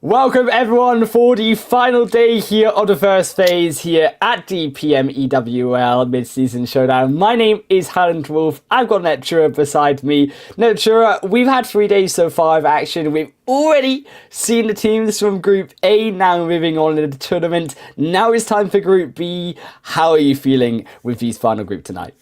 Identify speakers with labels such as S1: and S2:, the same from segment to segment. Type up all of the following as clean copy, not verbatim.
S1: Welcome everyone for the final day here of the first phase here at the PMEWL mid-season showdown. My name is Harland Wolf. I've got Netura beside me. Netura, we've had 3 days so far of action. We've already seen the teams from Group A now moving on in the tournament. Now it's time for Group B. How are you feeling with these final group tonight?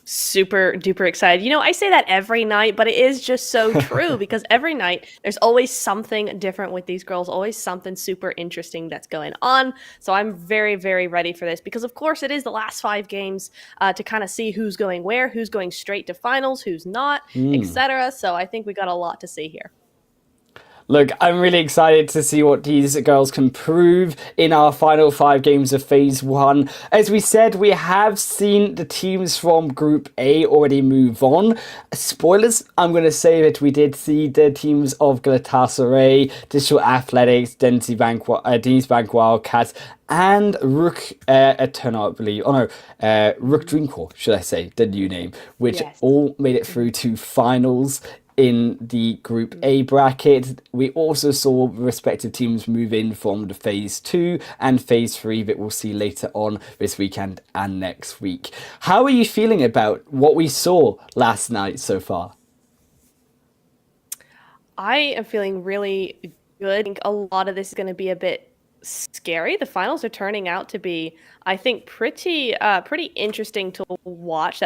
S2: Super duper excited. I say that every night, but it is just so true because every night there's always something different with these girls, always something super interesting that's going on. So I'm very, very ready for this because, of course, it is the last 5 games to kind of see who's going where, who's going straight to finals, who's not, etc. So I think we got a lot to see here.
S1: Look, I'm really excited to see what these girls can prove in our final 5 games of Phase 1. As we said, we have seen the teams from Group A already move on. Spoilers, I'm going to say that we did see the teams of Galatasaray, Digital Athletics, Denise Bank Wildcats, and Rook Eternal, I believe. Rook Dreamcore, should I say, the new name, which all made it through to finals in the Group A bracket. We also saw respective teams move in from the Phase 2 and Phase 3 that we'll see later on this weekend and next week. How are you feeling about what we saw last night so far?
S2: I am feeling really good. I think a lot of this is going to be a bit scary. The finals are turning out to be, I think, pretty interesting to watch.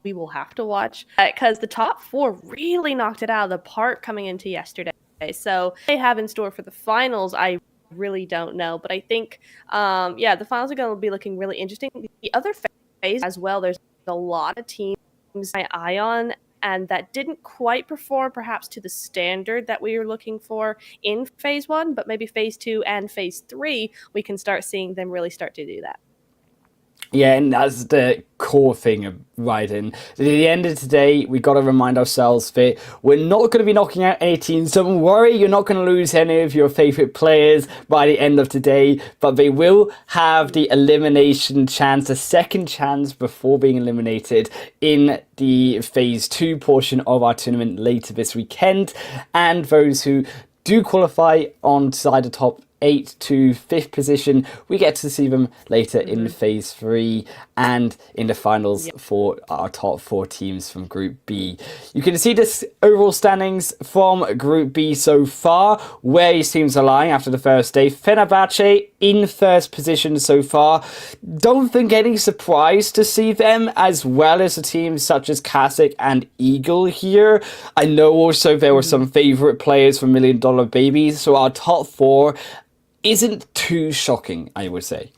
S2: We will have to watch because the top 4 really knocked it out of the park coming into yesterday. So what they have in store for the finals, I really don't know. But I think, the finals are going to be looking really interesting. The other phase as well, there's a lot of teams my eye on and that didn't quite perform perhaps to the standard that we were looking for in Phase 1, but maybe Phase 2 and Phase 3, we can start seeing them really start to do that.
S1: Yeah, and that's the core thing of riding. At the end of today, we got to remind ourselves that we're not going to be knocking out any teams. Don't worry, you're not going to lose any of your favourite players by the end of today, but they will have the elimination chance, a second chance before being eliminated in the Phase 2 portion of our tournament later this weekend. And those who do qualify on side the top 8 to 5th position, we get to see them later in Phase 3 and in the finals for our top 4 teams from Group B. You can see the overall standings from Group B so far, where these teams are lying after the first day. Fenerbahce in first position so far. Don't think any surprise to see them, as well as the teams such as Kasich and Eagle here. I know also there were some favourite players from Million Dollar Babies, so our top 4 isn't too shocking, I would say.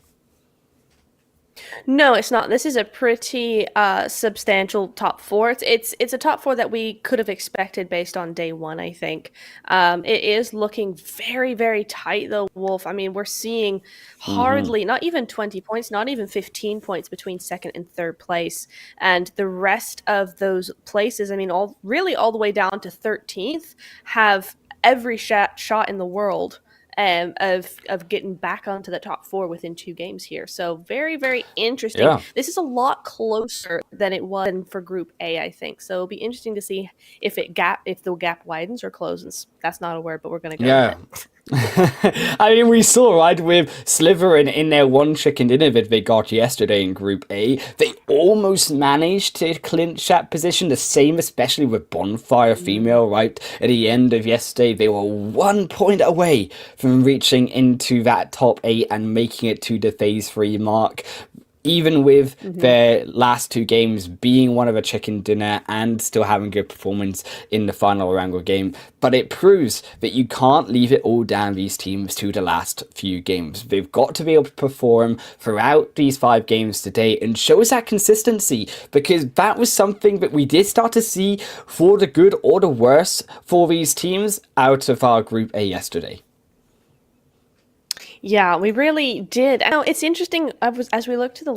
S2: No, it's not. This is a pretty substantial top 4. It's a top 4 that we could have expected based on day 1, I think. It is looking very, very tight, though, Wolf. I mean, we're seeing hardly, not even 20 points, not even 15 points between 2nd and 3rd place. And the rest of those places, I mean, all the way down to 13th, have every shot in the world of getting back onto the top 4 within 2 games here. So very, very interesting. Yeah. This is a lot closer than it was for Group A, I think. So it'll be interesting to see if the gap widens or closes. That's not a word, but we're going to go with it.
S1: I mean, we saw, right, with Slytherin in their one chicken dinner that they got yesterday in Group A, they almost managed to clinch that position. The same, especially with Bonfire Female, right? At the end of yesterday, they were 1 point away from reaching into that top 8 and making it to the Phase 3 mark. Even with their last 2 games being one of a chicken dinner and still having good performance in the final Orango game. But it proves that you can't leave it all down these teams to the last few games. They've got to be able to perform throughout these 5 games today and show us that consistency, because that was something that we did start to see, for the good or the worse, for these teams out of our Group A yesterday.
S2: Yeah, we really did. Now, it's interesting, as we look to the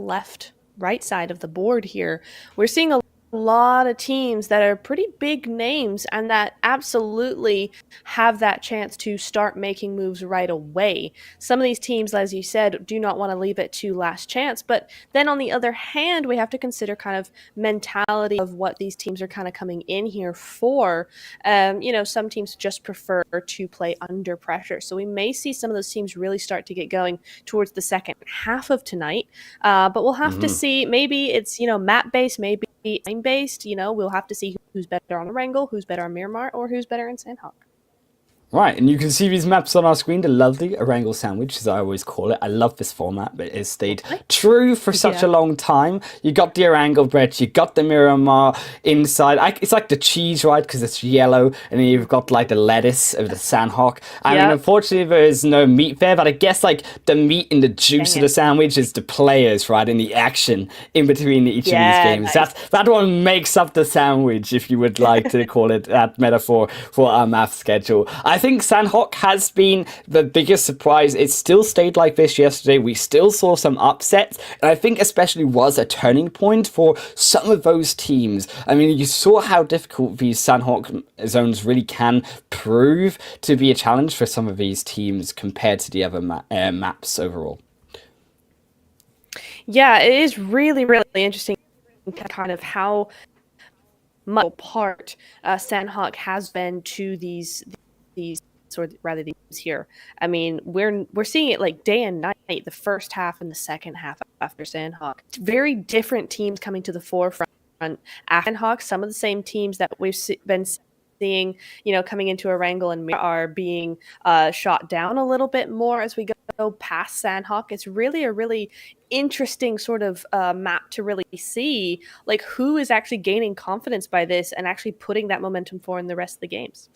S2: right side of the board here, we're seeing a lot of teams that are pretty big names and that absolutely have that chance to start making moves right away. Some of these teams, as you said, do not want to leave it to last chance. But then on the other hand, we have to consider kind of mentality of what these teams are kind of coming in here for. Some teams just prefer to play under pressure. So we may see some of those teams really start to get going towards the second half of tonight. But we'll have to see. Maybe it's, map based, maybe time based. We'll have to see who's better on Erangel, who's better on Miramar, or who's better in Sanhok.
S1: Right, and you can see these maps on our screen, the lovely Erangel sandwich, as I always call it. I love this format, but it has stayed true for such a long time. You got the Erangel bread, you got the Miramar inside. It's like the cheese, right, because it's yellow, and then you've got like the lettuce of the Sanhok. I mean, unfortunately, there is no meat there, but I guess like the meat and the juice of the sandwich is the players, right, and the action in between each of these games.
S2: Nice.
S1: That one makes up the sandwich, if you would like to call it that metaphor for our math schedule. I think Sanhok has been the biggest surprise. It still stayed like this yesterday. We still saw some upsets, and I think especially was a turning point for some of those teams. I mean, you saw how difficult these Sanhok zones really can prove to be a challenge for some of these teams compared to the other maps overall.
S2: Yeah, it is really, really interesting kind of how much part Sanhok has been to these or rather these here. I mean, we're seeing it like day and night, the first half and the second half after Sanhok. Very different teams coming to the forefront after Sanhok. Some of the same teams that we've been seeing, coming into Erangel and are being shot down a little bit more as we go past Sanhok. It's really a really interesting sort of map to really see like who is actually gaining confidence by this and actually putting that momentum forward in the rest of the games.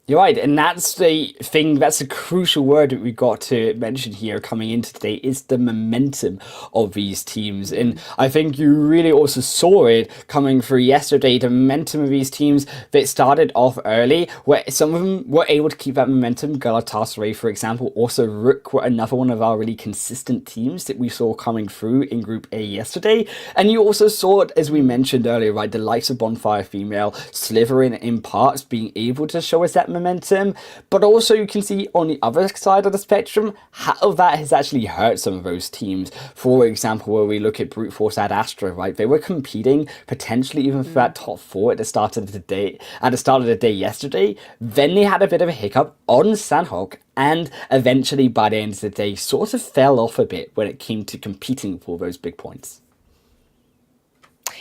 S1: You're right, and that's the thing, that's a crucial word that we got to mention here coming into today, is the momentum of these teams. And I think you really also saw it coming through yesterday, the momentum of these teams that started off early, where some of them were able to keep that momentum. Galatasaray, for example, also Rook were another one of our really consistent teams that we saw coming through in Group A yesterday. And you also saw it, as we mentioned earlier, right, the likes of Bonfire Female, Slytherin in parts being able to show us that momentum, but also you can see on the other side of the spectrum how that has actually hurt some of those teams. For example, where we look at Brute Force Ad Astra, right, they were competing potentially even for that top 4 at the start of the day yesterday. Then they had a bit of a hiccup on Sanhok, and eventually by the end of the day sort of fell off a bit when it came to competing for those big points.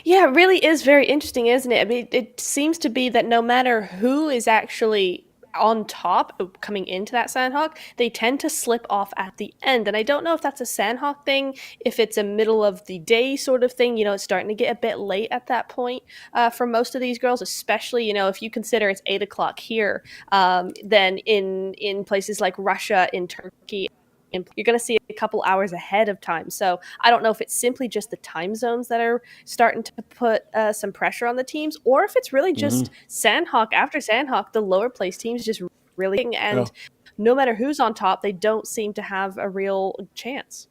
S2: Yeah, it really is very interesting, isn't it? I mean, it seems to be that no matter who is actually on top coming into that Sanhok, they tend to slip off at the end. And I don't know if that's a Sanhok thing, if it's a middle of the day sort of thing. It's starting to get a bit late at that point for most of these girls, especially, if you consider it's 8 o'clock here, then in places like Russia, in Turkey, you're going to see a couple hours ahead of time. So I don't know if it's simply just the time zones that are starting to put some pressure on the teams, or if it's really just Sanhok. After Sanhok, the lower place teams just really, and no matter who's on top, they don't seem to have a real chance.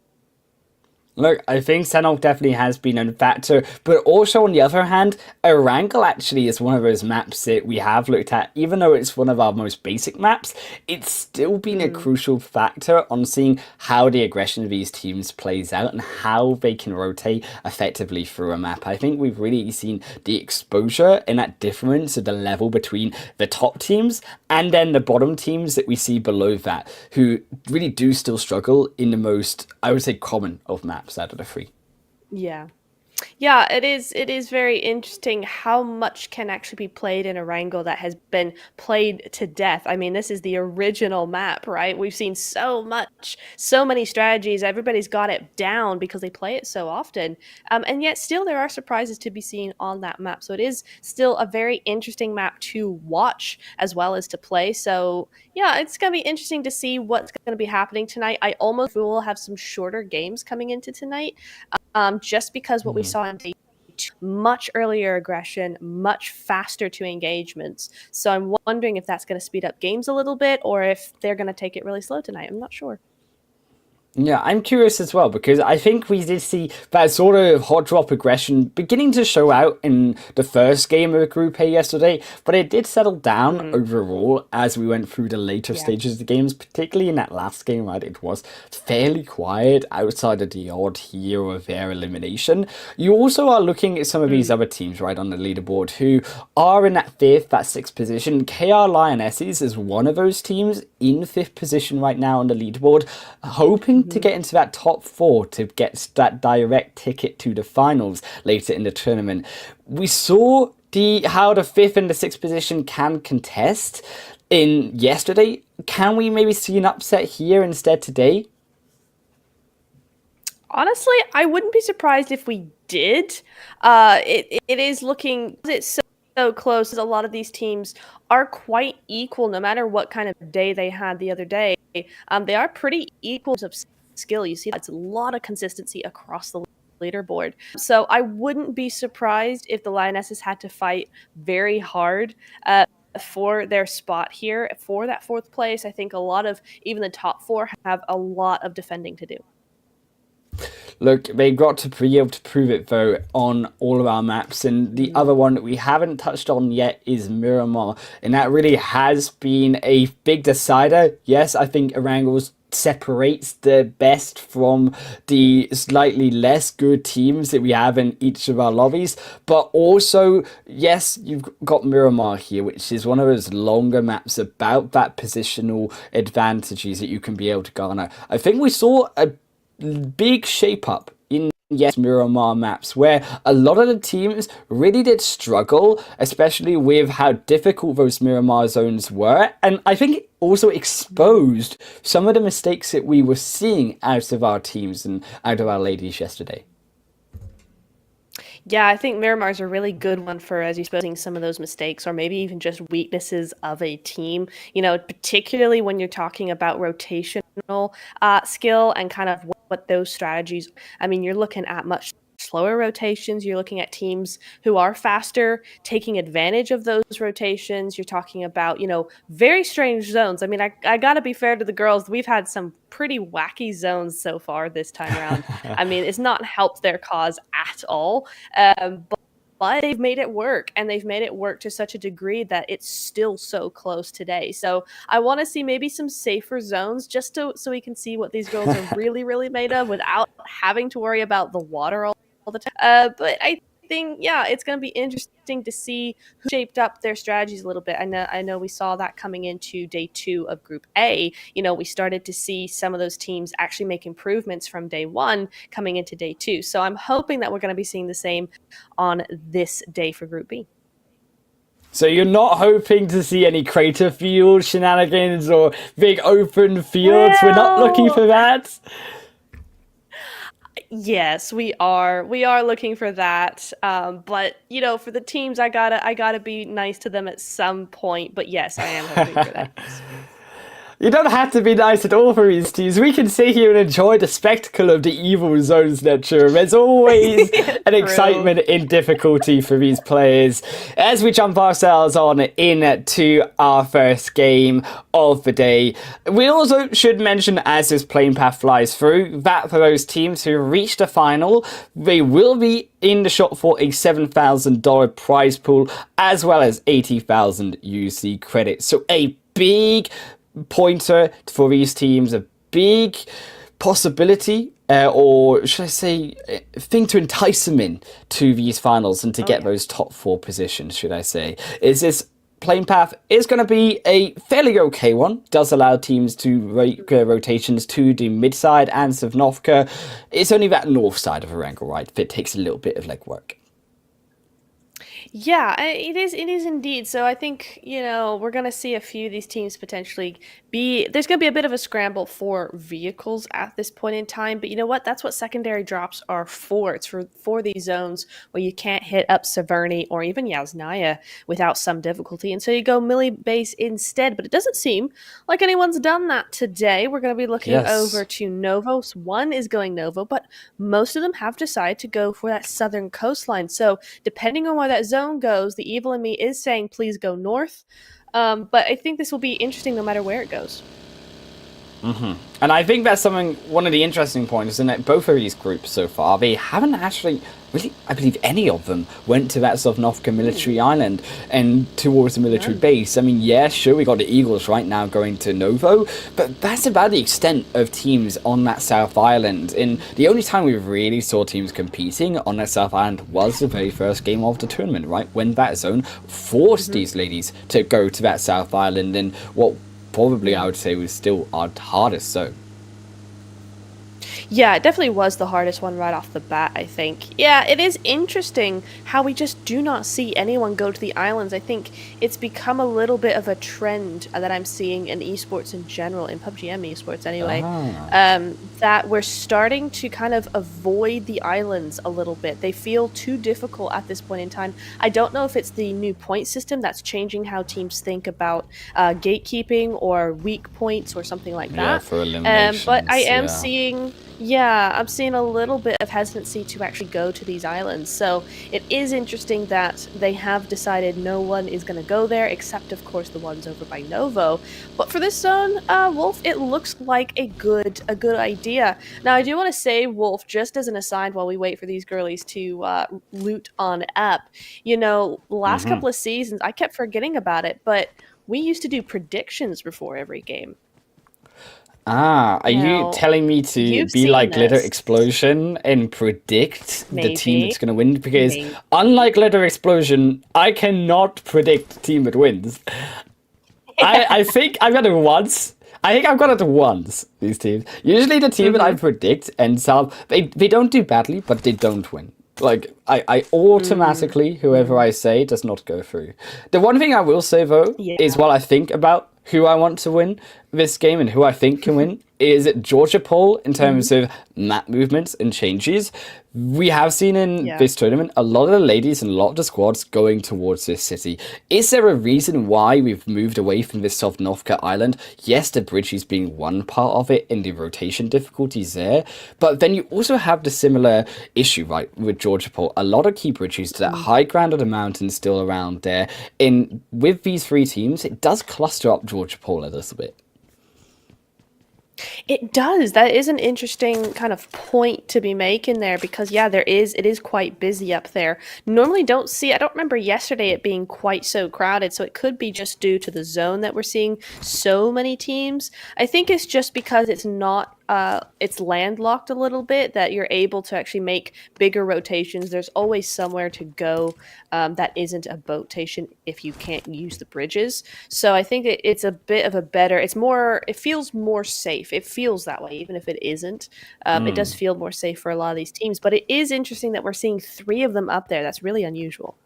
S1: Look, I think Sanhok definitely has been a factor, but also on the other hand, Erangel actually is one of those maps that we have looked at. Even though it's one of our most basic maps, it's still been a crucial factor on seeing how the aggression of these teams plays out and how they can rotate effectively through a map. I think we've really seen the exposure and that difference of the level between the top teams and then the bottom teams that we see below that, who really do still struggle in the most, I would say, common of maps out of the 3.
S2: Yeah, it is very interesting how much can actually be played in Erangel that has been played to death. I mean, this is the original map, right? We've seen so many strategies. Everybody's got it down because they play it so often. And yet still there are surprises to be seen on that map. So it is still a very interesting map to watch as well as to play. So yeah, it's going to be interesting to see what's going to be happening tonight. I almost will have some shorter games coming into tonight. Just because what we saw in day 2, much earlier aggression, much faster to engagements. So I'm wondering if that's going to speed up games a little bit or if they're going to take it really slow tonight. I'm not sure.
S1: Yeah, I'm curious as well because I think we did see that sort of hot drop aggression beginning to show out in the first game of Group A yesterday, but it did settle down
S2: Hmm.
S1: overall as we went through the later
S2: Yeah.
S1: stages of the games, particularly in that last game, right? It was fairly quiet outside of the odd here or there elimination. You also are looking at some of these
S2: Mm.
S1: other teams, right, on the leaderboard who are in that fifth, that sixth position. KR Lionesses is one of those teams in fifth position right now on the leaderboard, hoping to
S2: Hmm.
S1: get into that top four to get that direct ticket to the finals later in the tournament. We saw how the fifth and the sixth position can contest in yesterday. Can we maybe see an upset here instead today?
S2: Honestly, I wouldn't be surprised if we did. It is looking it's so close. A lot of these teams are quite equal, no matter what kind of day they had the other day. They are pretty equal of skill. You see, that's a lot of consistency across the leaderboard. So I wouldn't be surprised if the Lionesses had to fight very hard. For their spot here for that fourth place. I think a lot of even the top four have a lot of defending to do.
S1: Look, they got to be able to prove it though on all of our maps, and the
S2: Mm.
S1: other one that we haven't touched on yet is Miramar, and that really has been a big decider. Yes, I think Erangel separates the best from the slightly less good teams that we have in each of our lobbies, but also, yes, you've got Miramar here, which is one of those longer maps about that positional advantages that you can be able to garner. I think we saw a big shape up in yes Miramar maps where a lot of the teams really did struggle, especially with how difficult those Miramar zones were, and I think it also exposed some of the mistakes that we were seeing out of our teams and out of our ladies yesterday.
S2: Yeah, I think Miramar's a really good one for, as you exposing some of those mistakes or maybe even just weaknesses of a team. Particularly when you're talking about rotational skill and kind of what those strategies. I mean, you're looking at much slower rotations. You're looking at teams who are faster, taking advantage of those rotations. You're talking about, very strange zones. I mean, I got to be fair to the girls. We've had some pretty wacky zones so far this time around. I mean, it's not helped their cause at all. But they've made it work, and they've made it work to such a degree that it's still so close today. So I want to see maybe some safer zones just so we can see what these girls are really, really made of without having to worry about the water all the time. But I think, yeah, it's going to be interesting to see who shaped up their strategies a little bit. I know we saw that coming into day 2 of Group A. We started to see some of those teams actually make improvements from day 1 coming into day 2. So I'm hoping that we're going to be seeing the same on this day for Group B.
S1: So you're not hoping to see any crater field shenanigans or big open fields. We're not looking
S2: Well,
S1: for that.
S2: yes, we are. We are looking for that. But for the teams, I gotta be nice to them at some point. But yes, I am hoping for that. Yes.
S1: You don't have to be nice at all for these teams. We can sit here and enjoy the spectacle of the evil zones nature. There's always an
S2: True.
S1: excitement in difficulty for these players. As we jump ourselves on into our first game of the day, we also should mention, as this plane path flies through, that for those teams who reach the final, they will be in the shot for a $7,000 prize pool, as well as 80,000 UC credits. So a big pointer for these teams, a big possibility, or should I say, thing to entice them in to these finals and to
S2: Oh
S1: get
S2: yeah.
S1: those top 4 positions, should I say. Is this plane path is going to be a fairly okay one. Does allow teams to rotations to the mid side and Savnovka. It's only that north side of Erangel, right? That takes a little bit of legwork.
S2: Yeah, it is. It is indeed. So I think we're gonna see a few of these teams potentially be. There's gonna be a bit of a scramble for vehicles at this point in time. But you know what? That's what secondary drops are for. It's for these zones where you can't hit up Severny or even Yasnaya without some difficulty, and so you go Millie base instead. But it doesn't seem like anyone's done that today. We're gonna be looking over
S1: Yes.
S2: to Novos. One is going Novo, but most of them have decided to go for that southern coastline. So depending on where that zone goes, the evil in me is saying please go north. But I think this will be interesting no matter where it goes.
S1: And I think that's one of the interesting points, isn't it? Both of these groups so far, they haven't actually, really, I believe any of them went to that Sanhok military island and towards the military base. I mean, yeah, sure, we got the Eagles right now going to Novo, but that's about the extent of teams on that South Island. And the only time we really saw teams competing on that South Island was the very first game of the tournament, right? When that zone forced these ladies to go to that South Island, and what probably I would say was still our hardest zone.
S2: Yeah, it definitely was the hardest one right off the bat, I think. Yeah, it is interesting how we just do not see anyone go to the islands. I think it's become a little bit of a trend that I'm seeing in esports in general, in PUBG and esports anyway, that we're starting to kind of avoid the islands a little bit. They feel too difficult at this point in time. I don't know if it's the new point system that's changing how teams think about gatekeeping or weak points or something like that.
S1: Yeah, for eliminations.
S2: But I am seeing... Yeah, I'm seeing a little bit of hesitancy to actually go to these islands. So it is interesting that they have decided no one is going to go there, except, of course, the ones over by Novo. But for this zone, Wolf, it looks like a good idea. Now, I do want to say, Wolf, just as an aside while we wait for these girlies to loot on up, you know, last couple of seasons, I kept forgetting about it, but we used to do predictions before every game.
S1: Are you telling me to be like Glitter Explosion and predict the team that's going to win? Because unlike Glitter Explosion, I cannot predict the team that wins. I think I've got it once. These teams. Usually the team that I predict ends up... They don't do badly, but they don't win. Like, I automatically, whoever I say, does not go through. The one thing I will say, though, is while I think about who I want to win this game and who I think can win, is Georgia Pole in terms of map movements and changes. We have seen in this tournament a lot of the ladies and a lot of the squads going towards this city. Is there a reason why we've moved away from this Sovnovka island? Yes, the bridges being one part of it and the rotation difficulties there, but then you also have the similar issue, right, with Georgia Pole. A lot of key bridges to that high ground of the mountain still around there. And with these three teams, it does cluster up Georgia Pole a little bit.
S2: It does. That is an interesting kind of point to be making there because, yeah, it is quite busy up there. Normally I don't remember yesterday it being quite so crowded, so it could be just due to the zone that we're seeing so many teams. I think it's just because it's not it's landlocked a little bit that you're able to actually make bigger rotations. There's always somewhere to go that isn't a boat station if you can't use the bridges. So I think it's a bit of a better, it feels more safe. It feels that way, even if it isn't. It does feel more safe for a lot of these teams, but it is interesting that we're seeing 3 of them up there. That's really unusual.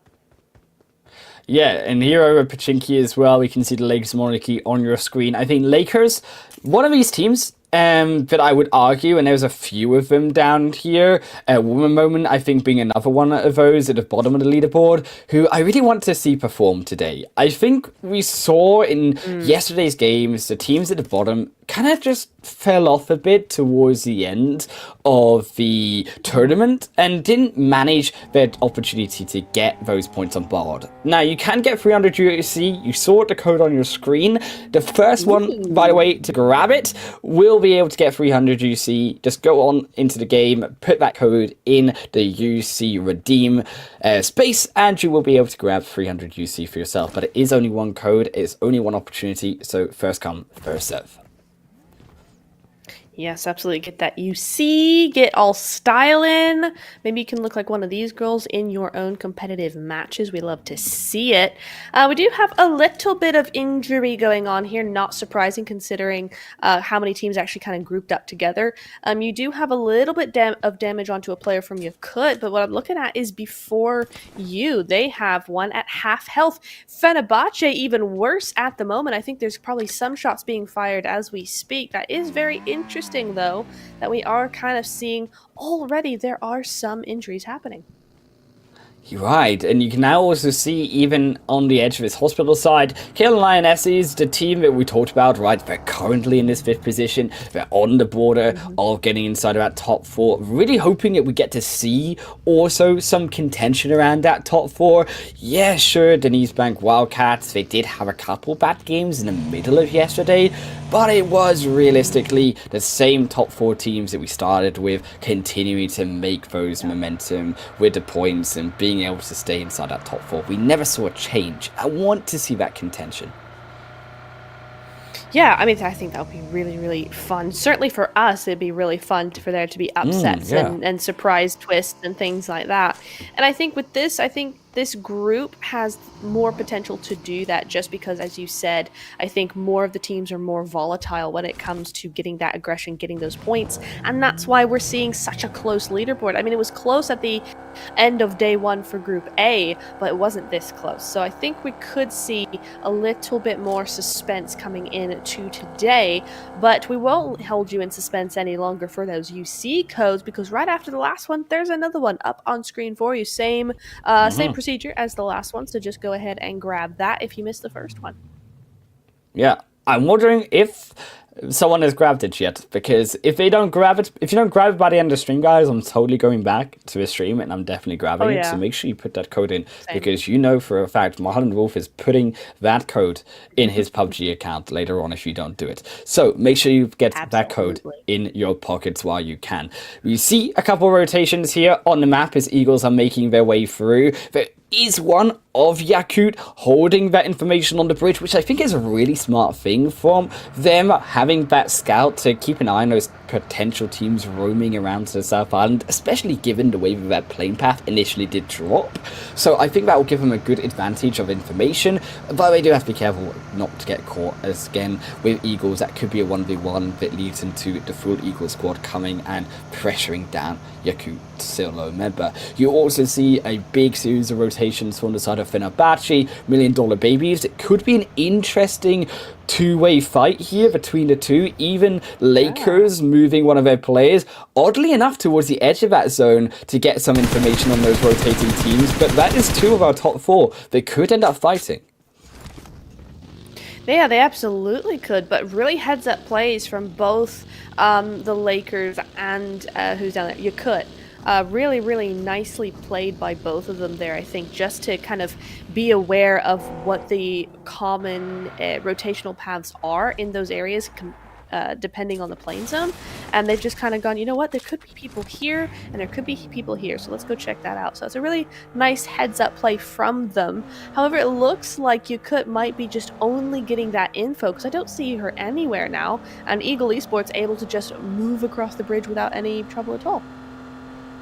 S1: Yeah, and here over Pachinki as well, we can see the Lakers monarchy on your screen. I think Lakers, one of these teams that I would argue, and there's a few of them down here, Woman Moment, I think, being another one of those at the bottom of the leaderboard, who I really want to see perform today. I think we saw in yesterday's games, the teams at the bottom kind of just fell off a bit towards the end of the tournament and didn't manage their opportunity to get those points on board. Now, you can get 300 USC. You saw the code on your screen. The first one, by the way, to grab it will be able to get 300 UC. Just go on into the game, put that code in the UC redeem space, and you will be able to grab 300 UC for yourself. But it is only one code. It's only one opportunity. So first come, first serve.
S2: Yes, absolutely. Get that UC, get all styling. Maybe you can look like one of these girls in your own competitive matches. We love to see it. We do have a little bit of injury going on here. Not surprising considering how many teams actually kind of grouped up together. You do have a little bit of damage onto a player from Yakut, but what I'm looking at is before you. They have one at half health. Fenerbahce even worse at the moment. I think there's probably some shots being fired as we speak. That is very interesting, though, that we are kind of seeing already there are some injuries happening.
S1: You're right, and you can now also see, even on the edge of this hospital side, Kalen Lionesses, the team that we talked about, right, they're currently in this 5th position, they're on the border of getting inside of that top 4, really hoping that we get to see also some contention around that top 4. Yeah, sure, Denise Bank Wildcats, they did have a couple bad games in the middle of yesterday, but it was realistically the same top 4 teams that we started with, continuing to make those momentum with the points and being able to stay inside that top 4. We never saw a change. I want to see that contention.
S2: Yeah, I mean, I think that would be really, really fun. Certainly for us, it'd be really fun for there to be upsets and surprise twists and things like that. And I think with this, I think this group has more potential to do that just because, as you said, I think more of the teams are more volatile when it comes to getting that aggression, getting those points. And that's why we're seeing such a close leaderboard. I mean, it was close at the end of day 1 for Group A, but it wasn't this close. So I think we could see a little bit more suspense coming in to today, but we won't hold you in suspense any longer for those UC codes, because right after the last one, there's another one up on screen for you. Same procedure as the last one, so just go ahead and grab that if you missed the first one.
S1: Yeah, I'm wondering if someone has grabbed it yet, because if you don't grab it by the end of the stream, guys, I'm totally going back to the stream and I'm definitely grabbing it. So make sure you put that code in, because you know for a fact Marlon Wolf is putting that code in his PUBG account later on if you don't do it. So make sure you get that code in your pockets while you can. We see a couple rotations here on the map as Eagles are making their way through. There is one of Yakut holding that information on the bridge, which I think is a really smart thing from them, having that scout to keep an eye on those potential teams roaming around to the South Island, especially given the way that plane path initially did drop. So I think that will give them a good advantage of information, but they do have to be careful not to get caught, as again, with Eagles, that could be a 1v1 that leads into the full Eagle squad coming and pressuring down Yakut solo member. You also see a big series of rotations from the side of Fenerbahce, $1 Million Babies. It could be an interesting two-way fight here between the two. Even Lakers moving one of their players, oddly enough, towards the edge of that zone to get some information on those rotating teams. But that is 2 of our top 4 that could end up fighting.
S2: Yeah, they absolutely could, but really heads-up plays from both the Lakers and who's down there, Yakut. Really, really nicely played by both of them there, I think, just to kind of be aware of what the common rotational paths are in those areas, depending on the playing zone. And they've just kind of gone, you know what, there could be people here and there could be people here, so let's go check that out. So it's a really nice heads-up play from them. However, it looks like Yakut might be just only getting that info, because I don't see her anywhere now, and Eagle Esports able to just move across the bridge without any trouble at all.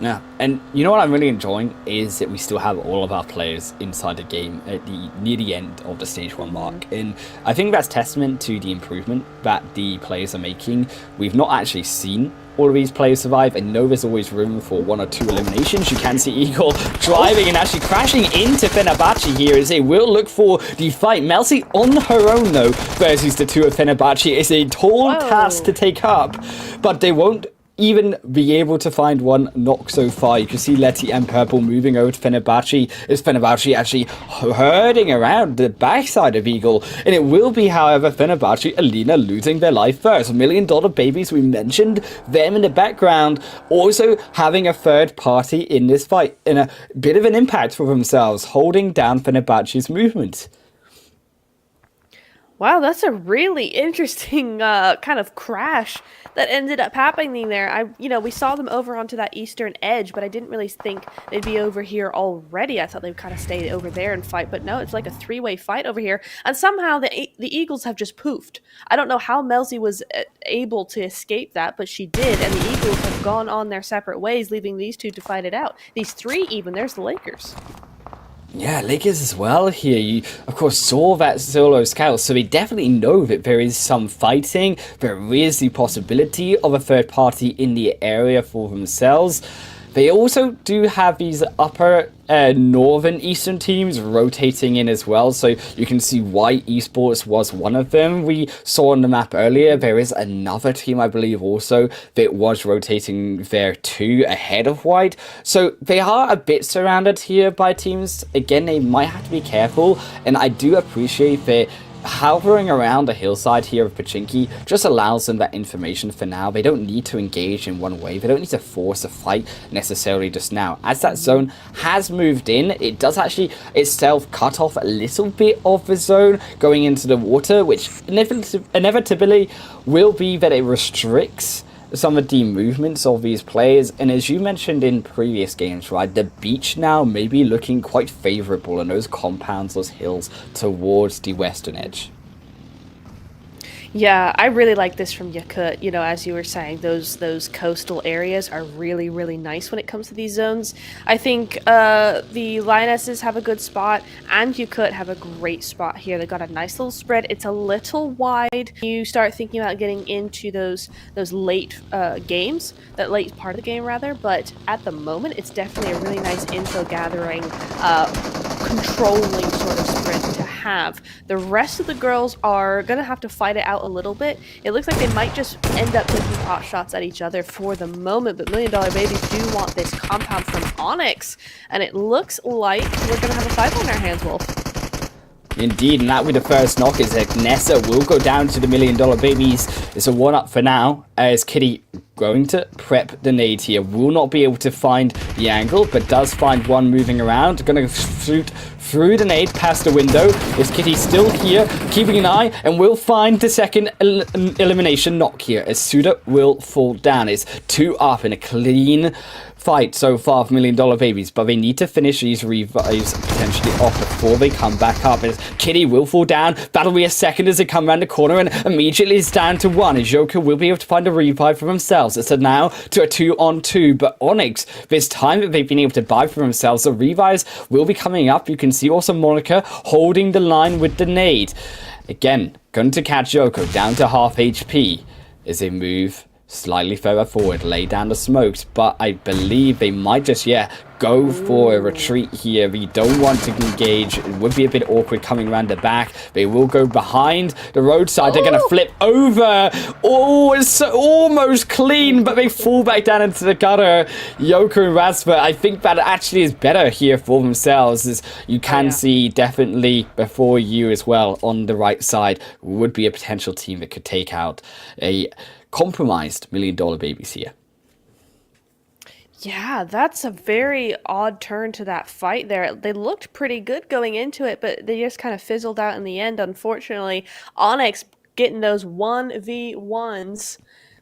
S1: Yeah, and you know what I'm really enjoying is that we still have all of our players inside the game at near the end of the stage 1 mark, and I think that's testament to the improvement that the players are making. We've not actually seen all of these players survive. I know there's always room for 1 or 2 eliminations. You can see Eagle driving and actually crashing into Fenerbahce here as they will look for the fight. Melcy on her own, though, versus the 2 of Fenerbahce is a tall task to take up, but they won't even be able to find one knock so far. You can see Letty and Purple moving over to Fenerbahce, as Fenerbahce actually herding around the backside of Eagle. And it will be, however, Fenerbahce, Alina losing their life first. $1 Million Babies, we mentioned them in the background, also having a third party in this fight, and a bit of an impact for themselves, holding down Fenerbahce's movement.
S2: Wow, that's a really interesting kind of crash that ended up happening there. We saw them over onto that eastern edge, but I didn't really think they'd be over here already. I thought they'd kind of stay over there and fight, but no, it's like a 3-way fight over here. And somehow the Eagles have just poofed. I don't know how Melcy was able to escape that, but she did, and the Eagles have gone on their separate ways, leaving these 2 to fight it out. These 3 even. There's the Lakers.
S1: Yeah, Lakers as well here. You, of course, saw that solo scout, so they definitely know that there is some fighting. There is the possibility of a third party in the area for themselves. They also do have these upper northern eastern teams rotating in as well, so you can see White Esports was one of them we saw on the map earlier. There is another team, I believe, also that was rotating there too, ahead of White. So they are a bit surrounded here by teams. Again, they might have to be careful, and I do appreciate that hovering around the hillside here of Pachinki just allows them that information for now. They don't need to engage in one way. They don't need to force a fight necessarily just now. As that zone has moved in, it does actually itself cut off a little bit of the zone going into the water, which inevitably will be that it restricts some of the movements of these players. And as you mentioned in previous games, right, the beach now may be looking quite favorable in those compounds, those hills towards the western edge.
S2: Yeah, I really like this from Yakut. You know, as you were saying, those coastal areas are really, really nice when it comes to these zones. I think the Lionesses have a good spot, and Yakut have a great spot here. They got a nice little spread. It's a little wide. You start thinking about getting into those late games, that late part of the game rather. But at the moment, it's definitely a really nice info gathering, controlling sort of spread to have. The rest of the girls are gonna have to fight it out a little bit. It looks like they might just end up taking pot shots at each other for the moment, but Million Dollar Babies do want this compound from Onyx, and it looks like we're gonna have a 5 on our hands, Wolf.
S1: Indeed, and that with the first knock is that Nessa will go down to the Million Dollar Babies. It's a 1-up for now, as Kitty going to prep the nade here. Will not be able to find the angle, but does find one moving around. Gonna shoot through the nade past the window. Is Kitty still here, keeping an eye, and will find the second elimination knock here, as Suda will fall down. It's 2 up in a clean fight so far for Million Dollar Babies, but they need to finish these revives potentially off before they come back up. As Kitty will fall down, that'll be a second as they come around the corner, and immediately it's down to 1. As Joker will be able to find a revive for themselves. It's a now to a 2-on-2, but Onyx, this time that they've been able to buy for themselves, the revives will be coming up. You can see also Monica holding the line with the nade. Again, going to catch Yoko down to half HP as they move slightly further forward, lay down the smokes, but I believe they might just, go for a retreat here. We don't want to engage. It would be a bit awkward coming around the back. They will go behind the roadside. They're going to flip over. Oh, it's almost clean, but they fall back down into the gutter. Yoko and Raspa, I think that actually is better here for themselves, as you can see definitely before you as well on the right side would be a potential team that could take out a compromised Million Dollar Babies here.
S2: Yeah, that's a very odd turn to that fight there. They looked pretty good going into it, but they just kind of fizzled out in the end, unfortunately. Onyx getting those 1v1s,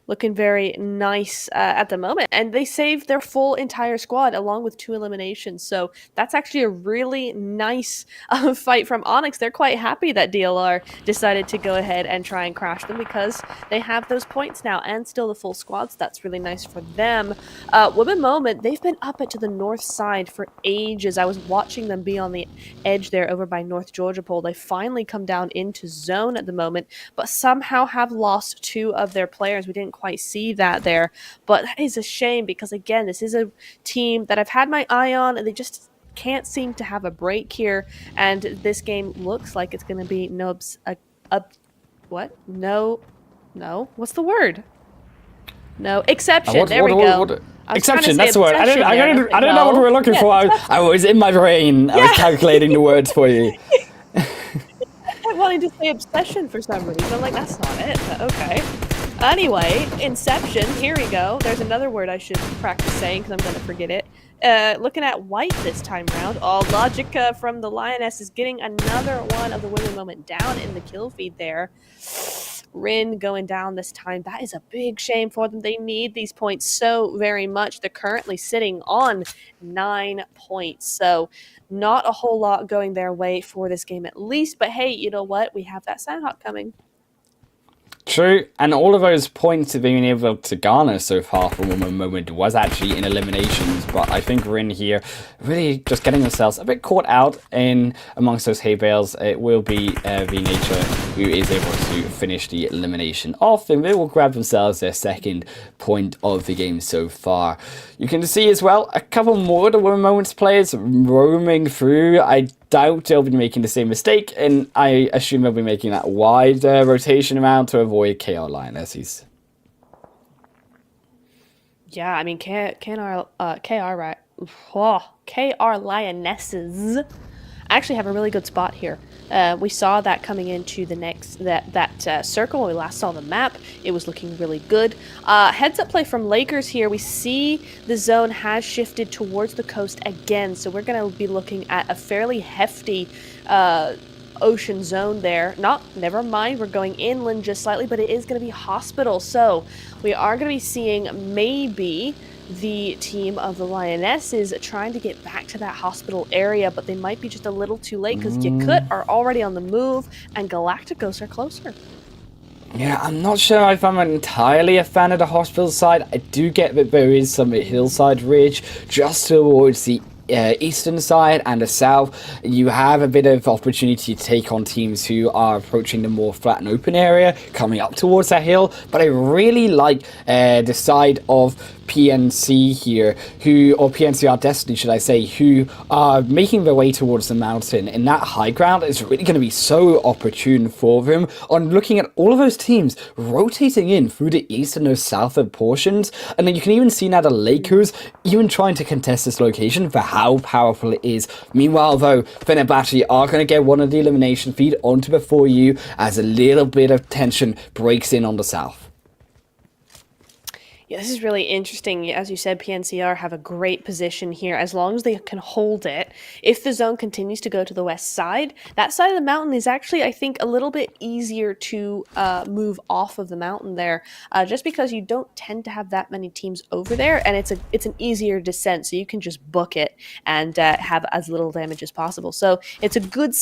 S2: looking very nice at the moment. And they saved their full entire squad along with 2 eliminations. So that's actually a really nice fight from Onyx. They're quite happy that DLR decided to go ahead and try and crash them, because they have those points now and still the full squad. So that's really nice for them. Women Moment, they've been up to the north side for ages. I was watching them be on the edge there over by North Georgia Pole. They finally come down into zone at the moment, but somehow have lost 2 of their players. We didn't quite see that there, but that is a shame, because again, this is a team that I've had my eye on, and they just can't seem to have a break here. And this game looks like it's going to be what's the word? No exception. There we go.
S1: Exception, that's the word. I didn't know what we were looking for. I was in my brain. I was calculating the words for you.
S2: I wanted to say obsession for some reason. I'm like, that's not it, but okay. Anyway, Inception, here we go. There's another word I should practice saying because I'm going to forget it. Looking at white this time round. Oh, Logica from the Lioness is getting another one of the Women Moment down in the kill feed there. Rin going down this time. That is a big shame for them. They need these points so very much. They're currently sitting on 9 points. So not a whole lot going their way for this game at least. But hey, you know what? We have that Sanhok coming.
S1: True, and all of those points they've been able to garner so far from Woman Moment was actually in eliminations, but I think Rin here really just getting themselves a bit caught out in amongst those hay bales. It will be V Nature who is able to finish the elimination off, and they will grab themselves their second point of the game so far. You can see as well a couple more of the Woman Moments players roaming through. I doubt they'll be making the same mistake, and I assume they'll be making that wide rotation amount to avoid KR Lionesses.
S2: Yeah, I mean, KR Lionesses actually have a really good spot here. We saw that coming into the next that circle when we last saw the map. It was looking really good. Heads up play from Lakers here. We see the zone has shifted towards the coast again, so we're going to be looking at a fairly hefty ocean zone there. Never mind, we're going inland just slightly, but it is going to be hospital. So we are going to be seeing maybe the team of the Lionesses trying to get back to that hospital area, but they might be just a little too late because Yakut are already on the move and Galacticos are closer.
S1: Yeah, I'm not sure if I'm entirely a fan of the hospital side. I do get that there is some hillside ridge just towards the eastern side and the south. You have a bit of opportunity to take on teams who are approaching the more flat and open area, coming up towards that hill. But I really like the side of PNC here, or PNCR Destiny, should I say, who are making their way towards the mountain. And that high ground is really going to be so opportune for them on looking at all of those teams rotating in through the eastern or southern portions. And then you can even see now the Lakers even trying to contest this location for how powerful it is. Meanwhile, though, Fenerbahce are going to get one of the elimination feed onto before you as a little bit of tension breaks in on the south.
S2: Yeah, this is really interesting. As you said, PNCR have a great position here as long as they can hold it. If the zone continues to go to the west side, that side of the mountain is actually, I think, a little bit easier to move off of the mountain there, just because you don't tend to have that many teams over there, and it's an easier descent, so you can just book it and have as little damage as possible. So it's a good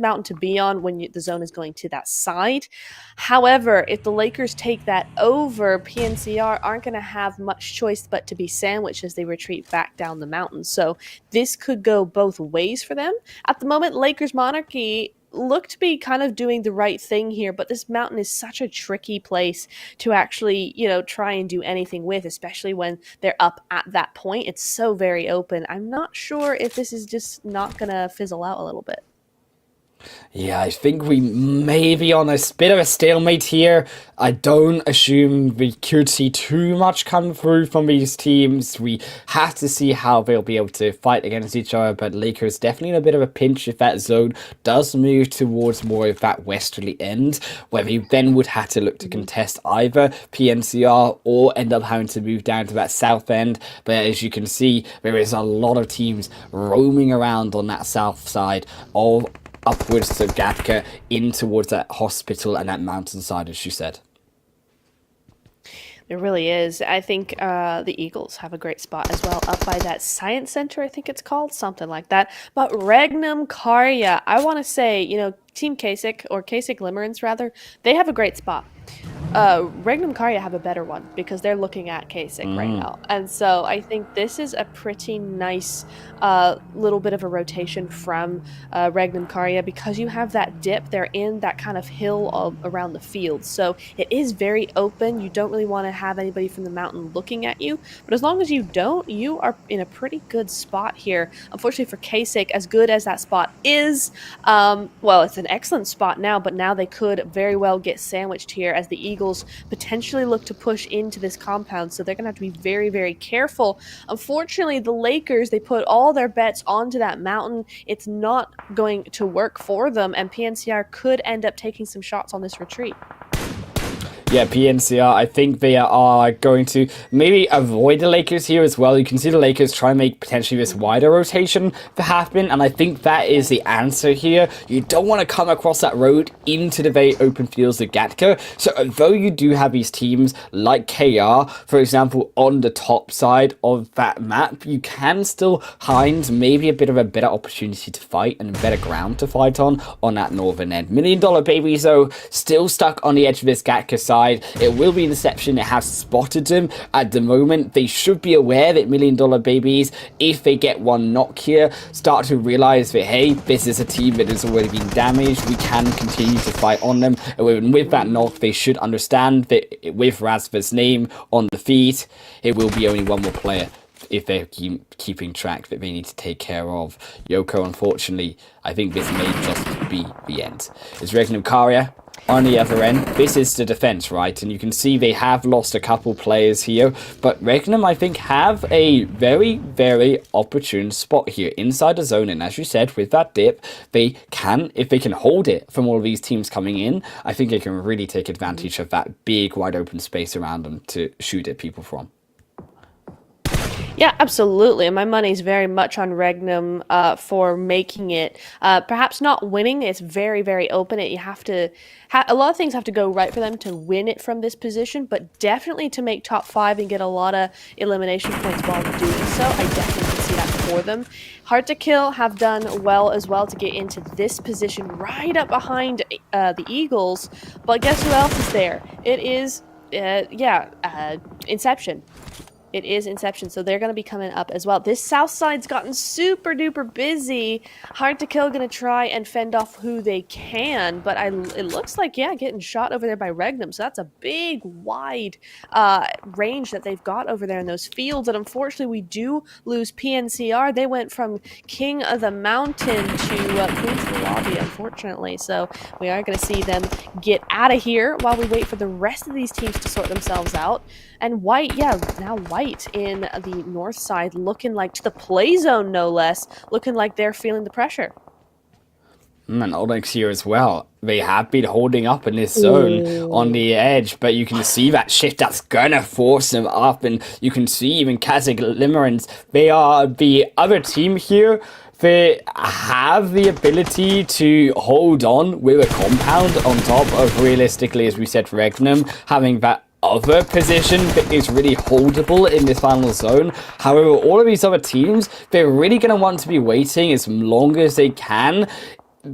S2: mountain to be on when the zone is going to that side. However, if the Lakers take that over, PNCR aren't going to have much choice but to be sandwiched as they retreat back down the mountain. So this could go both ways for them. At the moment, Lakers Monarchy look to be kind of doing the right thing here, but this mountain is such a tricky place to actually, try and do anything with, especially when they're up at that point. It's so very open. I'm not sure if this is just not going to fizzle out a little bit.
S1: Yeah, I think we may be on a bit of a stalemate here. I don't assume we could see too much come through from these teams. We have to see how they'll be able to fight against each other, but Lakers definitely in a bit of a pinch if that zone does move towards more of that westerly end, where we then would have to look to contest either PNCR or end up having to move down to that south end. But as you can see, there is a lot of teams roaming around on that south side of upwards to Gatka in towards that hospital and that mountainside, as you said.
S2: There really is. I think the Eagles have a great spot as well, up by that science center, I think it's called, something like that. But Regnum Karya, I want to say, Team Kasich, or Kasich Limerence rather, they have a great spot. Regnum Karya have a better one because they're looking at Kasich right now. And so I think this is a pretty nice little bit of a rotation from Regnum Karya because you have that dip. They're in that kind of hill around the field. So it is very open. You don't really want to have anybody from the mountain looking at you. But as long as you don't, you are in a pretty good spot here. Unfortunately for Kasich, as good as that spot is, it's an excellent spot now, but now they could very well get sandwiched here as the Eagles potentially look to push into this compound, so they're going to have to be very, very careful. Unfortunately, the Lakers, they put all their bets onto that mountain. It's not going to work for them, and PNCR could end up taking some shots on this retreat.
S1: Yeah, PNCR, I think they are going to maybe avoid the Lakers here as well. You can see the Lakers try and make potentially this wider rotation to happen, and I think that is the answer here. You don't want to come across that road into the very open fields of Gatka. So although you do have these teams like KR, for example, on the top side of that map, you can still find maybe a bit of a better opportunity to fight and better ground to fight on that northern end. $1 Million Babies, though, still stuck on the edge of this Gatka side. It will be Deception. It has spotted them at the moment. They should be aware that $1 Million Babies, if they get one knock here, start to realize that, hey, this is a team that has already been damaged. We can continue to fight on them. And with that knock, they should understand that with Razva's name on the feed, it will be only one more player if they're keeping track that they need to take care of. Yoko, unfortunately, I think this may just be the end. It's Regnum Karya on the other end. This is the defense, right? And you can see they have lost a couple players here, but Regnum, I think, have a very, very opportune spot here inside the zone. And as you said, with that dip, they can, if they can hold it from all of these teams coming in, I think they can really take advantage of that big, wide open space around them to shoot at people from.
S2: Yeah, absolutely. And my money's very much on Regnum for making it. Perhaps not winning. It's very, very open. You have to. A lot of things have to go right for them to win it from this position, but definitely to make top 5 and get a lot of elimination points while doing so. I definitely can see that for them. Hard to Kill have done well as well to get into this position right up behind the Eagles. But guess who else is there? It is, Inception. It is Inception, so they're going to be coming up as well. This south side's gotten super duper busy. Hard to Kill going to try and fend off who they can, but it looks like, getting shot over there by Regnum. So that's a big, wide range that they've got over there in those fields. And unfortunately, we do lose PNCR. They went from King of the Mountain to Queen of the Lobby, unfortunately. So we are going to see them get out of here while we wait for the rest of these teams to sort themselves out. And White, now White in the north side, looking like, to the play zone no less, looking like they're feeling the pressure.
S1: And Onyx here as well. They have been holding up in this zone on the edge, but you can see that shift that's gonna force them up, and you can see even Kazakh Limerence, they are the other team here. They have the ability to hold on with a compound on top of, realistically, as we said, Regnum, having that other position that is really holdable in this final zone. However, all of these other teams, they're really going to want to be waiting as long as they can,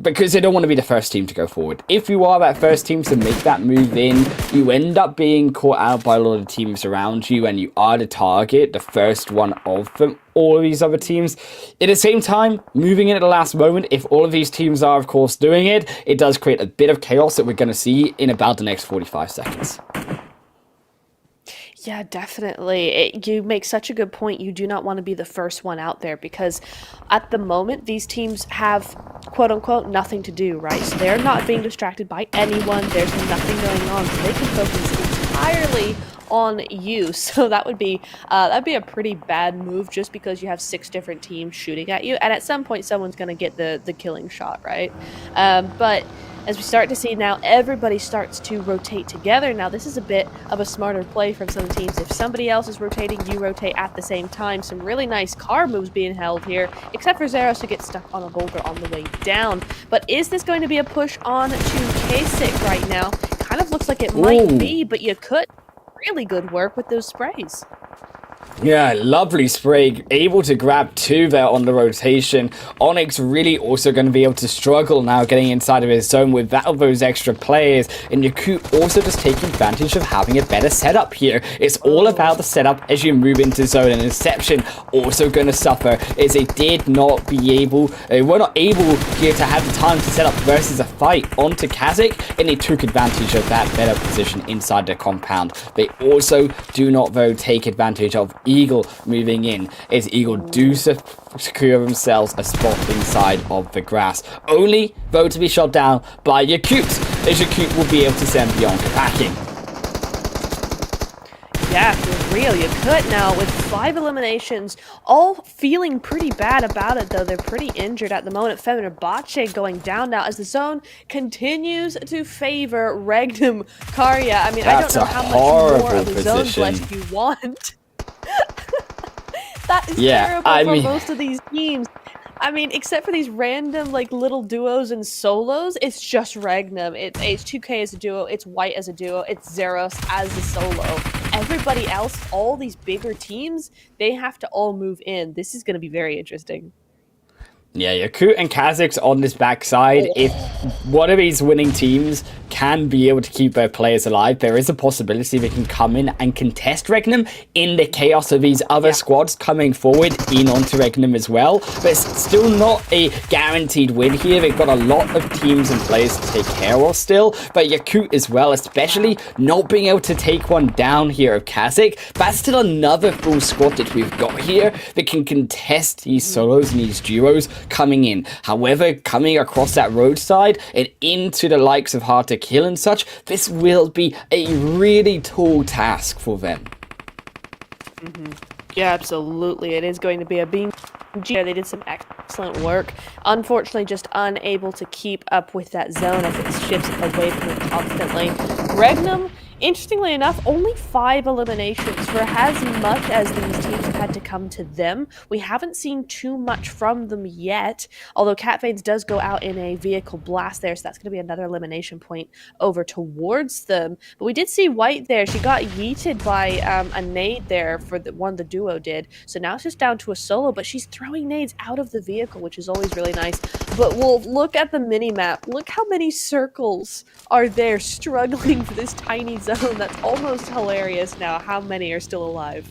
S1: because they don't want to be the first team to go forward. If you are that first team to make that move in, you end up being caught out by a lot of teams around you, and you are the target, the first one of them, all of these other teams. At the same time, moving in at the last moment, if all of these teams are, of course, doing it, it does create a bit of chaos that we're going to see in about the next 45 seconds.
S2: Yeah, definitely. You make such a good point. You do not want to be the first one out there, because at the moment, these teams have, quote unquote, nothing to do, right? So they're not being distracted by anyone. There's nothing going on. So they can focus entirely on you. So that'd be a pretty bad move, just because you have 6 different teams shooting at you. And at some point, someone's going to get the killing shot, right? But as we start to see now, everybody starts to rotate together. Now, this is a bit of a smarter play from some teams. If somebody else is rotating, you rotate at the same time. Some really nice car moves being held here, except for Zeros, who gets stuck on a boulder on the way down. But is this going to be a push on to Kasich right now? Kind of looks like it might be, but you could. Really good work with those sprays.
S1: Yeah, lovely spray, able to grab 2 there on the rotation. Onyx really also going to be able to struggle now getting inside of his zone without those extra players, and Yakut also just taking advantage of having a better setup here. It's all about the setup as you move into zone, and Inception also going to suffer as they were not able here to have the time to set up versus a fight onto Kazakh, and they took advantage of that better position inside the compound. They also do not, though, take advantage of Eagle moving in, as Eagle do secure themselves a spot inside of the grass, only though to be shot down by Yakut, as Yakut will be able to send Bianca packing.
S2: Yeah, for real, you could now with 5 eliminations, all feeling pretty bad about it, though. They're pretty injured at the moment. Fenerbahce going down now as the zone continues to favor Regnum Karya. I mean, I don't know how much more of the zones left you want. That is terrible for most of these teams. I mean, except for these random, like, little duos and solos, it's just Regnum. It's H2K as a duo, it's White as a duo, it's Zeros as a solo. Everybody else, all these bigger teams, they have to all move in. This is going to be very interesting.
S1: Yeah, Yakut and Kazakhs on this backside. If one of these winning teams can be able to keep their players alive, there is a possibility they can come in and contest Regnum in the chaos of these other squads coming forward in onto Regnum as well. But it's still not a guaranteed win here. They've got a lot of teams and players to take care of still. But Yakut as well, especially not being able to take one down here of Kazakh. That's still another full squad that we've got here that can contest these solos and these duos coming in. However, coming across that roadside and into the likes of Hard to Kill and such, this will be a really tall task for them.
S2: Yeah, absolutely. It is going to be a beam. They did some excellent work. Unfortunately, just unable to keep up with that zone as it shifts away from it constantly. Regnum, interestingly enough, only 5 eliminations. For as much as these teams have had to come to them, we haven't seen too much from them yet. Although Cat Veins does go out in a vehicle blast there, so that's going to be another elimination point over towards them. But we did see White there. She got yeeted by a nade there for the one the duo did. So now it's just down to a solo, but she's throwing nades out of the vehicle, which is always really nice. But we'll look at the mini-map. Look how many circles are there struggling for this tiny zone. That's almost hilarious now. How many are still alive?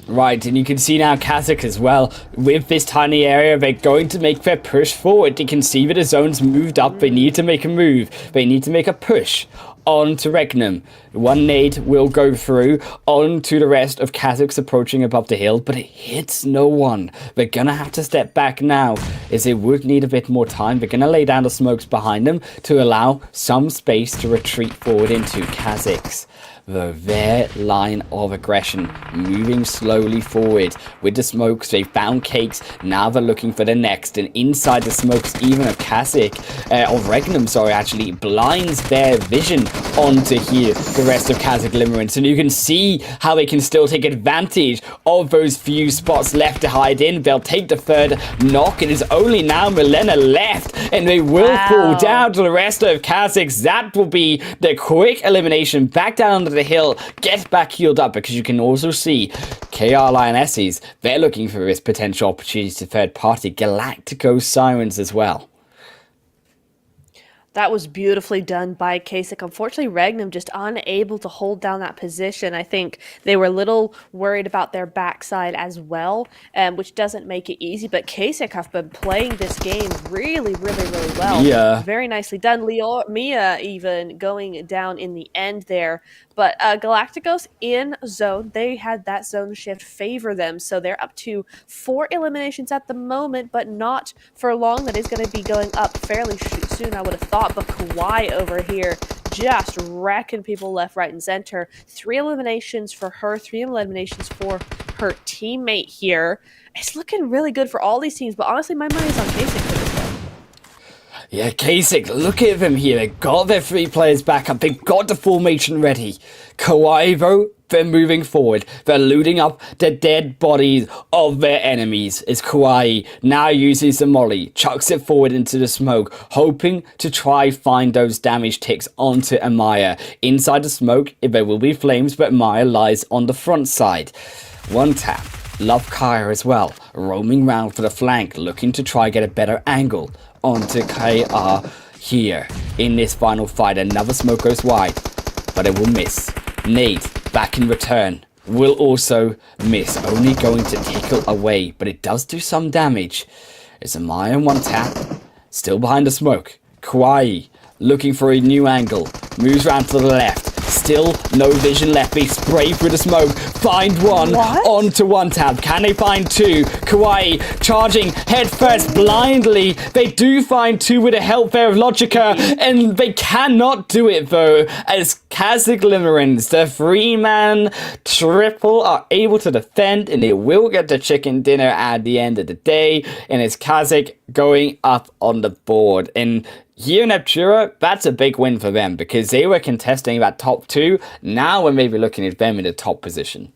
S1: Right, and you can see now Kazakh as well. With this tiny area, they're going to make their push forward. You can see that the zone's moved up. They need to make a move. They need to make a push onto Regnum. One nade will go through onto the rest of Kazakhs approaching above the hill, but it hits no one. They're gonna have to step back now, as they would need a bit more time. They're gonna lay down the smokes behind them to allow some space to retreat forward into Kazakhs. Their line of aggression moving slowly forward with the smokes. They found cakes, now they're looking for the next, and inside the smokes even of Kazakh, of Regnum, sorry, actually blinds their vision onto here the rest of Kazakh limerence, and you can see how they can still take advantage of those few spots left to hide in. They'll take the third knock. It is only now Milena left, and they will fall down to the rest of Kazakhs. That will be the quick elimination back down to the hill. Get back healed up, because you can also see KR Lionesses, they're looking for this potential opportunity to third party Galactico Sirens as well.
S2: That was beautifully done by Kasich. Unfortunately, Regnum just unable to hold down that position. I think they were a little worried about their backside as well, which doesn't make it easy. But Kasich have been playing this game really, really, really well.
S1: Yeah.
S2: Very nicely done. Mia even going down in the end there. But Galacticos in zone, they had that zone shift favor them. So they're up to 4 eliminations at the moment, but not for long. That is going to be going up fairly soon, I would have thought. But Kawhi over here just wrecking people left, right, and center. 3 eliminations for her, 3 eliminations for her teammate here. It's looking really good for all these teams, but honestly, my money's on Kasich for this one.
S1: Yeah, Kasich, look at them here. They got their 3 players back up. They've got the formation ready. Kawhi, though, they're moving forward. They're looting up the dead bodies of their enemies. As Kawhi now uses the molly, chucks it forward into the smoke, hoping to try find those damage ticks onto Amaya. Inside the smoke, there will be flames, but Amaya lies on the front side. One tap. Love Kaya as well, roaming round for the flank, looking to try get a better angle onto KR here in this final fight. Another smoke goes wide, but it will miss. Nade back in return will also miss, only going to tickle away, but it does do some damage. It's a Maya on one tap, still behind the smoke. Kawaii looking for a new angle, moves around to the left. Still no vision left. They spray through the smoke. Find one. Onto one tab. Can they find 2? Kawaii charging head first blindly. They do find 2 with the help there of Logica, and they cannot do it though, as Kazakh Limerence, the 3-man triple, are able to defend, and they will get the chicken dinner at the end of the day, and it's Kazakh going up on the board. And here in Neptura, that's a big win for them, because they were contesting that top 2. Now we're maybe looking at them in the top position.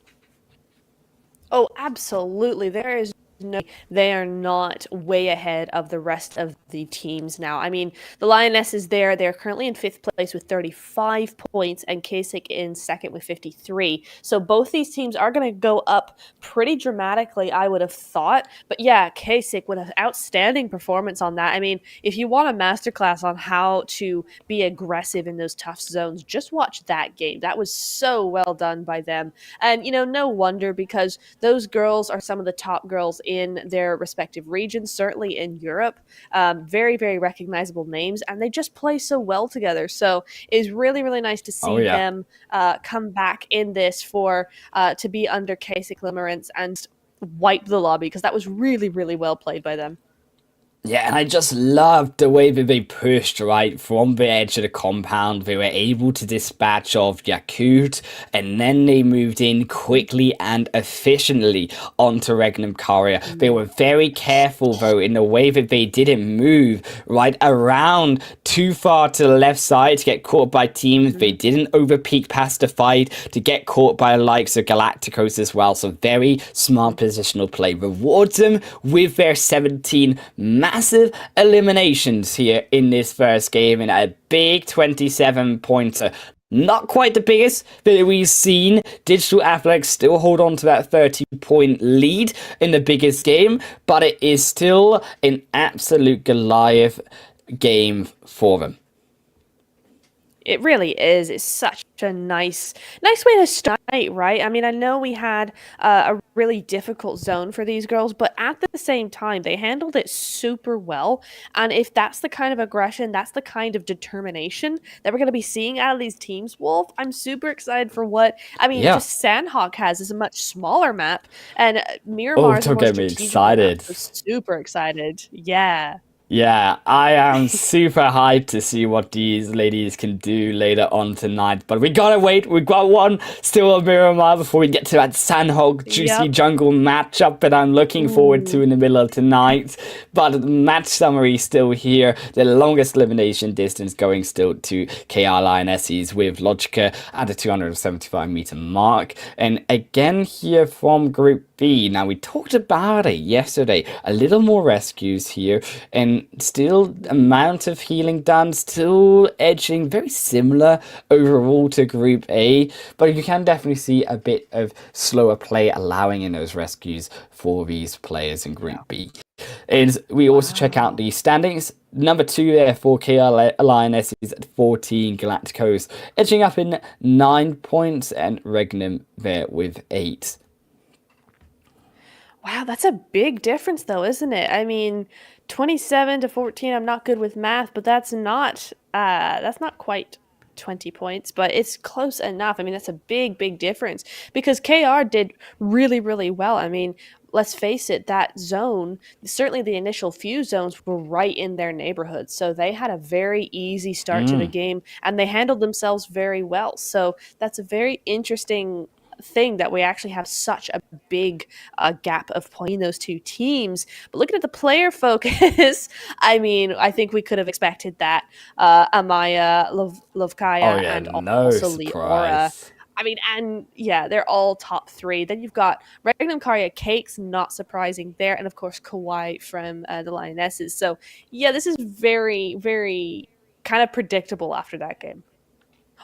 S2: Oh, absolutely. There is no, they are not way ahead of the rest of the teams now. I mean, the Lionesses there, they're currently in fifth place with 35 points, and Kasich in second with 53. So both these teams are going to go up pretty dramatically, I would have thought. But yeah, Kasich with an outstanding performance on that. I mean, if you want a masterclass on how to be aggressive in those tough zones, just watch that game. That was so well done by them. And, no wonder, because those girls are some of the top girls in their respective regions, certainly in Europe. Very, very recognizable names, and they just play so well together. So it's really, really nice to
S1: Oh
S2: see
S1: yeah.
S2: them come back in this to be under Kasich Limerence and wipe the lobby, because that was really, really well played by them.
S1: Yeah, and I just loved the way that they pushed right from the edge of the compound. They were able to dispatch of Yakut, and then they moved in quickly and efficiently onto Regnum Courier. They were very careful, though, in the way that they didn't move right around too far to the left side to get caught by teams. They didn't overpeak past the fight to get caught by the likes of Galacticos as well. So very smart positional play. Rewards them with their 17 massive eliminations here in this first game, and a big 27-pointer. Not quite the biggest that we've seen. Digital Athletics still hold on to that 30-point lead in the biggest game, but it is still an absolute Goliath game for them.
S2: It really is. It's such a nice way to start, right? I mean, I know we had a really difficult zone for these girls, but at the same time, they handled it super well. And if that's the kind of aggression, that's the kind of determination that we're going to be seeing out of these teams, Wolf, I'm super excited for what, I mean,
S1: Yeah.
S2: just Sanhok has is a much smaller map, and
S1: Oh,
S2: Miramar is a
S1: don't
S2: more
S1: get me
S2: strategic map.
S1: excited.
S2: So super excited. Yeah.
S1: Yeah, I am super hyped to see what these ladies can do later on tonight. But we gotta wait. We've got one still on Miramar before we get to that Sanhok juicy
S2: Yep.
S1: jungle matchup that I'm looking forward to in the middle of tonight. But the match summary still here. The longest elimination distance going still to KR Lionesses with Logica at the 275-meter mark. And again here from Group B. Now, we talked about it yesterday. A little more rescues here, and still amount of healing done, still edging very similar overall to Group A, but you can definitely see a bit of slower play allowing in those rescues for these players in Group B. And we also check out the standings. Number 2 there for KR Lionesses at 14, Galacticos edging up in 9 points, and Regnum there with 8.
S2: Wow, that's a big difference though, isn't it? I mean, 27 to 14, I'm not good with math, but that's not quite 20 points, but it's close enough. I mean, that's a big, big difference, because KR did really, really well. I mean, let's face it, that zone, certainly the initial few zones were right in their neighborhood. So they had a very easy start to the game, and they handled themselves very well. So that's a very interesting thing that we actually have such a big gap of point in those two teams. But looking at the player focus, I mean, I think we could have expected that. Amaya, Lovkaya,
S1: Oh yeah,
S2: and
S1: no
S2: also Leora.
S1: surprise.
S2: I mean, and yeah, they're all top 3. Then you've got Regnum Karya Cakes, not surprising there, and of course Kawhi from the Lionesses. So yeah, this is very, very kind of predictable after that game.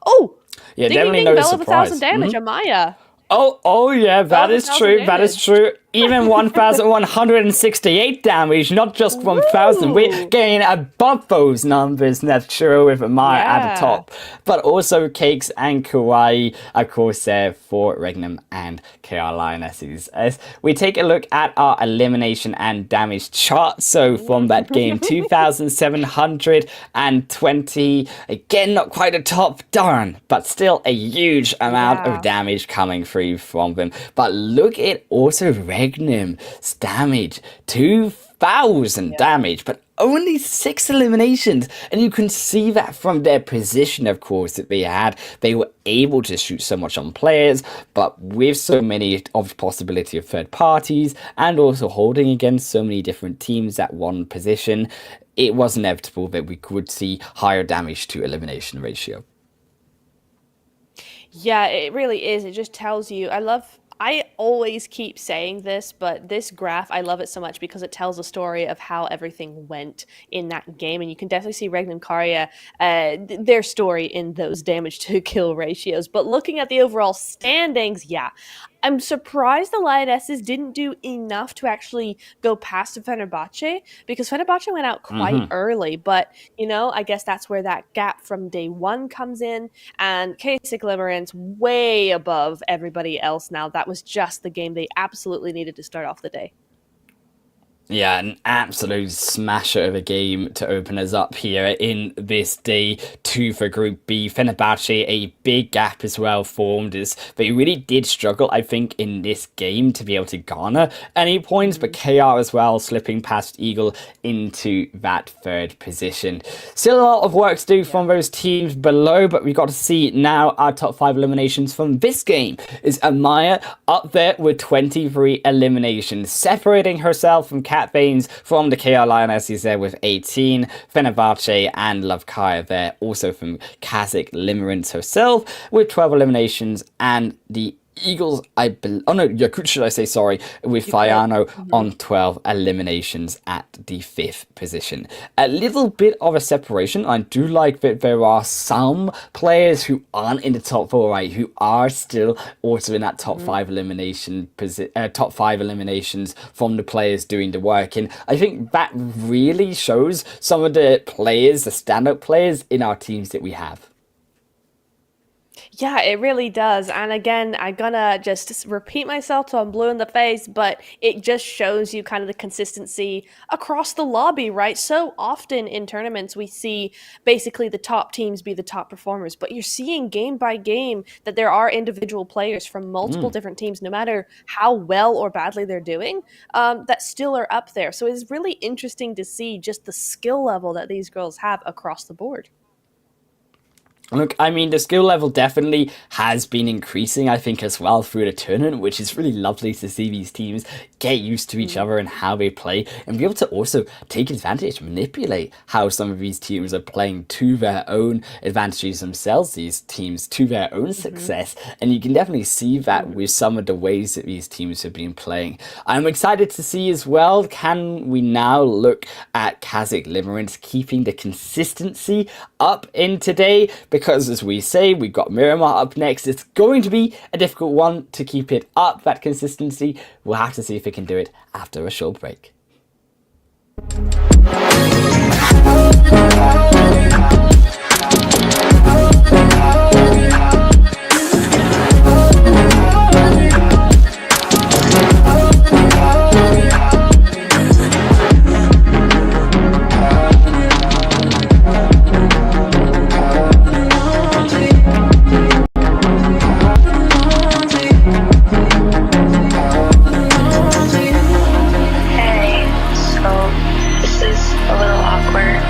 S2: Oh,
S1: Yeah,
S2: ding ding
S1: definitely
S2: ding!
S1: no
S2: Bell of 1,000
S1: surprise.
S2: damage, Amaya.
S1: Oh yeah,
S2: Bell
S1: that
S2: of
S1: is
S2: 1,000
S1: true. That is
S2: damage.
S1: true. Even 1,168 damage, not just 1,000. We're
S2: Woo!
S1: getting above those numbers. That's true with Amaya at the
S2: Yeah.
S1: top. But also Cakes and Kawaii, of course, there for Regnum and KR Lionesses. As we take a look at our elimination and damage chart. So from that game, 2,720. Again, not quite a top, darn, but still a huge amount
S2: Yeah.
S1: of damage coming through from them. But look at also Regnum's damage, 2,000 damage, but only 6 eliminations. And you can see that from their position, of course, that they had. They were able to shoot so much on players, but with so many of possibility of third parties, and also holding against so many different teams at one position, it was inevitable that we could see higher damage to elimination ratio.
S2: Yeah, it really is. It just tells you. I always keep saying this, but this graph, I love it so much because it tells a story of how everything went in that game. And you can definitely see Regn and Karya, their story in those damage to kill ratios. But looking at the overall standings, yeah, I'm surprised the Lionesses didn't do enough to actually go past Fenerbahce, because Fenerbahce went out quite early. But, I guess that's where that gap from day one comes in. And Kasich Limerence way above everybody else now. That was just the game they absolutely needed to start off the day.
S1: Yeah, an absolute smasher of a game to open us up here in this day 2 for Group B. Fenerbahce, a big gap as well formed, as they really did struggle, I think, in this game to be able to garner any points, but KR as well slipping past Eagle into that 3rd position. Still a lot of work to do from those teams below, but we've got to see now our top 5 eliminations from this game. Is Amaya up there with 23 eliminations, separating herself from Cat Baines from the KR Lionesses there with 18, Fenerbahce and Lavkaya there also from Kasich Limerence herself with 12 eliminations, and the Eagles, Yakut, should I say, sorry, with Fayano on 12 eliminations at the 5th position. A little bit of a separation. I do like that there are some players who aren't in the top 4, right, who are still also in that top 5 top 5 eliminations from the players doing the work. And I think that really shows some of the players, the stand-up players in our teams that we have.
S2: Yeah, it really does. And again, I'm gonna just repeat myself till I'm blue in the face, but it just shows you kind of the consistency across the lobby, right? So often in tournaments, we see basically the top teams be the top performers, but you're seeing game by game that there are individual players from multiple different teams, no matter how well or badly they're doing, that still are up there. So it's really interesting to see just the skill level that these girls have across the board.
S1: Look, I mean, the skill level definitely has been increasing, I think, as well through the tournament, which is really lovely to see these teams get used to each other and how they play, and be able to also take advantage, manipulate how some of these teams are playing to their own advantages themselves, these teams to their own success. And you can definitely see that with some of the ways that these teams have been playing. I'm excited to see as well, can we now look at Kasich Limerence keeping the consistency up in today? Because as we say, we've got Miramar up next. It's going to be a difficult one to keep it up, that consistency. We'll have to see if we can do it after a short break.
S3: Hey, so this is a little awkward.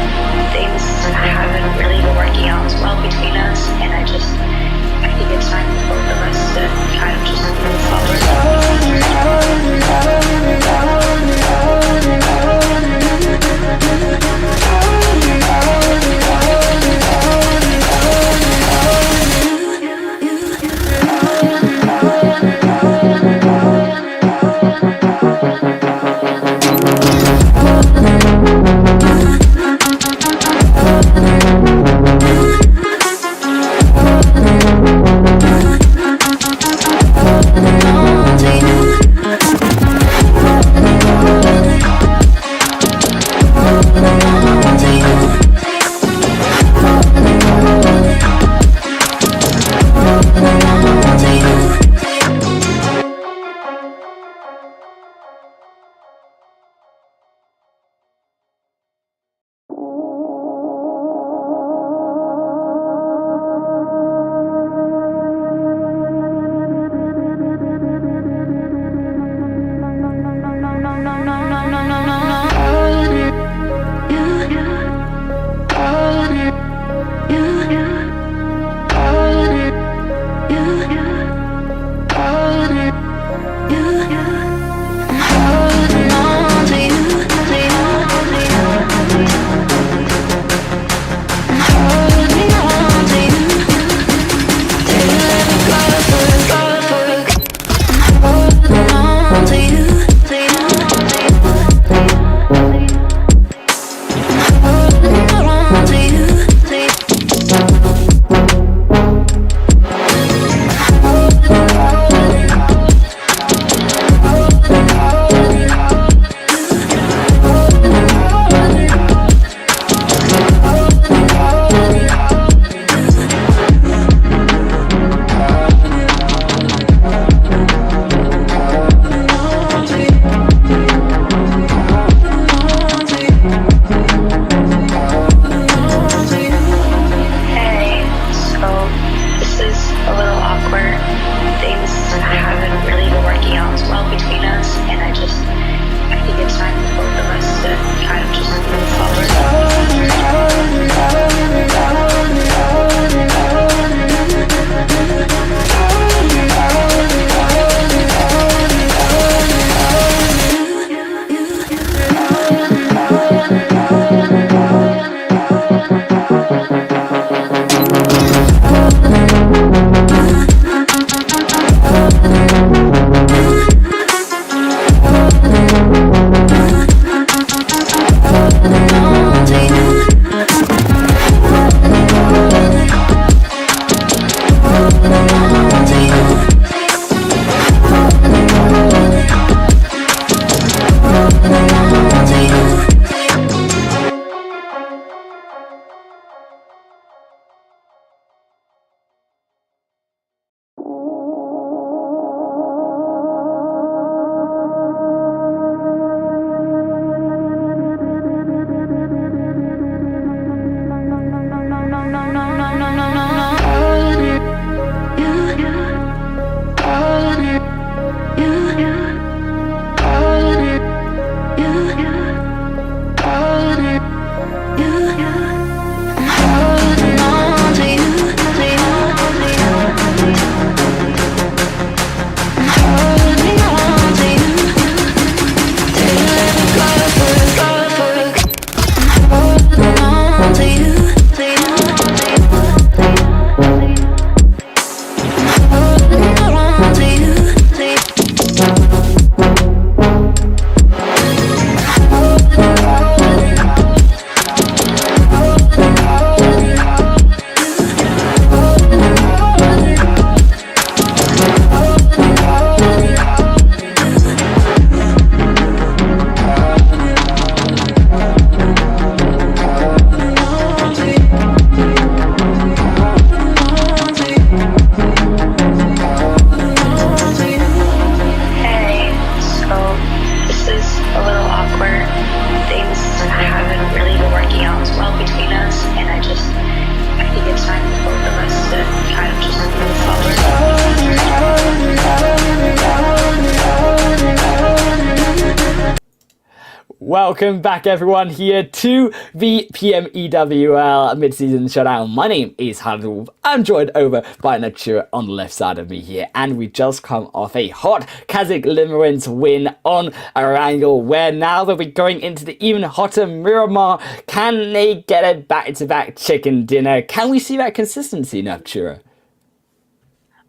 S1: Welcome back, everyone, here to the PMEWL Mid-Season Showdown. My name is Wolf. I'm joined over by Natura on the left side of me here, and we just come off a hot Kazakh Limerence win on Erangel, where now they'll be going into the even hotter Miramar. Can they get a back-to-back chicken dinner? Can we see that consistency, Natura?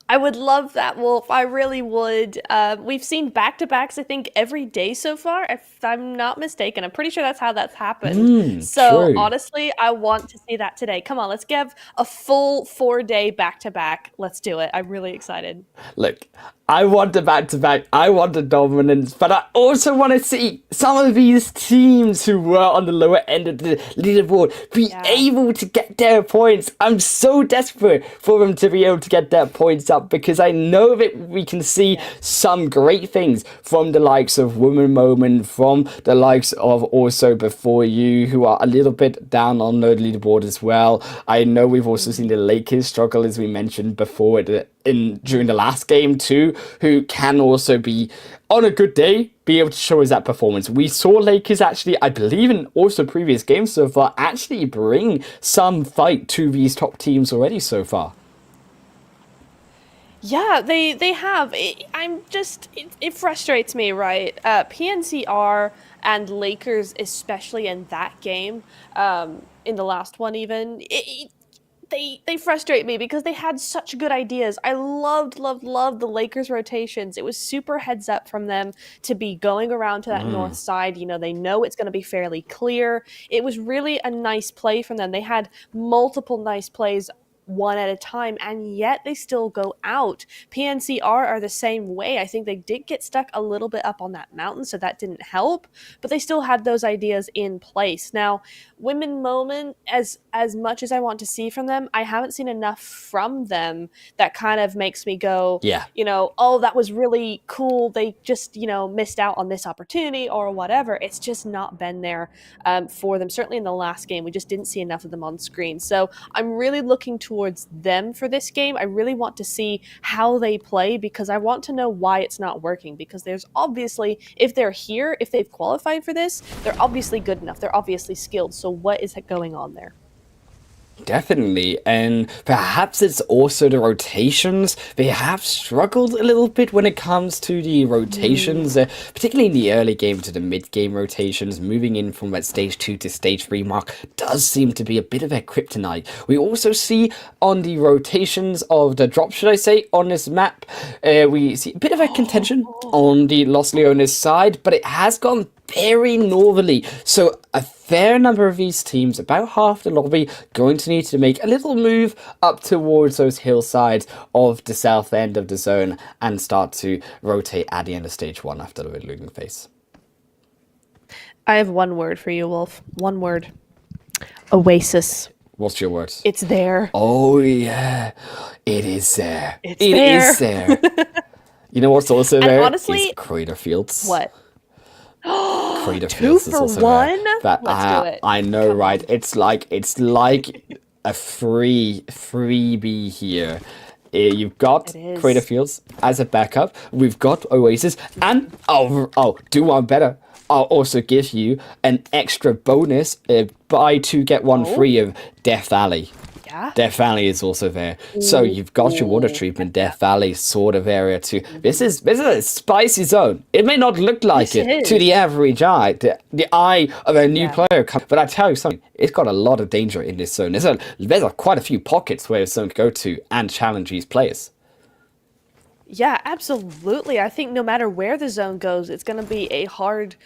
S2: I would love that, Wolf. I really would. We've seen back-to-backs, I think, every day so far, if I'm not mistaken. I'm pretty sure that's how that's happened. So,
S1: True.
S2: honestly, I want to see that today. Come on, let's give a full 4-day back-to-back. Let's do it. I'm really excited.
S1: Look, I want a back-to-back, I want a dominance, but I also want to see some of these teams who were on the lower end of the leaderboard be able to get their points. I'm so desperate for them to be able to get their points up, because I know that we can see some great things from the likes of Woman Moment, from the likes of also Before You, who are a little bit down on the leaderboard as well. I know we've also seen the Lakers struggle, as we mentioned before, during the last game too, who can also be, on a good day, be able to show us that performance. We saw Lakers actually, I believe in also previous games so far, actually bring some fight to these top teams already so far.
S2: Yeah, they have. It frustrates me, right? PNCR and Lakers, especially in that game, in the last one even, they frustrate me because they had such good ideas. I loved the Lakers rotations. It was super heads up from them to be going around to that north side. You know, they know it's going to be fairly clear. It was really a nice play from them. They had multiple nice plays one at a time, and yet they still go out. PNCR are the same way. I think they did get stuck a little bit up on that mountain, so that didn't help, but they still had those ideas in place. Now, Women Moment, as much as I want to see from them, I haven't seen enough from them that kind of makes me go, oh, that was really cool. They just, missed out on this opportunity or whatever. It's just not been there for them. Certainly in the last game, we just didn't see enough of them on screen. So I'm really looking towards them for this game. I really want to see how they play, because I want to know why it's not working, because there's obviously, if they're here, if they've qualified for this, they're obviously good enough. They're obviously skilled. So what is going on there?
S1: Definitely, and perhaps it's also the rotations. They have struggled a little bit when it comes to the rotations, particularly in the early game to the mid-game rotations. Moving in from that stage 2 to stage 3 mark does seem to be a bit of a kryptonite. We also see on the rotations of the drop, should I say, on this map, we see a bit of a contention on the Los Leones side, but it has gone very northerly. So a fair number of these teams, about half the lobby, going to need to make a little move up towards those hillsides of the south end of the zone and start to rotate at the end of stage 1 after the looting phase.
S2: I have one word for you, Wolf. One word. Oasis.
S1: What's your word?
S2: It's there.
S1: Oh yeah, it is there.
S2: It is
S1: there. You know what's also there?
S2: Honestly,
S1: is Crater Fields.
S2: What?
S1: Crater
S2: Two
S1: Fields is
S2: for
S1: also
S2: one?
S1: There.
S2: Let's do it.
S1: I know,
S2: Come
S1: right?
S2: on.
S1: It's like a freebie here. You've got Crater Fields as a backup. We've got Oasis, and do one better. I'll also give you an extra bonus, buy 2 get 1 free of Death Valley.
S2: Yeah.
S1: Death Valley is also there. So you've got your water treatment, Death Valley sort of area too. This is a spicy zone. It may not look like it to the average eye, the eye of a new player. But I tell you something, it's got a lot of danger in this zone. There's quite a few pockets where this zone can go to and challenge these players.
S2: Yeah, absolutely. I think no matter where the zone goes, it's going to be a hard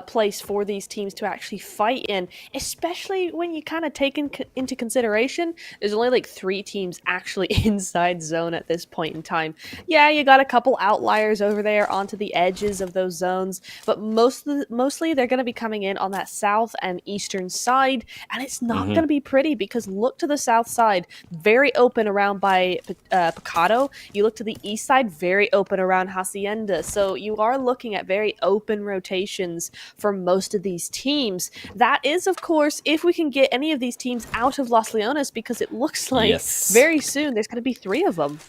S2: place for these teams to actually fight in, especially when you kind of take into consideration there's only like 3 teams actually inside zone at this point in time. Yeah, you got a couple outliers over there onto the edges of those zones, but mostly they're going to be coming in on that south and eastern side, and it's not going to be pretty, because look to the south side, very open around by Picado. You look to the east side, very open around Hacienda. So you are looking at very open rotations for most of these teams. That is, of course, if we can get any of these teams out of Los Leones, because it looks like very soon there's going to be 3 of them.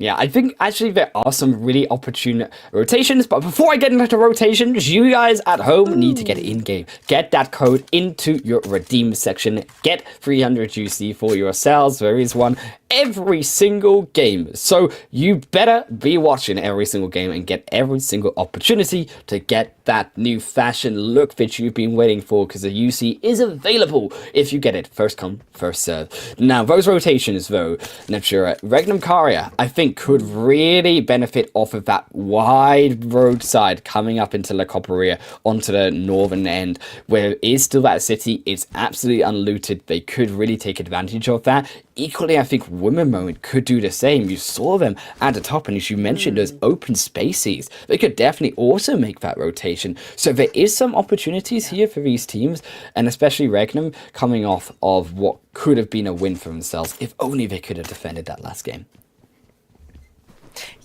S1: Yeah, I think actually there are some really opportune rotations, but before I get into rotations, you guys at home need to get in-game. Get that code into your redeem section. Get 300 UC for yourselves. There is one every single game. So you better be watching every single game and get every single opportunity to get that new fashion look that you've been waiting for, because the UC is available if you get it. First come, first serve. Now, those rotations though, Natura, Regnum Caria, I think could really benefit off of that wide roadside coming up into La Copperia onto the northern end, where it is still that city. It's absolutely unlooted. They could really take advantage of that. Equally, I think Women Moment could do the same. You saw them at the top, and as you mentioned, those open spaces, they could definitely also make that rotation. So there is some opportunities here for these teams, and especially Regnum coming off of what could have been a win for themselves if only they could have defended that last game.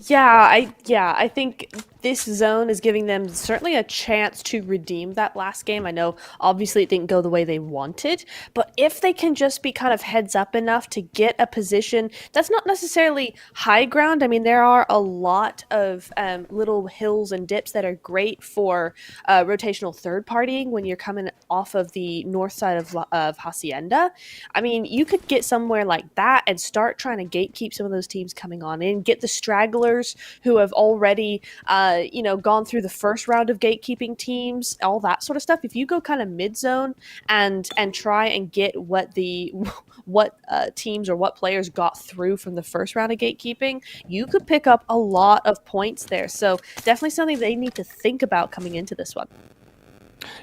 S2: I think this zone is giving them certainly a chance to redeem that last game. I know obviously it didn't go the way they wanted, but if they can just be kind of heads up enough to get a position that's not necessarily high ground. I mean, there are a lot of little hills and dips that are great for rotational third partying when you're coming off of the north side of Hacienda. I mean, you could get somewhere like that and start trying to gatekeep some of those teams coming on in, get the stragglers who have already gone through the first round of gatekeeping teams, all that sort of stuff. If you go kind of mid zone and try and get what teams or what players got through from the first round of gatekeeping, you could pick up a lot of points there. So definitely something they need to think about coming into this one.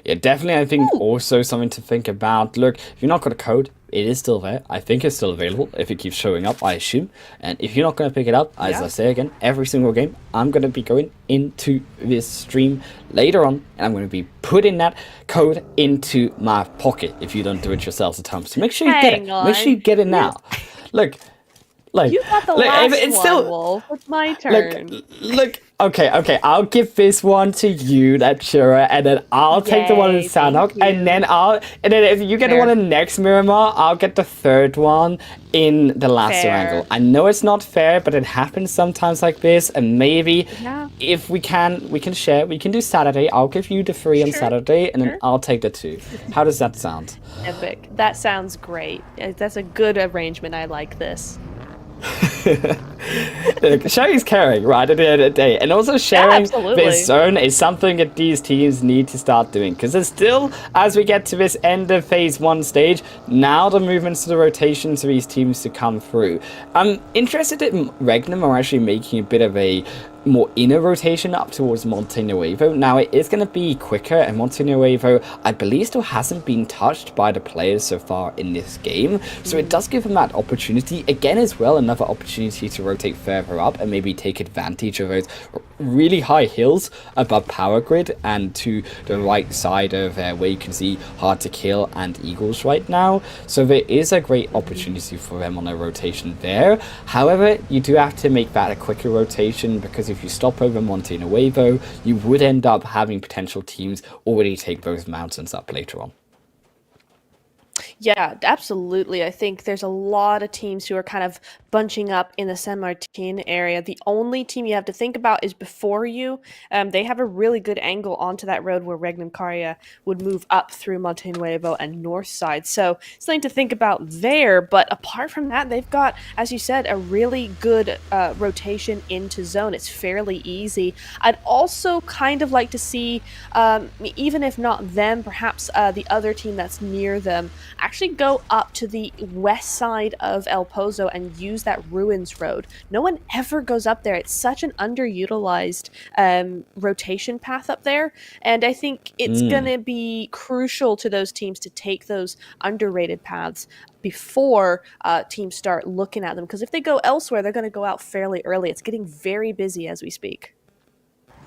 S1: Yeah, definitely. I think also something to think about. Look, if you're not got a code, it is still there. I think it's still available if it keeps showing up, I assume. And if you're not going to pick it up, as I say again, every single game, I'm going to be going into this stream later on, and I'm going to be putting that code into my pocket if you don't do it yourselves at home. So make sure you get it. Make sure you get it now. Look.
S2: You got the last one, still, Wolf. It's my turn.
S1: Look. Okay. I'll give this one to you, Natura, and then I'll take the one in Sanhok, and then if you get the one in next Miramar, I'll get the third one in the last angle. I know it's not fair, but it happens sometimes like this, and maybe if we can share. We can do Saturday. I'll give you the 3 on Saturday, and then I'll take the 2. How does that sound?
S2: Epic. That sounds great. That's a good arrangement. I like this.
S1: Look, sharing's caring, right, at the end of the day, and also sharing this zone is something that these teams need to start doing, because there's still, as we get to this end of phase 1 stage, now the movements to the rotations for these teams to come through. I'm interested in Regnum are actually making a bit of a more inner rotation up towards Monte Nuevo. Now it is going to be quicker, and Monte Nuevo I believe still hasn't been touched by the players so far in this game, so it does give them that opportunity again as well, another opportunity to rotate further up and maybe take advantage of those really high hills above power grid and to the right side of where you can see hard to kill and eagles right now. So there is a great opportunity for them on a rotation there. However, you do have to make that a quicker rotation, because if you stop over Monte Nuevo, you would end up having potential teams already take those mountains up later on.
S2: Yeah, absolutely. I think there's a lot of teams who are kind of bunching up in the San Martin area. The only team you have to think about is before you. They have a really good angle onto that road where Regnum Caria would move up through Monte Nuevo and north side. So something to think about there. But apart from that, they've got, as you said, a really good rotation into zone. It's fairly easy. I'd also kind of like to see, even if not them, perhaps the other team that's near them, actually go up to the west side of El Pozo and use that Ruins Road. No one ever goes up there. It's such an underutilized rotation path up there, and I think it's going to be crucial to those teams to take those underrated paths before teams start looking at them, because if they go elsewhere, they're going to go out fairly early. It's getting very busy as we speak.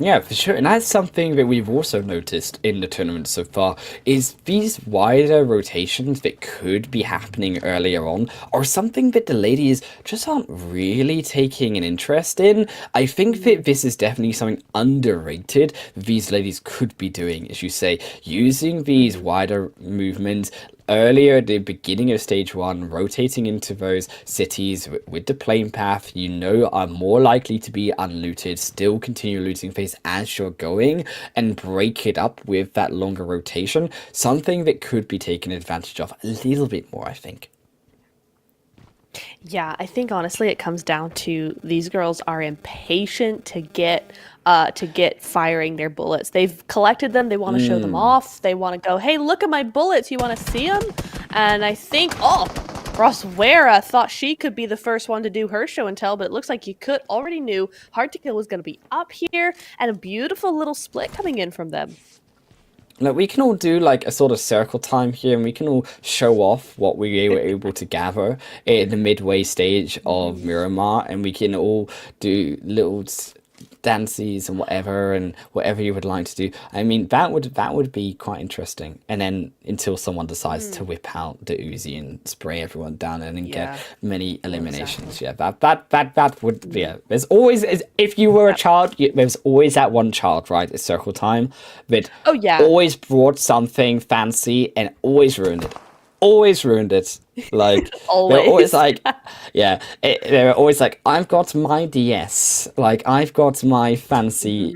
S1: Yeah, for sure. And that's something that we've also noticed in the tournament so far, is these wider rotations that could be happening earlier on are something that the ladies just aren't really taking an interest in. I think that this is definitely something underrated these ladies could be doing, as you say, using these wider movements, earlier at the beginning of stage one, rotating into those cities with the plane path, are more likely to be unlooted, still continue looting phase as you're going, and break it up with that longer rotation. Something that could be taken advantage of a little bit more, I think.
S2: Yeah, I think honestly it comes down to these girls are impatient to get firing their bullets. They've collected them, they want to show them off. They want to go, "Hey, look at my bullets. You want to see them?" And I think Roswera thought she could be the first one to do her show and tell, but it looks like you could already knew Hard to Kill was going to be up here and a beautiful little split coming in from them.
S1: Like, we can all do like a sort of circle time here, and we can all show off what we were able to gather in the midway stage of Miramar, and we can all do little dances and whatever you would like to do. I mean, that would be quite interesting. And then until someone decides to whip out the Uzi and spray everyone down and then get many eliminations.
S2: Exactly.
S1: Yeah, that would There's always, if you were a child, there's always that one child, right? It's circle time that always brought something fancy and always ruined it. Always ruined it. Like,
S2: always.
S1: They're always like, they're always like, I've got my DS, like, I've got my fancy,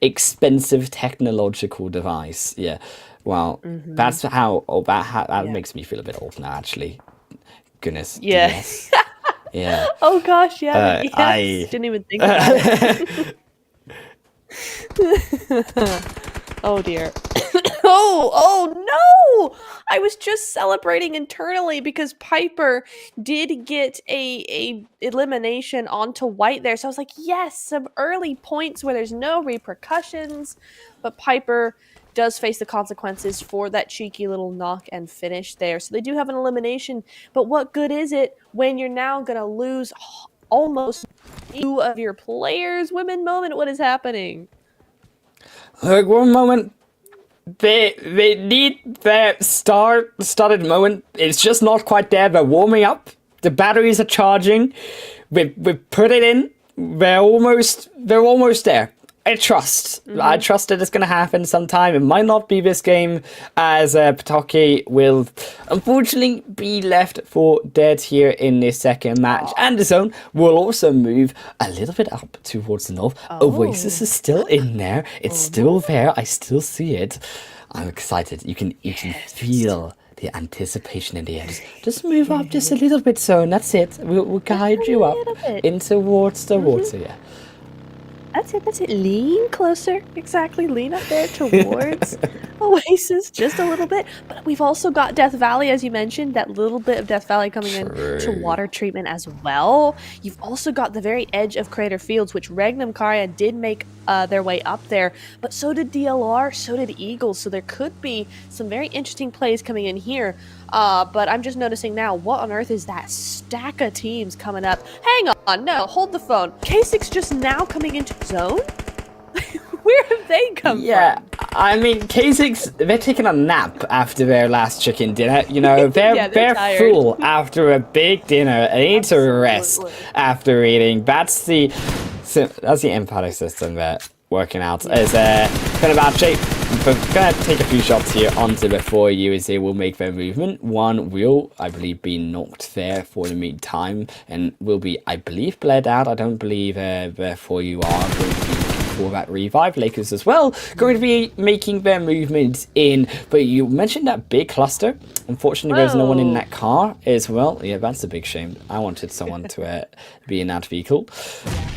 S1: expensive technological device. Yeah, well, that's how. Oh, that makes me feel a bit old now, actually. Goodness.
S2: Yeah.
S1: DS. Yeah.
S2: Oh gosh, yeah. Yes. I didn't even think about it. Oh dear. Oh no! I was just celebrating internally because Piper did get a elimination onto white there. So I was like, yes, some early points where there's no repercussions. But Piper does face the consequences for that cheeky little knock and finish there. So they do have an elimination. But what good is it when you're now going to lose almost 2 of your players? Women moment, what is happening?
S1: Like, one moment. They need their started moment. It's just not quite there. They're warming up. The batteries are charging. We put it in. They're almost there. I trust that it's going to happen sometime. It might not be this game, as Patoki will unfortunately be left for dead here in this second match. And the zone will also move a little bit up towards the north. Oasis is still in there. It's still there. I still see it. I'm excited. You can feel the anticipation in the air. Just move up just a little bit, zone. That's it. We'll guide you up in towards the water. Yeah.
S2: That's it. Lean closer. Exactly. Lean up there towards Oasis just a little bit. But we've also got Death Valley, as you mentioned, that little bit of Death Valley coming in to water treatment as well. You've also got the very edge of Crater Fields, which Regnum Karya did make their way up there. But so did DLR, so did Eagles. So there could be some very interesting plays coming in here. But I'm just noticing now, what on earth is that stack of teams coming up? Hang on, no, hold the phone. K6 just now coming into zone? Where have they come from?
S1: Yeah, I mean, K6, they're taking a nap after their last chicken dinner. They're full after a big dinner. They need to rest after eating. That's the emphatic system there. Working out is kind of bad shape. But gonna take a few shots here onto before you as they will make their movement. One will, I believe, be knocked there for the meantime and will be, I believe, bled out. I don't believe therefore you are going to be for that revive. Lakers as well going to be making their movements in. But you mentioned that big cluster. Unfortunately, there's no one in that car as well. Yeah, that's a big shame. I wanted someone to be in that vehicle.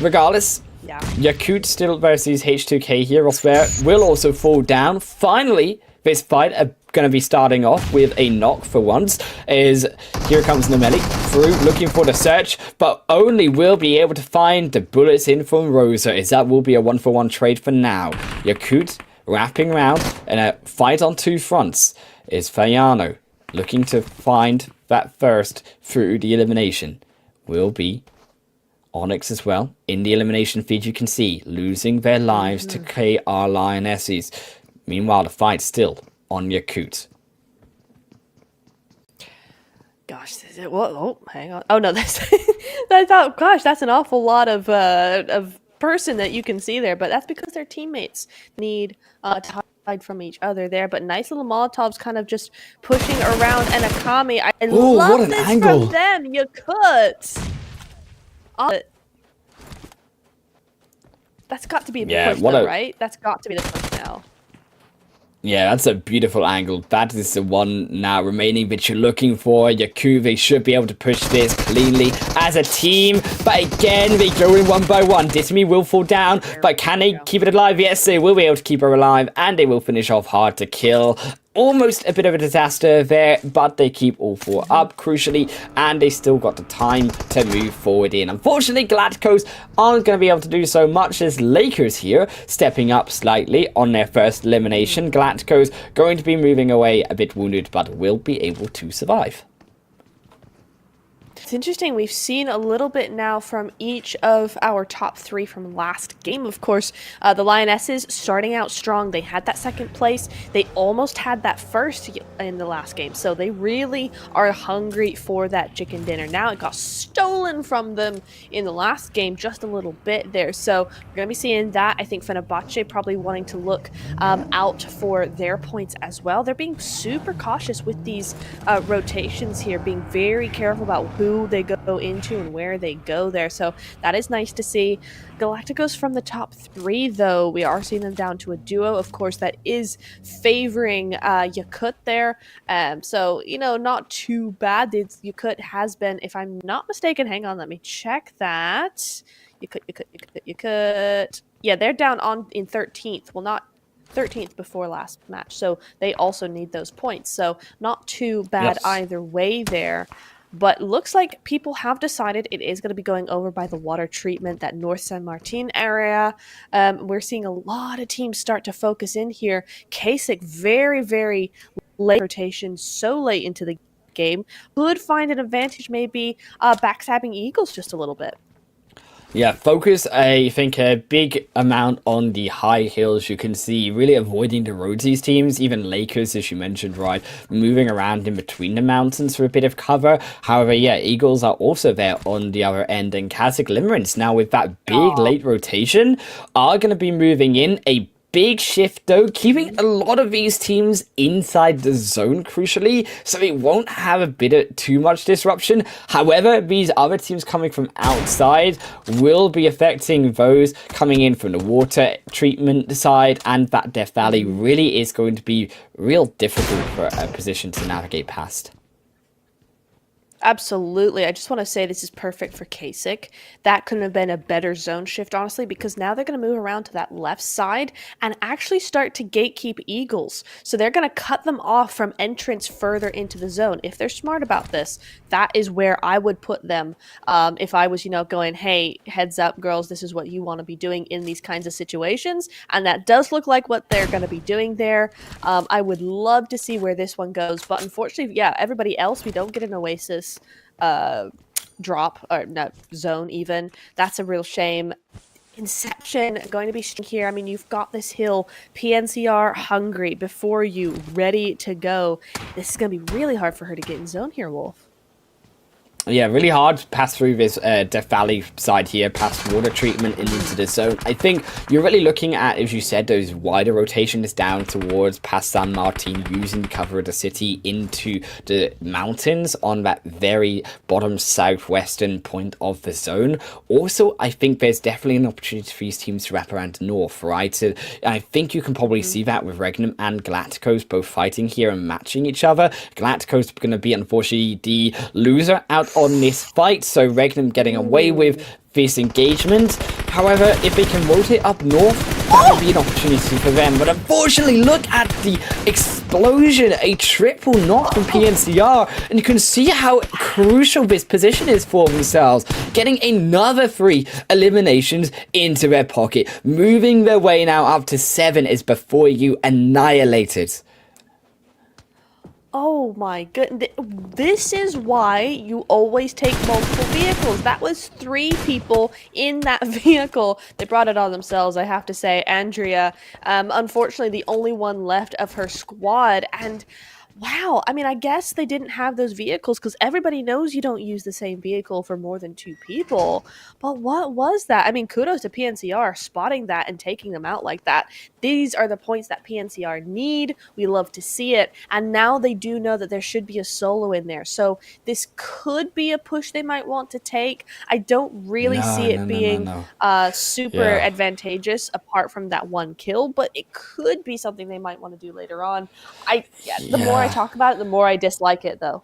S1: Regardless.
S2: Yeah.
S1: Yakut still versus H2K here. Rosware will also fall down. Finally, this fight going to be starting off with a knock for once. Here comes Nomeli through, looking for the search, but only will be able to find the bullets in from Rosa, as that will be a 1-for-1 trade for now. Yakut wrapping around in a fight on 2 fronts. Is Fayano looking to find that first through the elimination. Will be Onyx as well. In the elimination feed, you can see losing their lives to KR Lionesses. Meanwhile, the fight's still on Yakut.
S2: Gosh, hang on. Oh no, that's I thought, gosh, that's an awful lot of person that you can see there, but that's because their teammates need to from each other there, but nice little Molotovs kind of just pushing around. And Akami, I
S1: Oh, what
S2: love
S1: an
S2: this
S1: angle.
S2: from them. You could. That's got to be a push, though, right? That's got to be the push now.
S1: Yeah, that's a beautiful angle. That is the one now remaining that you're looking for. Yakuve should be able to push this cleanly as a team. But again, they go in one by one. Dismi will fall down, but can they keep it alive? Yes, they will be able to keep her alive, and they will finish off hard to kill. Almost a bit of a disaster there, but they keep all four up, crucially, and they still got the time to move forward in. Unfortunately, Galacticos aren't going to be able to do so much as Lakers here, stepping up slightly on their first elimination. Galacticos going to be moving away a bit wounded, but will be able to survive.
S2: It's interesting. We've seen a little bit now from each of our top three from last game. Of course, the Lionesses starting out strong. They had that second place. They almost had that first in the last game. So they really are hungry for that chicken dinner. Now it got stolen from them in the last game just a little bit there. So we're going to be seeing that. I think Fenerbahce probably wanting to look out for their points as well. They're being super cautious with these rotations here, being very careful about who they go into and where they go there. So that is nice to see. Galacticos from the top three, though, we are seeing them down to a duo. Of course, that is favoring Yakut there. So, you know, not too bad. Yakut has been, if I'm not mistaken, hang on, let me check that. Yakut. Yeah, they're down in 13th. Well, not 13th before last match. So they also need those points. So not too bad either way there. But looks like people have decided it is going to be going over by the water treatment, that North San Martin area. We're seeing a lot of teams start to focus in here. Kasich, very, very late rotation, so late into the game. Could find an advantage maybe backstabbing Eagles just a little bit.
S1: Yeah, focus, I think, a big amount on the high hills. You can see really avoiding the roadsies teams, even Lakers, as you mentioned, right, moving around in between the mountains for a bit of cover. However, yeah, Eagles are also there on the other end, and Kazakh Limerence, now with that big late rotation, are going to be moving in. A big shift, though, keeping a lot of these teams inside the zone, crucially, so it won't have a bit of too much disruption. However, these other teams coming from outside will be affecting those coming in from the water treatment side, and that Death Valley really is going to be real difficult for a position to navigate past.
S2: Absolutely. I just want to say this is perfect for Kasich. That couldn't have been a better zone shift, honestly, because now they're going to move around to that left side and actually start to gatekeep Eagles. So they're going to cut them off from entrance further into the zone. If they're smart about this, that is where I would put them. If I was, going, hey, heads up, girls, this is what you want to be doing in these kinds of situations. And that does look like what they're going to be doing there. I would love to see where this one goes. But unfortunately, yeah, everybody else, we don't get an Oasis drop, or no, zone even. That's a real shame. Inception going to be here. I mean, you've got this hill, PNCR hungry before you, ready to go. This is going to be really hard for her to get in zone here, Wolf.
S1: Yeah, really hard to pass through this Death Valley side here, past water treatment and into the zone. I think you're really looking at, as you said, those wider rotations down towards past San Martin, using the cover of the city into the mountains on that very bottom southwestern point of the zone. Also, I think there's definitely an opportunity for these teams to wrap around the north, right? So, I think you can probably see that with Regnum and Galacticos both fighting here and matching each other. Galacticos going to be, unfortunately, the loser out on this fight, so Regnum getting away with this engagement. However, if they can rotate up north, that would be an opportunity for them. But unfortunately, look at the explosion, a triple knock from PNCR, and you can see how crucial this position is for themselves. Getting another 3 eliminations into their pocket, moving their way now up to 7 is before you annihilated.
S2: Oh my goodness. This is why you always take multiple vehicles. That was 3 people in that vehicle. They brought it on themselves, I have to say. Andrea, unfortunately, the only one left of her squad. And Wow. I mean, I guess they didn't have those vehicles because everybody knows you don't use the same vehicle for more than two people. But what was that? I mean, kudos to PNCR spotting that and taking them out like that. These are the points that PNCR need. We love to see it. And now they do know that there should be a solo in there. So this could be a push they might want to take. I don't really
S1: No,
S2: see
S1: no,
S2: it
S1: no, no,
S2: being
S1: no.
S2: super
S1: Yeah.
S2: advantageous apart from that one kill, but it could be something they might want to do later on. The more I
S1: Yeah.
S2: talk about it, the more I dislike it, though.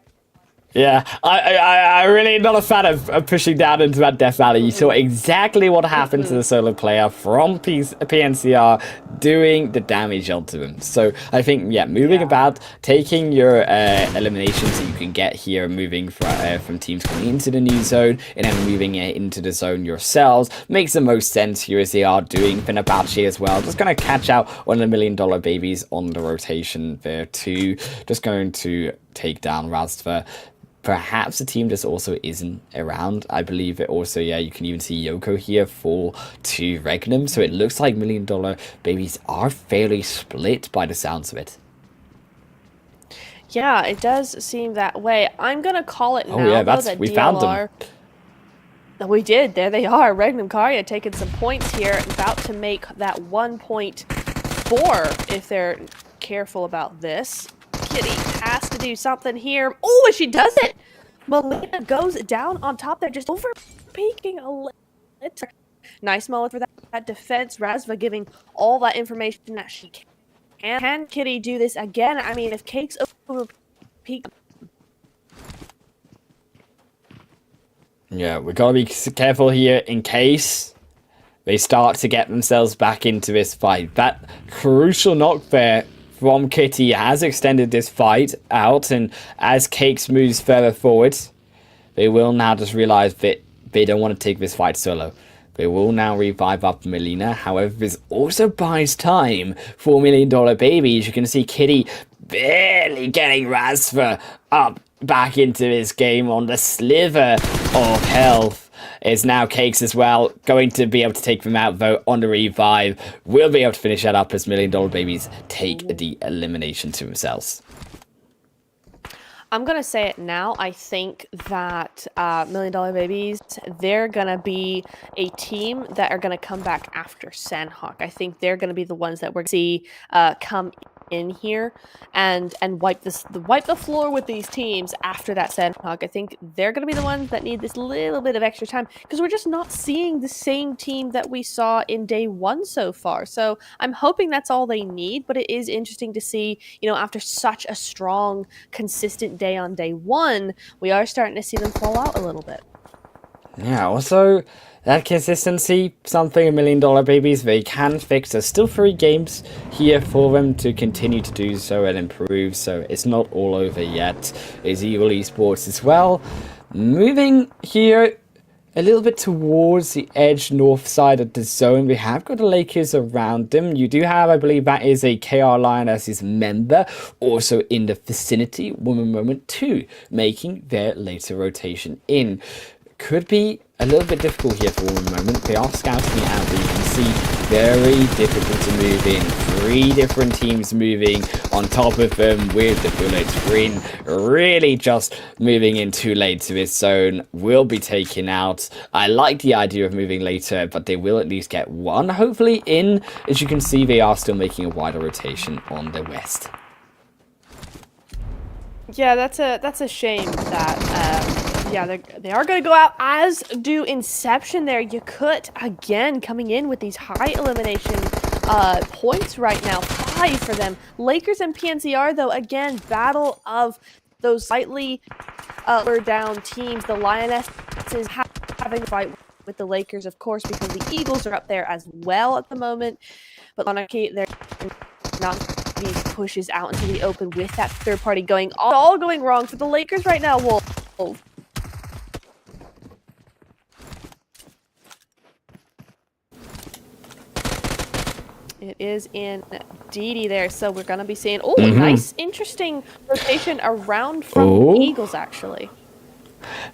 S1: Yeah, I really not a fan of pushing down into that Death Valley. You saw
S2: Mm-mm.
S1: exactly what happened to
S2: Mm-mm.
S1: the solo player from PNCR doing the damage onto him. So I think, yeah, moving
S2: Yeah.
S1: about, taking your eliminations that you can get here, moving from teams coming into the new zone, and then moving it into the zone yourselves, makes the most sense here as they are doing Fenerbahce as well. Just going to catch out one of the $1 million babies on the rotation there too. Just going to take down Razva. Perhaps the team just also isn't around. I believe it also, yeah, you can even see Yoko here fall to Regnum. So it looks like $1 million babies are fairly split by the sounds of it.
S2: Yeah, it does seem that way. I'm gonna call it
S1: Oh
S2: now,
S1: yeah,
S2: though, that
S1: we found them.
S2: DLR. We did. There they are. Regnum Karya taking some points here, about to make that 1.4 if they're careful about this. Kitty has to do something here. Oh, and she does it! Melina goes down on top there, just over peeking a little. Nice moment for that defense. Razva giving all that information that she can. Can Kitty do this again? I mean, if Cake's over peak.
S1: Yeah, we gotta be careful here in case they start to get themselves back into this fight. That crucial knock there from Kitty has extended this fight out, and as Cakes moves further forward, they will now just realize that they don't want to take this fight solo. They will now revive up Melina. However, this also buys time for $1 million babies. You can see Kitty barely getting Razva up back into this game on the sliver of health. It's now Cakes as well, going to be able to take them out though on the revive. Will be able to finish that up as $1 million babies take the elimination to themselves.
S2: I'm gonna say it now. I think that $1 Million Babies, they're gonna be a team that are gonna come back after Sanhok. I think they're gonna be the ones that we're gonna see come in here and wipe the floor with these teams after that Sanhok. I think they're gonna be the ones that need this little bit of extra time because we're just not seeing the same team that we saw in day one so far. So I'm hoping that's all they need, but it is interesting to see, after such a strong, consistent day on day one, we are starting to see them fall out a little bit.
S1: Yeah, also, that consistency, something $1 million babies, they can fix. There's still 3 games here for them to continue to do so and improve, so it's not all over yet. Is Evil Esports as well. Moving here a little bit towards the edge north side of the zone, we have got the Lakers around them. You do have, I believe that is a KR Lionesses member also in the vicinity. Woman Moment 2 making their later rotation in. Could be a little bit difficult here for Woman Moment. They are scouting it out, but you can see very difficult to move in. 3 different teams moving on top of them with the bullets. Green really just moving in too late to this zone. Will be taken out. I like the idea of moving later, but they will at least get one hopefully in. As you can see, they are still making a wider rotation on the west.
S2: Yeah, that's a shame that they are going to go out, as do Inception there. Yakut, again, coming in with these high elimination points right now. 5 for them. Lakers and PNCR, though, again, battle of those slightly lower down teams. The Lionesses having a fight with the Lakers, of course, because the Eagles are up there as well at the moment. But Monarchy, they're not these pushes out into the open with that third party going all going wrong for the Lakers right now, Wolf. It is indeedy there, so we're gonna be seeing nice, interesting rotation around from the Eagles, actually.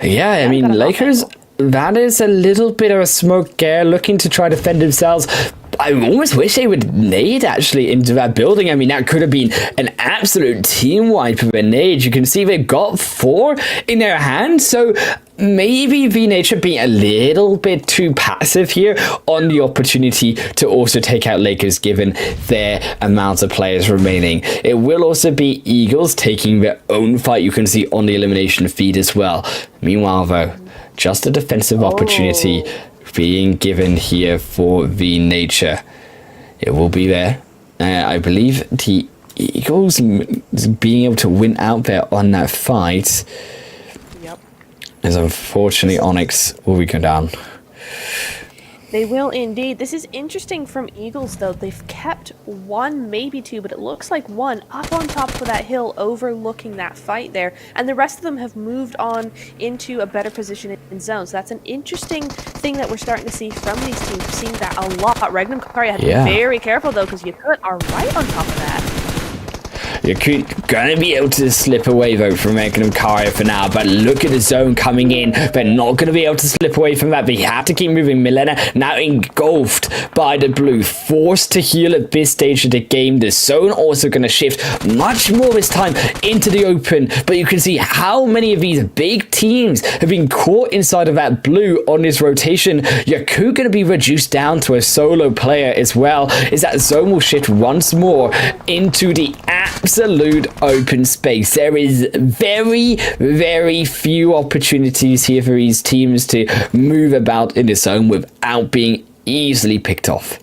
S1: Yeah, I mean, Lakers, that is a little bit of a smoke scare, looking to try to defend themselves. I almost wish they would nade actually into that building. I mean, that could have been an absolute team wipe of a nade. You can see they've got 4 in their hand, so maybe V-Nature being a little bit too passive here on the opportunity to also take out Lakers given their amount of players remaining. It will also be Eagles taking their own fight. You can see on the elimination feed as well. Meanwhile, though, just a defensive opportunity being given here for V-Nature. It will be there. I believe the Eagles being able to win out there on that fight.
S2: Yep.
S1: As unfortunately Onyx will be going down.
S2: They will indeed. This is interesting from Eagles, though. They've kept 1, maybe 2, but it looks like 1 up on top of that hill overlooking that fight there. And the rest of them have moved on into a better position in zone. So that's an interesting thing that we're starting to see from these teams. We're seeing that a lot. Regnum Kari had to be very careful, though, because Yakut are right on top of that.
S1: You're gonna be able to slip away though from Magnum Karia for now, but look at the zone coming in. They're not gonna be able to slip away from that. They have to keep moving. Milena now engulfed by the blue, forced to heal at this stage of the game. The zone also gonna shift much more this time into the open, but you can see how many of these big teams have been caught inside of that blue on this rotation. Yaku gonna be reduced down to a solo player as well, as that zone will shift once more into the absolute open space. There is very, very few opportunities here for these teams to move about in the zone without being easily picked off.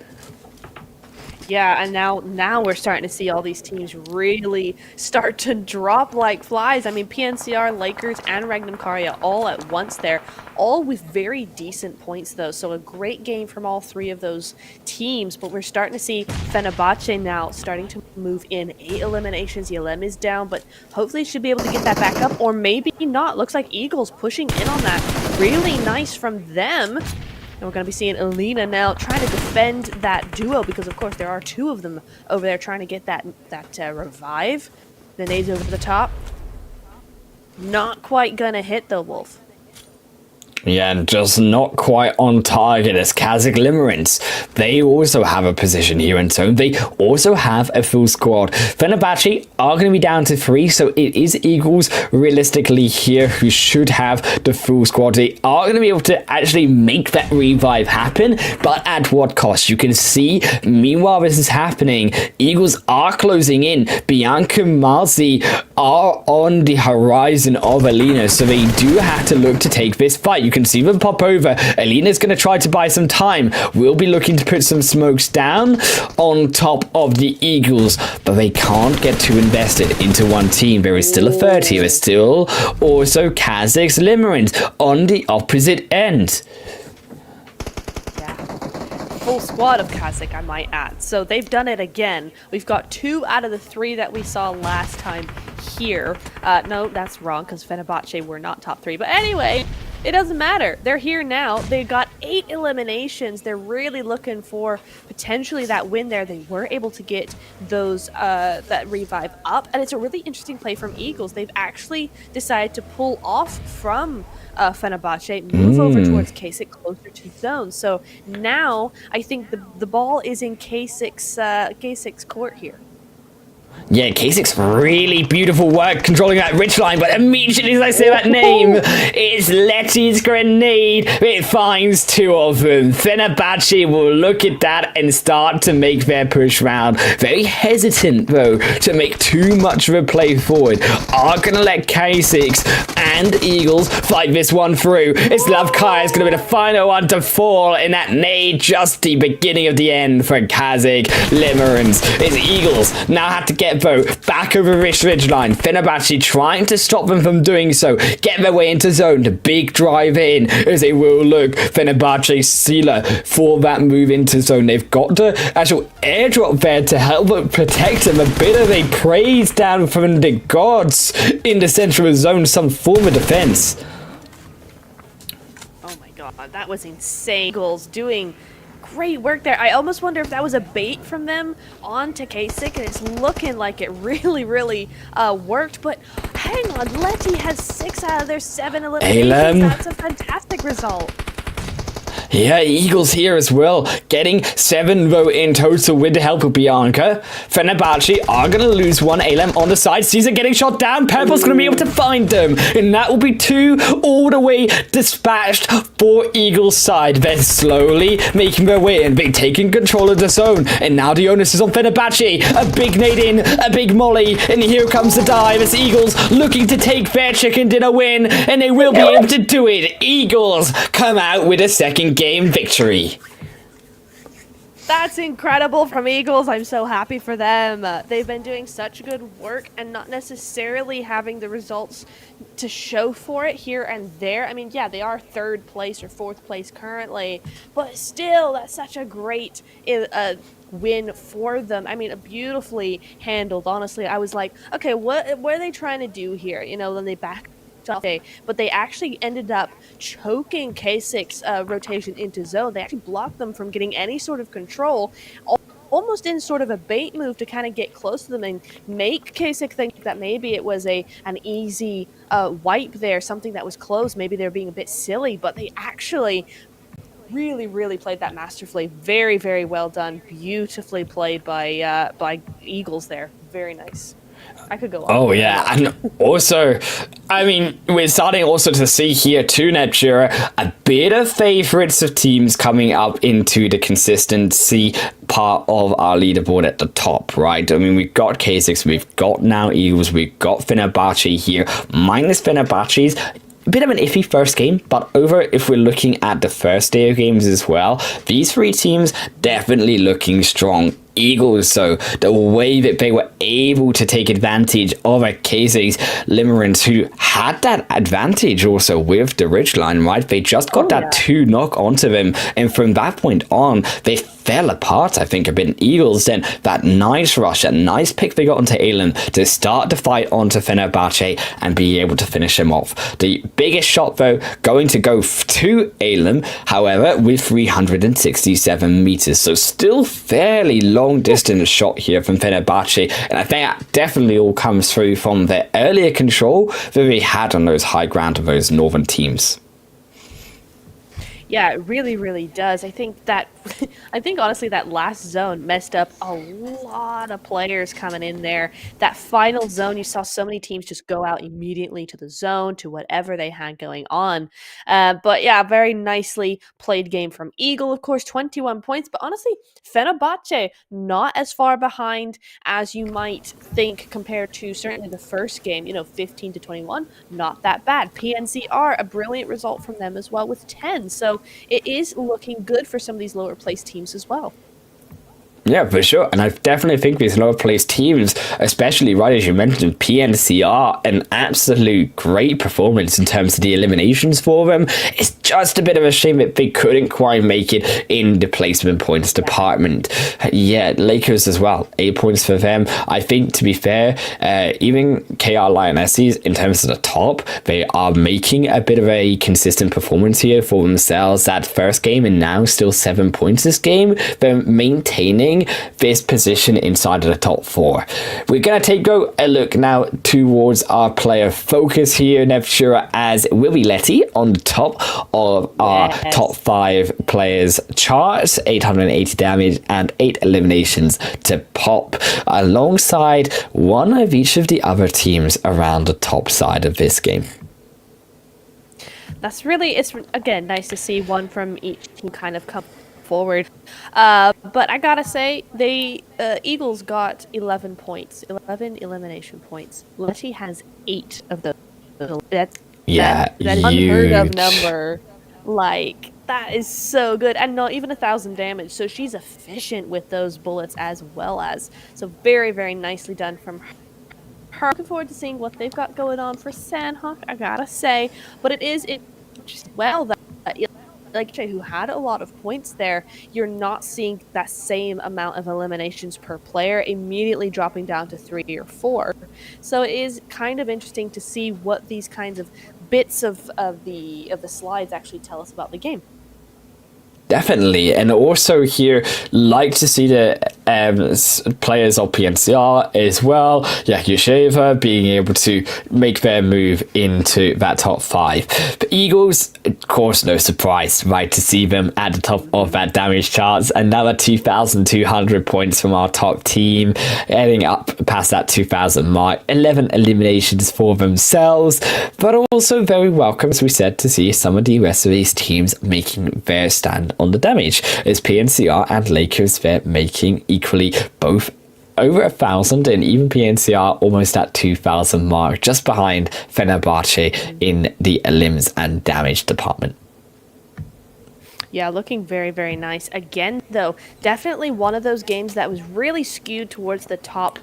S2: Yeah, and now we're starting to see all these teams really start to drop like flies. I mean, PNCR, Lakers, and Regnum Karia all at once there, all with very decent points, though. So a great game from all 3 of those teams. But we're starting to see Fenerbahce now starting to move in. 8 eliminations. Yelem is down, but hopefully should be able to get that back up. Or maybe not. Looks like Eagles pushing in on that. Really nice from them. And we're going to be seeing Alina now trying to defend that duo because, of course, there are 2 of them over there trying to get that revive. The nades over the top. Not quite going to hit, though, Wolf.
S1: Yeah, and just not quite on target as Kazakh Limerence. They also have a position here in zone. They also have a full squad. Fenerbahce are going to be down to 3, so it is Eagles realistically here who should have the full squad. They are going to be able to actually make that revive happen, but at what cost? You can see, meanwhile this is happening, Eagles are closing in. Bianca Marzi are on the horizon of Alina, so they do have to look to take this fight. You can see them pop over. Alina's going to try to buy some time. We'll be looking to put some smokes down on top of the Eagles, but they can't get too invested into one team. There is still a 30. There's still also Kazakh's Limerence on the opposite end.
S2: Full squad of Kazakh, I might add. So they've done it again. We've got 2 out of the 3 that we saw last time here. No, that's wrong because Fenerbahce were not top 3. But anyway, it doesn't matter. They're here now. They got 8 eliminations. They're really looking for potentially that win there. They were able to get those that revive up, and it's a really interesting play from Eagles. They've actually decided to pull off from Fenerbahce, move over towards Kasich, closer to zone. So now I think the ball is in Kasich's court here.
S1: Yeah, Kasich's really beautiful work controlling that ridge line, but immediately as I say that name, it's Letty's grenade. It finds 2 of them. Fenerbahce will look at that and start to make their push round. Very hesitant, though, to make too much of a play forward. Are going to let Kasich and Eagles fight this one through. It's Lavkai is going to be the final one to fall in that nade, just the beginning of the end for Kazakh Limerence. It's Eagles now have to get though back over this ridge line. Fenerbahce trying to stop them from doing so. Get their way into zone. The big drive in as they will look. Fenerbahce sealer for that move into zone. They've got the actual airdrop there to help protect them. A bit of a praise down from the gods in the central zone. Some form of defense.
S2: Oh my god, that was insane. Eagles doing great work there. I almost wonder if that was a bait from them onto Kasich, and it's looking like it really worked. But hang on, Letty has 6 out of their 7 eliminations. That's a fantastic result.
S1: Yeah, Eagles here as well, getting 7 though in total with the help of Bianca. Fenerbahce are going to lose 1 ALM on the side. Caesar getting shot down. Purple's going to be able to find them. And that will be 2 all the way dispatched for Eagles side. They're slowly making their way in. They're taking control of the zone. And now the onus is on Fenerbahce. A big nade in, a big molly. And here comes the dive as Eagles looking to take their chicken dinner win. And they will be able to do it. Eagles come out with a second game victory.
S2: That's incredible from Eagles. I'm so happy for them. They've been doing such good work and not necessarily having the results to show for it here and there. I mean, yeah, they are 3rd place or 4th place currently, but still, that's such a great win for them. I mean, beautifully handled, honestly. I was like, okay, what are they trying to do here? You know, then they back but they actually ended up choking K6 rotation into zone. They actually blocked them from getting any sort of control, almost in sort of a bait move to kind of get close to them and make K6 think that maybe it was an easy wipe there, something that was close. Maybe they're being a bit silly, but they actually really played that masterfully. Very, very well done. Beautifully played by Eagles there. Very nice. I could go on.
S1: Oh, yeah. And also, I mean, we're starting also to see here too, Neptura, a bit of favorites of teams coming up into the consistency part of our leaderboard at the top, right? I mean, we've got K6, we've got now Eagles, we've got Fenerbahce here, minus Fenerbahce's a bit of an iffy first game, but over if we're looking at the first day of games as well, these 3 teams definitely looking strong. Eagles, so the way that they were able to take advantage of a K6 Limerence, who had that advantage also with the ridgeline, right? They just got that 2 knock onto them, and from that point on, they fell apart, I think, a bit. Eagles then, that nice rush, that nice pick they got onto Alem to start the fight onto Fenerbahce and be able to finish him off. The biggest shot, though, going to go to Alem, however, with 367 meters, so still fairly long distance shot here from Fenerbahce, and I think that definitely all comes through from the earlier control that they had on those high ground of those northern teams.
S2: Yeah, it really does. I think honestly that last zone messed up a lot of players coming in there. That final zone, you saw so many teams just go out immediately to the zone, to whatever they had going on. But yeah, very nicely played game from Eagle, of course, 21 points. But honestly, Fenerbahce not as far behind as you might think compared to certainly the first game, 15 to 21. Not that bad. PNCR, a brilliant result from them as well with 10. So it is looking good for some of these lower place teams as well.
S1: Yeah, for sure. And I definitely think these lower place teams, especially right as you mentioned, PNCR, an absolute great performance in terms of the eliminations for them. It's just a bit of a shame that they couldn't quite make it in the placement points department. Yeah, Lakers as well. 8 points for them. I think, to be fair, even KR Lionesses, in terms of the top, they are making a bit of a consistent performance here for themselves. That first game and now still 7 points this game. They're maintaining this position inside of the top 4. We're going to take a look now towards our player focus here, Neptura, as Willy Letty on the top of our top 5 players charts, 880 damage and 8 eliminations to pop, alongside one of each of the other teams around the top side of this game.
S2: That's really, it's again nice to see one from each team kind of come forward. But I gotta say, Eagles got 11 points, 11 elimination points. Letty has 8 of those. That's unheard of number. Like, that is so good, and not even 1,000 damage. So she's efficient with those bullets as well as. So very nicely done from her. Looking forward to seeing what they've got going on for Sanhok, I gotta say. But it is just that. Like who had a lot of points there, you're not seeing that same amount of eliminations per player immediately dropping down to 3 or 4. So it is kind of interesting to see what these kinds of bits of the slides actually tell us about the game.
S1: Definitely, and also here, like to see the players of PNCR as well. Yakusheva being able to make their move into that top 5. The Eagles, of course, no surprise, right, to see them at the top of that damage charts. Another 2,200 points from our top team, heading up past that 2,000 mark. 11 eliminations for themselves, but also very welcome, as we said, to see some of the rest of these teams making their stand on the damage, as PNCR and Lakers they're making equally both over 1,000, and even PNCR almost at 2,000 mark, just behind Fenerbahce in the elims and damage department.
S2: Yeah, looking very, very nice. Again, though, definitely one of those games that was really skewed towards the top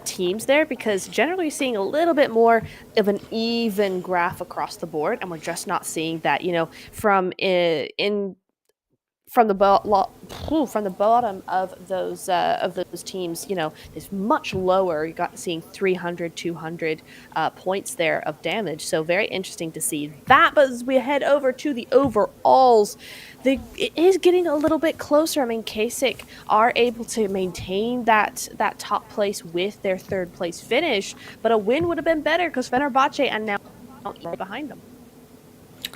S2: teams there, because generally seeing a little bit more of an even graph across the board, and we're just not seeing that, from from the bottom of those teams, is much lower. You got seeing 300, 200 points there of damage. So very interesting to see that. But as we head over to the overalls, it is getting a little bit closer. I mean, Kasich are able to maintain that top place with their third place finish, but a win would have been better because Fenerbahce and now right behind them.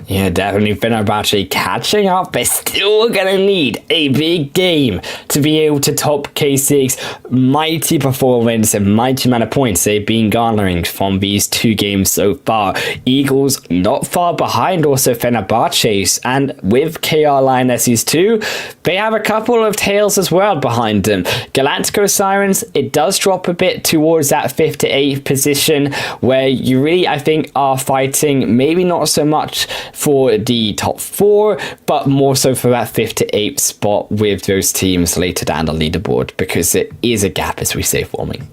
S1: Yeah, definitely Fenerbahce catching up, but still gonna need a big game to be able to top K6's mighty performance and mighty amount of points they've been garnering from these 2 games so far. Eagles not far behind also Fenerbahce's, and with KR Lionesses too, they have a couple of tails as well behind them. Galactico Sirens, it does drop a bit towards that 5th to 8th position, where you really, I think, are fighting maybe not so much for the top 4, but more so for that 5th to 8th spot with those teams later down the leaderboard, because it is a gap, as we say, forming.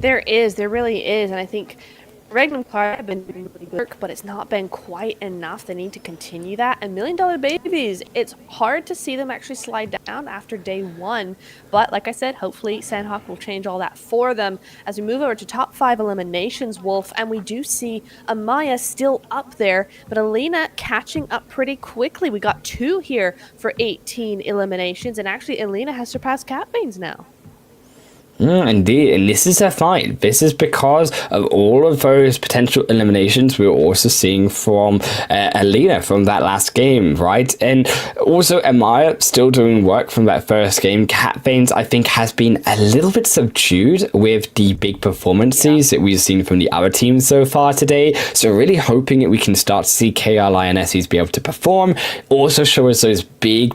S2: There really is, and I think Regnum Clark have been doing really good work, but it's not been quite enough. They need to continue that. And $1 Million Babies, it's hard to see them actually slide down after day 1. But like I said, hopefully Sanhok will change all that for them as we move over to top 5 eliminations, Wolf. And we do see Amaya still up there, but Alina catching up pretty quickly. We got 2 here for 18 eliminations, and actually Alina has surpassed Catbanes now.
S1: Indeed, and this is a fight. This is because of all of those potential eliminations we're also seeing from Alina from that last game, right? And also Amaya still doing work from that first game. Cat Veins, I think, has been a little bit subdued with the big performances that we've seen from the other teams so far today. So really hoping that we can start to see KR Lionesses be able to perform, also show us those big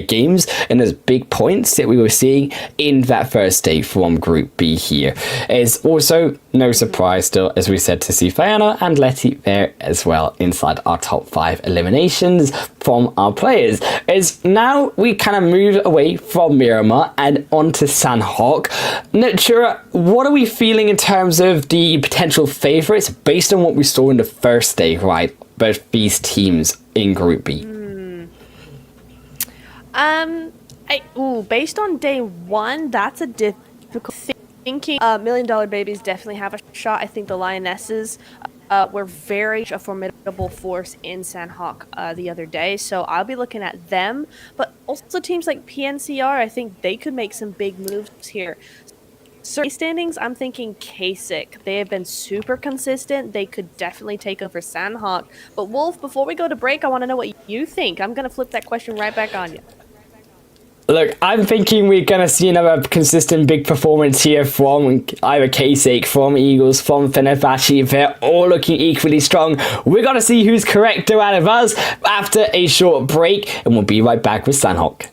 S1: games and those big points that we were seeing in that first day from Group B here. It's also no surprise still, as we said, to see Fiona and Letty there as well inside our top 5 eliminations from our players. As now we kind of move away from Miramar and onto Sanhok. Natura, what are we feeling in terms of the potential favorites based on what we saw in the first day, right? Both these teams in Group B.
S2: Based on day 1, that's a difficult thinking. $1 Million Babies definitely have a shot. I think the Lionesses were very a formidable force in Sanhok the other day, so I'll be looking at them. But also teams like PNCR, I think they could make some big moves here. So standings, I'm thinking Kasich. They have been super consistent. They could definitely take over Sanhok. But Wolf, before we go to break, I want to know what you think. I'm going to flip that question right back on you.
S1: Look, I'm thinking we're going to see another consistent big performance here from either Kasich, from Eagles, from Fenerbahce. They're all looking equally strong. We're going to see who's correct out of us after a short break, and we'll be right back with Sanhok.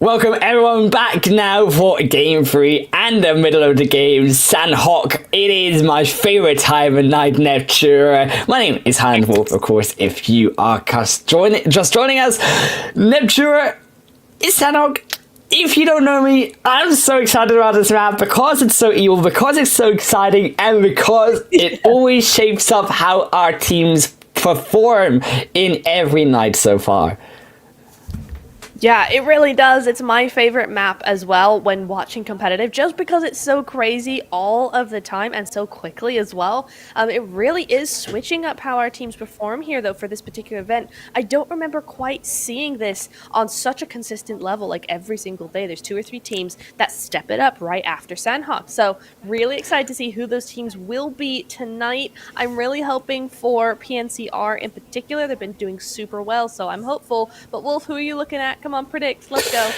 S1: Welcome everyone back now for game 3 and the middle of the game, Sanhok. It is my favourite time of night, Neptura. My name is Highland Wolf, of course, if you are just joining us. Neptura is Sanhok. If you don't know me, I'm so excited about this map because it's so evil, because it's so exciting, and because it always shapes up how our teams perform in every night so far.
S2: Yeah, it really does. It's my favorite map as well when watching competitive, just because it's so crazy all of the time and so quickly as well. It really is switching up how our teams perform here, though, for this particular event. I don't remember quite seeing this on such a consistent level, like every single day. There's 2 or 3 teams that step it up right after Sanhok. So really excited to see who those teams will be tonight. I'm really hoping for PNCR in particular. They've been doing super well, so I'm hopeful. But Wolf, who are you looking at? Come on, predict. Let's go.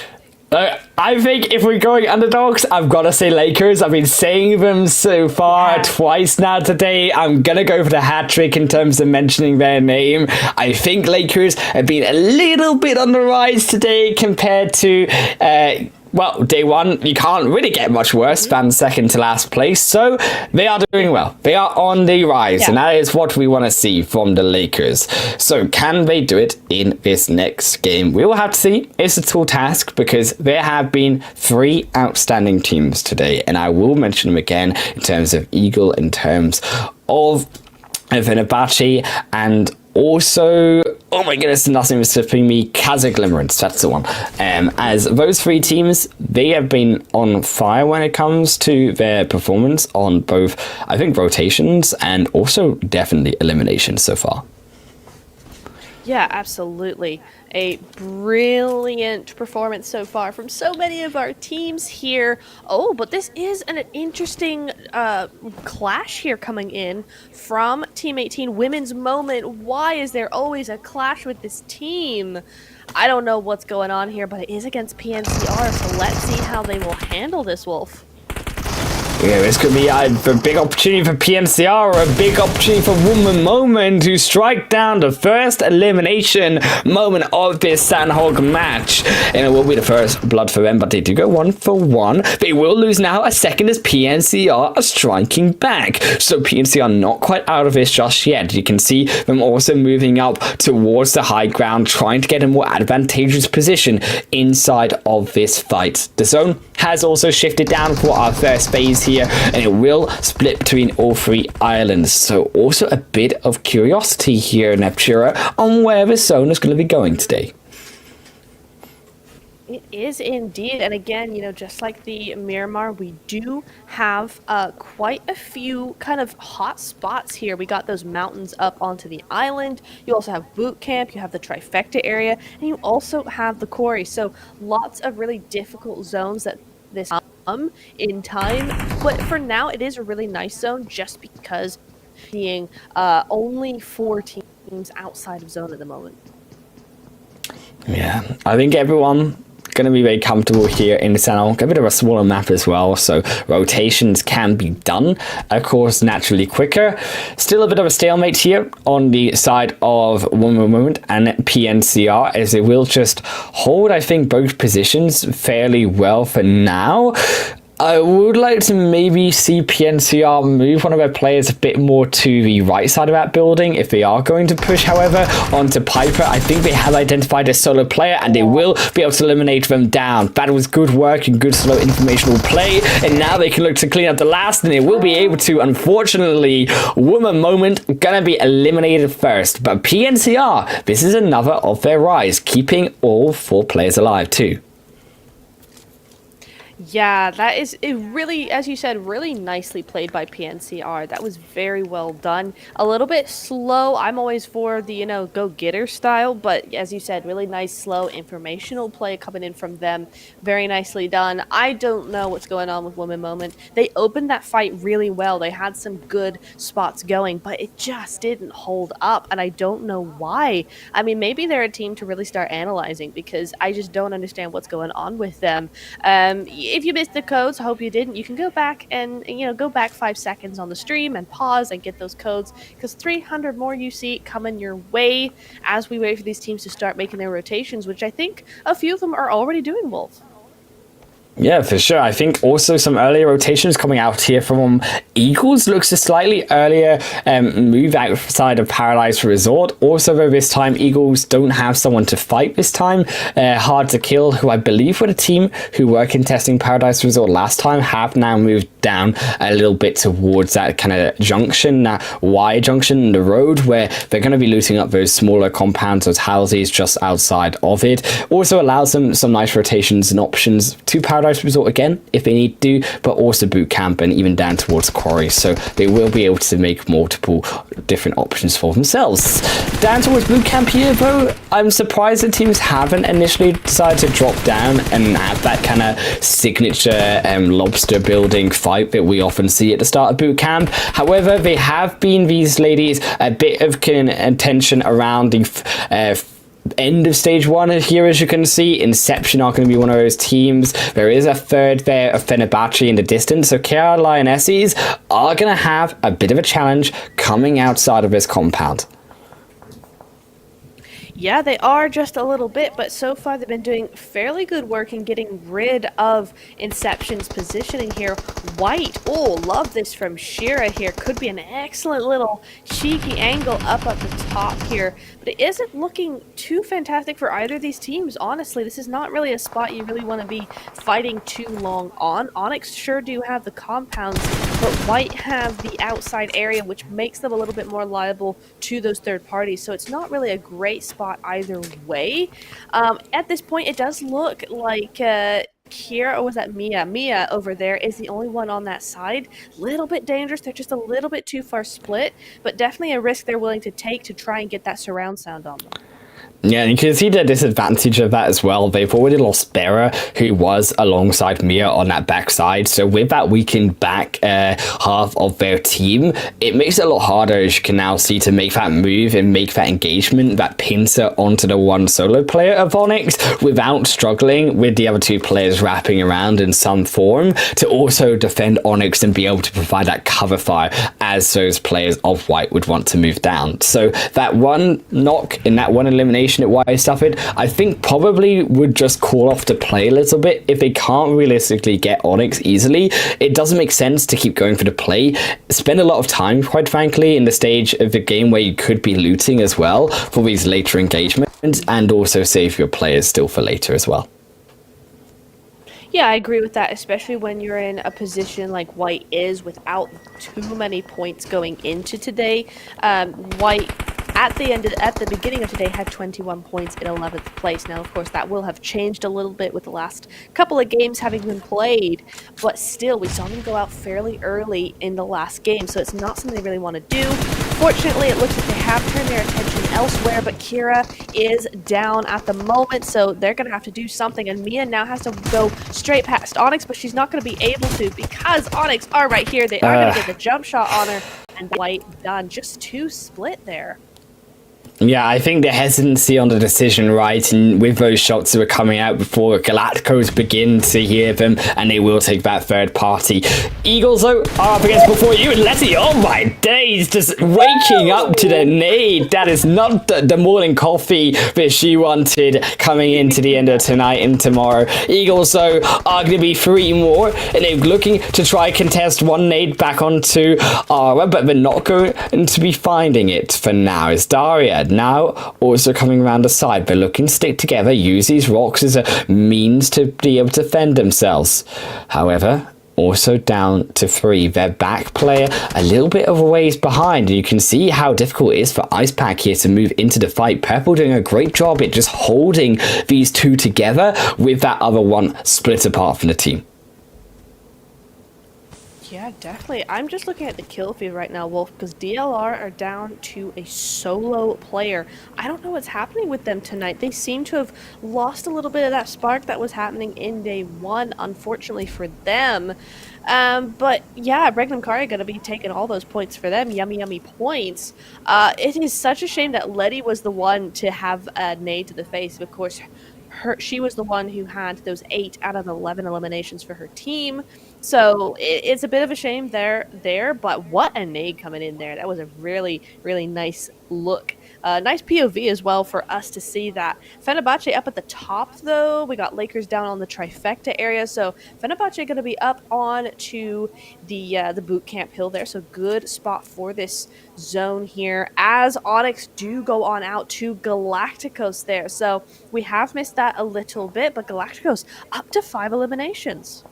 S1: I think if we're going underdogs, I've got to say Lakers. I've been saying them so far twice now today. I'm going to go for the hat trick in terms of mentioning their name. I think Lakers have been a little bit on the rise today compared to... well, day 1, you can't really get much worse than second to last place. So they are doing well. They are on the rise, and that is what we want to see from the Lakers. So can they do it in this next game? We will have to see. It's a tall task because there have been 3 outstanding teams today, and I will mention them again in terms of Eagle, in terms of Fenerbahce, and also, oh my goodness, nothing was slipping me, Kazakh Limerence, that's the one. As those 3 teams, they have been on fire when it comes to their performance on both, I think, rotations and also definitely eliminations so far.
S2: Yeah, absolutely. A brilliant performance so far from so many of our teams here. Oh, but this is an interesting clash here coming in from Team 18 Women's Moment. Why is there always a clash with this team? I don't know what's going on here, but it is against PNCR, so let's see how they will handle this, Wolf.
S1: Yeah, this could be a big opportunity for PMCR, or a big opportunity for Woman Moment to strike down the first elimination moment of this Sanhok match. And it will be the first blood for them, but they do go 1 for 1. They will lose now a second as PNCR are striking back. So PNCR not quite out of this just yet. You can see them also moving up towards the high ground, trying to get a more advantageous position inside of this fight. The zone has also shifted down for our first phase here, and it will split between all 3 islands. So also a bit of curiosity here, Neptura, on where the zone is going to be going today.
S2: It is indeed, and again, you know, just like the Miramar, we do have quite a few kind of hot spots here. We got those mountains up onto the island. You also have boot camp, you have the trifecta area, and you also have the quarry. So lots of really difficult zones that this in time, but for now it is a really nice zone just because being only 4 teams outside of zone at the moment.
S1: Yeah, I think everyone going to be very comfortable here in Sanhok. A bit of a smaller map as well, so rotations can be done, of course, naturally quicker. Still a bit of a stalemate here on the side of Woman Moment and PNCR, as they will just hold, I think, both positions fairly well for now. I would like to maybe see PNCR move one of their players a bit more to the right side of that building if they are going to push, however, onto Piper. I think they have identified a solo player and they will be able to eliminate them down. That was good work and good slow informational play, and now they can look to clean up the last, and they will be able to. Unfortunately, Woman Moment gonna be eliminated first, but PNCR, this is another of their rise, keeping all 4 players alive too.
S2: Yeah, that is it really, as you said, really nicely played by PNCR. That was very well done. A little bit slow. I'm always for the, you know, go-getter style, but as you said, really nice, slow, informational play coming in from them. Very nicely done. I don't know what's going on with Woman Moment. They opened that fight really well. They had some good spots going, but it just didn't hold up, and I don't know why. I mean, maybe they're a team to really start analyzing, because I just don't understand what's going on with them. if you missed the codes, I hope you didn't. You can go back and go back 5 seconds on the stream and pause and get those codes because 300 more UC coming your way as we wait for these teams to start making their rotations, which I think a few of them are already doing, Wolf.
S1: Yeah, for sure. I think also some earlier rotations coming out here from Eagles. Looks a slightly earlier move outside of Paradise Resort. Also, though, this time Eagles don't have someone to fight this time. Hard to Kill, who I believe were the team who were contesting Paradise Resort last time, have now moved down a little bit towards that kind of junction, that Y junction in the road, where they're going to be looting up those smaller compounds, those houses just outside of it. Also allows them some nice rotations and options to Paradise Resort again if they need to, but also boot camp and even down towards Quarry, so they will be able to make multiple different options for themselves. Down towards boot camp here though, I'm surprised that teams haven't initially decided to drop down and have that kind of signature lobster building fight that we often see at the start of boot camp. However, they have been, these ladies, a bit of tension around the end of stage 1 here. As you can see, Inception are going to be one of those teams. There is a third there of Fenerbahce in the distance, so KR Lionesses are going to have a bit of a challenge coming outside of this compound.
S2: Yeah, they are just a little bit, but so far they've been doing fairly good work in getting rid of Inception's positioning here. White, oh, love this from Shira here. Could be an excellent little cheeky angle up at the top here, but it isn't looking too fantastic for either of these teams. Honestly, this is not really a spot you really want to be fighting too long on. Onyx sure do have the compounds, but White have the outside area, which makes them a little bit more liable to those third parties, so it's not really a great spot either way. At this point, it does look like Kira, or was that Mia? Mia over there is the only one on that side. Little bit dangerous. They're just a little bit too far split, but definitely a risk they're willing to take to try and get that surround sound on them.
S1: Yeah, and you can see the disadvantage of that as well. They've already lost Bera, who was alongside Mia on that backside. So with that weakened back half of their team, it makes it a lot harder, as you can now see, to make that move and make that engagement, that pincer onto the one solo player of Onyx without struggling with the other two players wrapping around in some form to also defend Onyx and be able to provide that cover fire as those players of White would want to move down. So that one knock in that one elimination at White suffered, I think probably would just call off the play a little bit. If they can't realistically get Onyx easily, it doesn't make sense to keep going for the play. Spend a lot of time, quite frankly, in the stage of the game where you could be looting as well for these later engagements, and also save your players still for later as well.
S2: Yeah, I agree with that, especially when you're in a position like White is without too many points going into today. White at the beginning of today had 21 points in 11th place. Now, of course, that will have changed a little bit with the last couple of games having been played, but still, we saw them go out fairly early in the last game, so it's not something they really want to do. Fortunately, it looks like they have turned their attention elsewhere, but Kira is down at the moment, so they're going to have to do something, and Mia now has to go straight past Onyx, but she's not going to be able to because Onyx are right here. They are going to get the jump shot on her, and White done. Just too split there.
S1: Yeah, I think the hesitancy on the decision, right, and with those shots that were coming out before Galacticos begin to hear them, and they will take that third party. Eagles, though, are up against before you, and Letty, oh my days, just waking up to the nade. That is not the morning coffee that she wanted coming into the end of tonight and tomorrow. Eagles, though, are going to be 3 more, and they're looking to try contest one nade back onto Ara, but they're not going to be finding it for now. It's Daria now also coming around the side. They're looking to stick together, use these rocks as a means to be able to defend themselves. However, also down to 3. Their back player a little bit of a ways behind, and you can see how difficult it is for Icepack here to move into the fight. Purple doing a great job at just holding these two together with that other one split apart from the team.
S2: Yeah, definitely. I'm just looking at the kill feed right now, Wolf, because DLR are down to a solo player. I don't know what's happening with them tonight. They seem to have lost a little bit of that spark that was happening in day 1, unfortunately for them. But yeah, Regnum Kari going to be taking all those points for them. Yummy, yummy points. It is such a shame that Letty was the one to have a nade to the face. Of course, she was the one who had those 8 out of 11 eliminations for her team. So it's a bit of a shame there, but what a nade coming in there. That was a really, really nice look. Nice POV as well for us to see that. Fenerbahce up at the top, though. We got Lakers down on the trifecta area. So Fenerbahce going to be up on to the boot camp hill there. So good spot for this zone here as Onyx do go on out to Galacticos there. So we have missed that a little bit, but Galacticos up to 5 eliminations.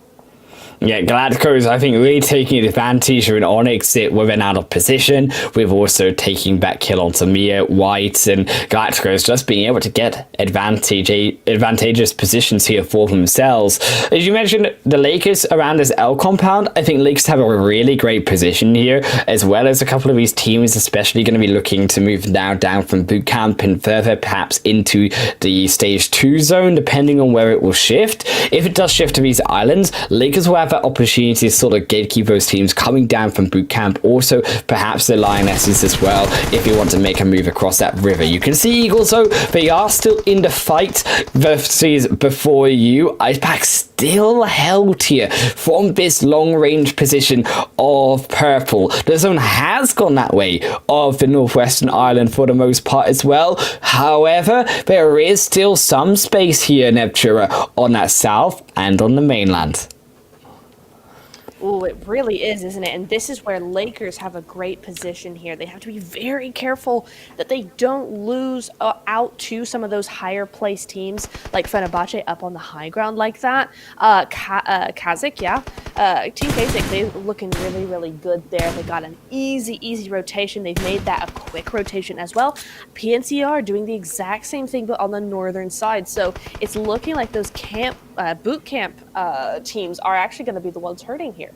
S1: Yeah, Galacticos, I think, really taking advantage of an Onyx that were then out of position. We've also taken back kill onto Mia, White, and Galacticos just being able to get advantageous positions here for themselves. As you mentioned, the Lakers around this L compound, I think Lakers have a really great position here, as well as a couple of these teams, especially going to be looking to move now down from boot camp and further perhaps into the stage 2 zone, depending on where it will shift. If it does shift to these islands, Lakers will have that opportunity to sort of gatekeep those teams coming down from boot camp. Also, perhaps the Lionesses as well, if you want to make a move across that river. You can see Eagles, though, they are still in the fight versus before you. Icepack still held here from this long-range position of purple. The zone has gone that way of the northwestern island for the most part as well. However, there is still some space here, Neptura, on that south and on the mainland.
S2: Oh, it really is, isn't it? And this is where Lakers have a great position here. They have to be very careful that they don't lose out to some of those higher placed teams like Fenerbahce up on the high ground like that. Kazakh, yeah. Team Kazakh, they're looking really, really good there. They got an easy rotation. They've made that a quick rotation as well. PNCR doing the exact same thing, but on the northern side. So it's looking like those boot camp teams are actually going to be the ones hurting here.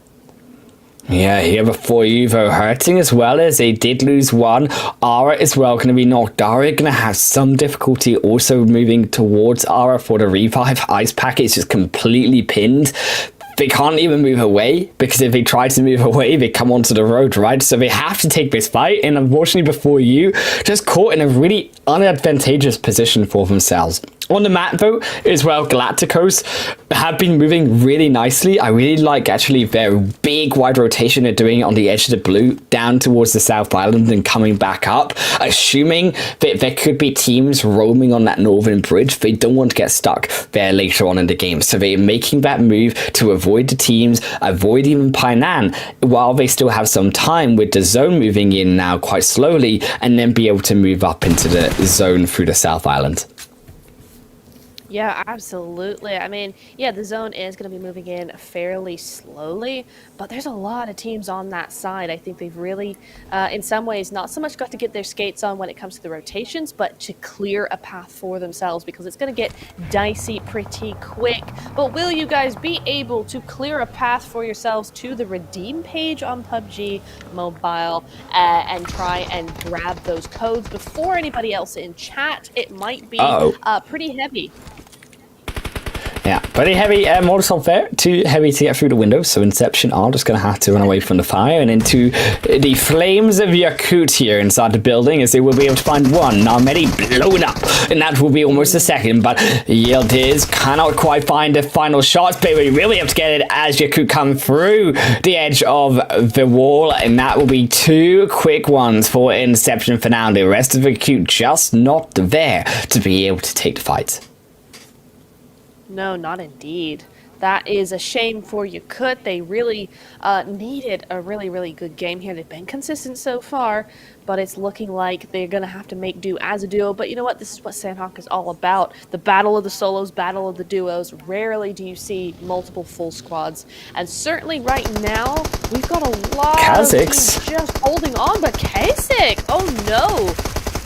S1: Yeah, here before you, though, hurting as well as they did lose one. Ara as well going to be knocked. Ara going to have some difficulty also moving towards Ara for the revive. Icepack is just completely pinned. They can't even move away, because if they try to move away, they come onto the road, right? So they have to take this fight, and unfortunately before you, just caught in a really unadvantageous position for themselves. On the map, though, as well, Galacticos have been moving really nicely. I really like, actually, their big wide rotation they're doing on the edge of the blue, down towards the South Island and coming back up, assuming that there could be teams roaming on that northern bridge. They don't want to get stuck there later on in the game. So they're making that move to avoid the teams, avoid even Painan, while they still have some time with the zone moving in now quite slowly, and then be able to move up into the zone through the South Island.
S2: Yeah, absolutely. I mean, yeah, the zone is going to be moving in fairly slowly, but there's a lot of teams on that side. I think they've really, in some ways, not so much got to get their skates on when it comes to the rotations, but to clear a path for themselves, because it's going to get dicey pretty quick. But will you guys be able to clear a path for yourselves to the redeem page on PUBG Mobile and try and grab those codes before anybody else in chat? It might be pretty heavy.
S1: Yeah, pretty heavy Molotov there. Too heavy to get through the window, so Inception are just going to have to run away from the fire and into the flames of Yakut here inside the building, as they will be able to find one. Now Medi blown up, and that will be almost a second, but Yildiz cannot quite find the final shots, but we will be able to get it as Yakut come through the edge of the wall, and that will be 2 quick ones for Inception for now. The rest of Yakut just not there to be able to take the fight.
S2: No, not indeed. That is a shame for Yakut. They really needed a really, really good game here. They've been consistent so far, but it's looking like they're going to have to make do as a duo. But you know what? This is what Sanhok is all about. The battle of the solos, battle of the duos. Rarely do you see multiple full squads. And certainly right now, we've got a lot of teams just holding on. But Kasich, oh no!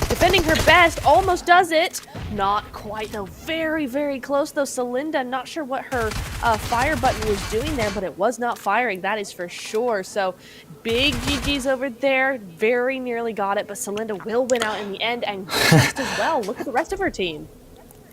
S2: Defending her best, almost does it. Not quite though, very, very close though. Celinda, not sure what her fire button was doing there, but it was not firing, that is for sure. So big GG's over there, very nearly got it, but Celinda will win out in the end, and just as well. Look at the rest of her team.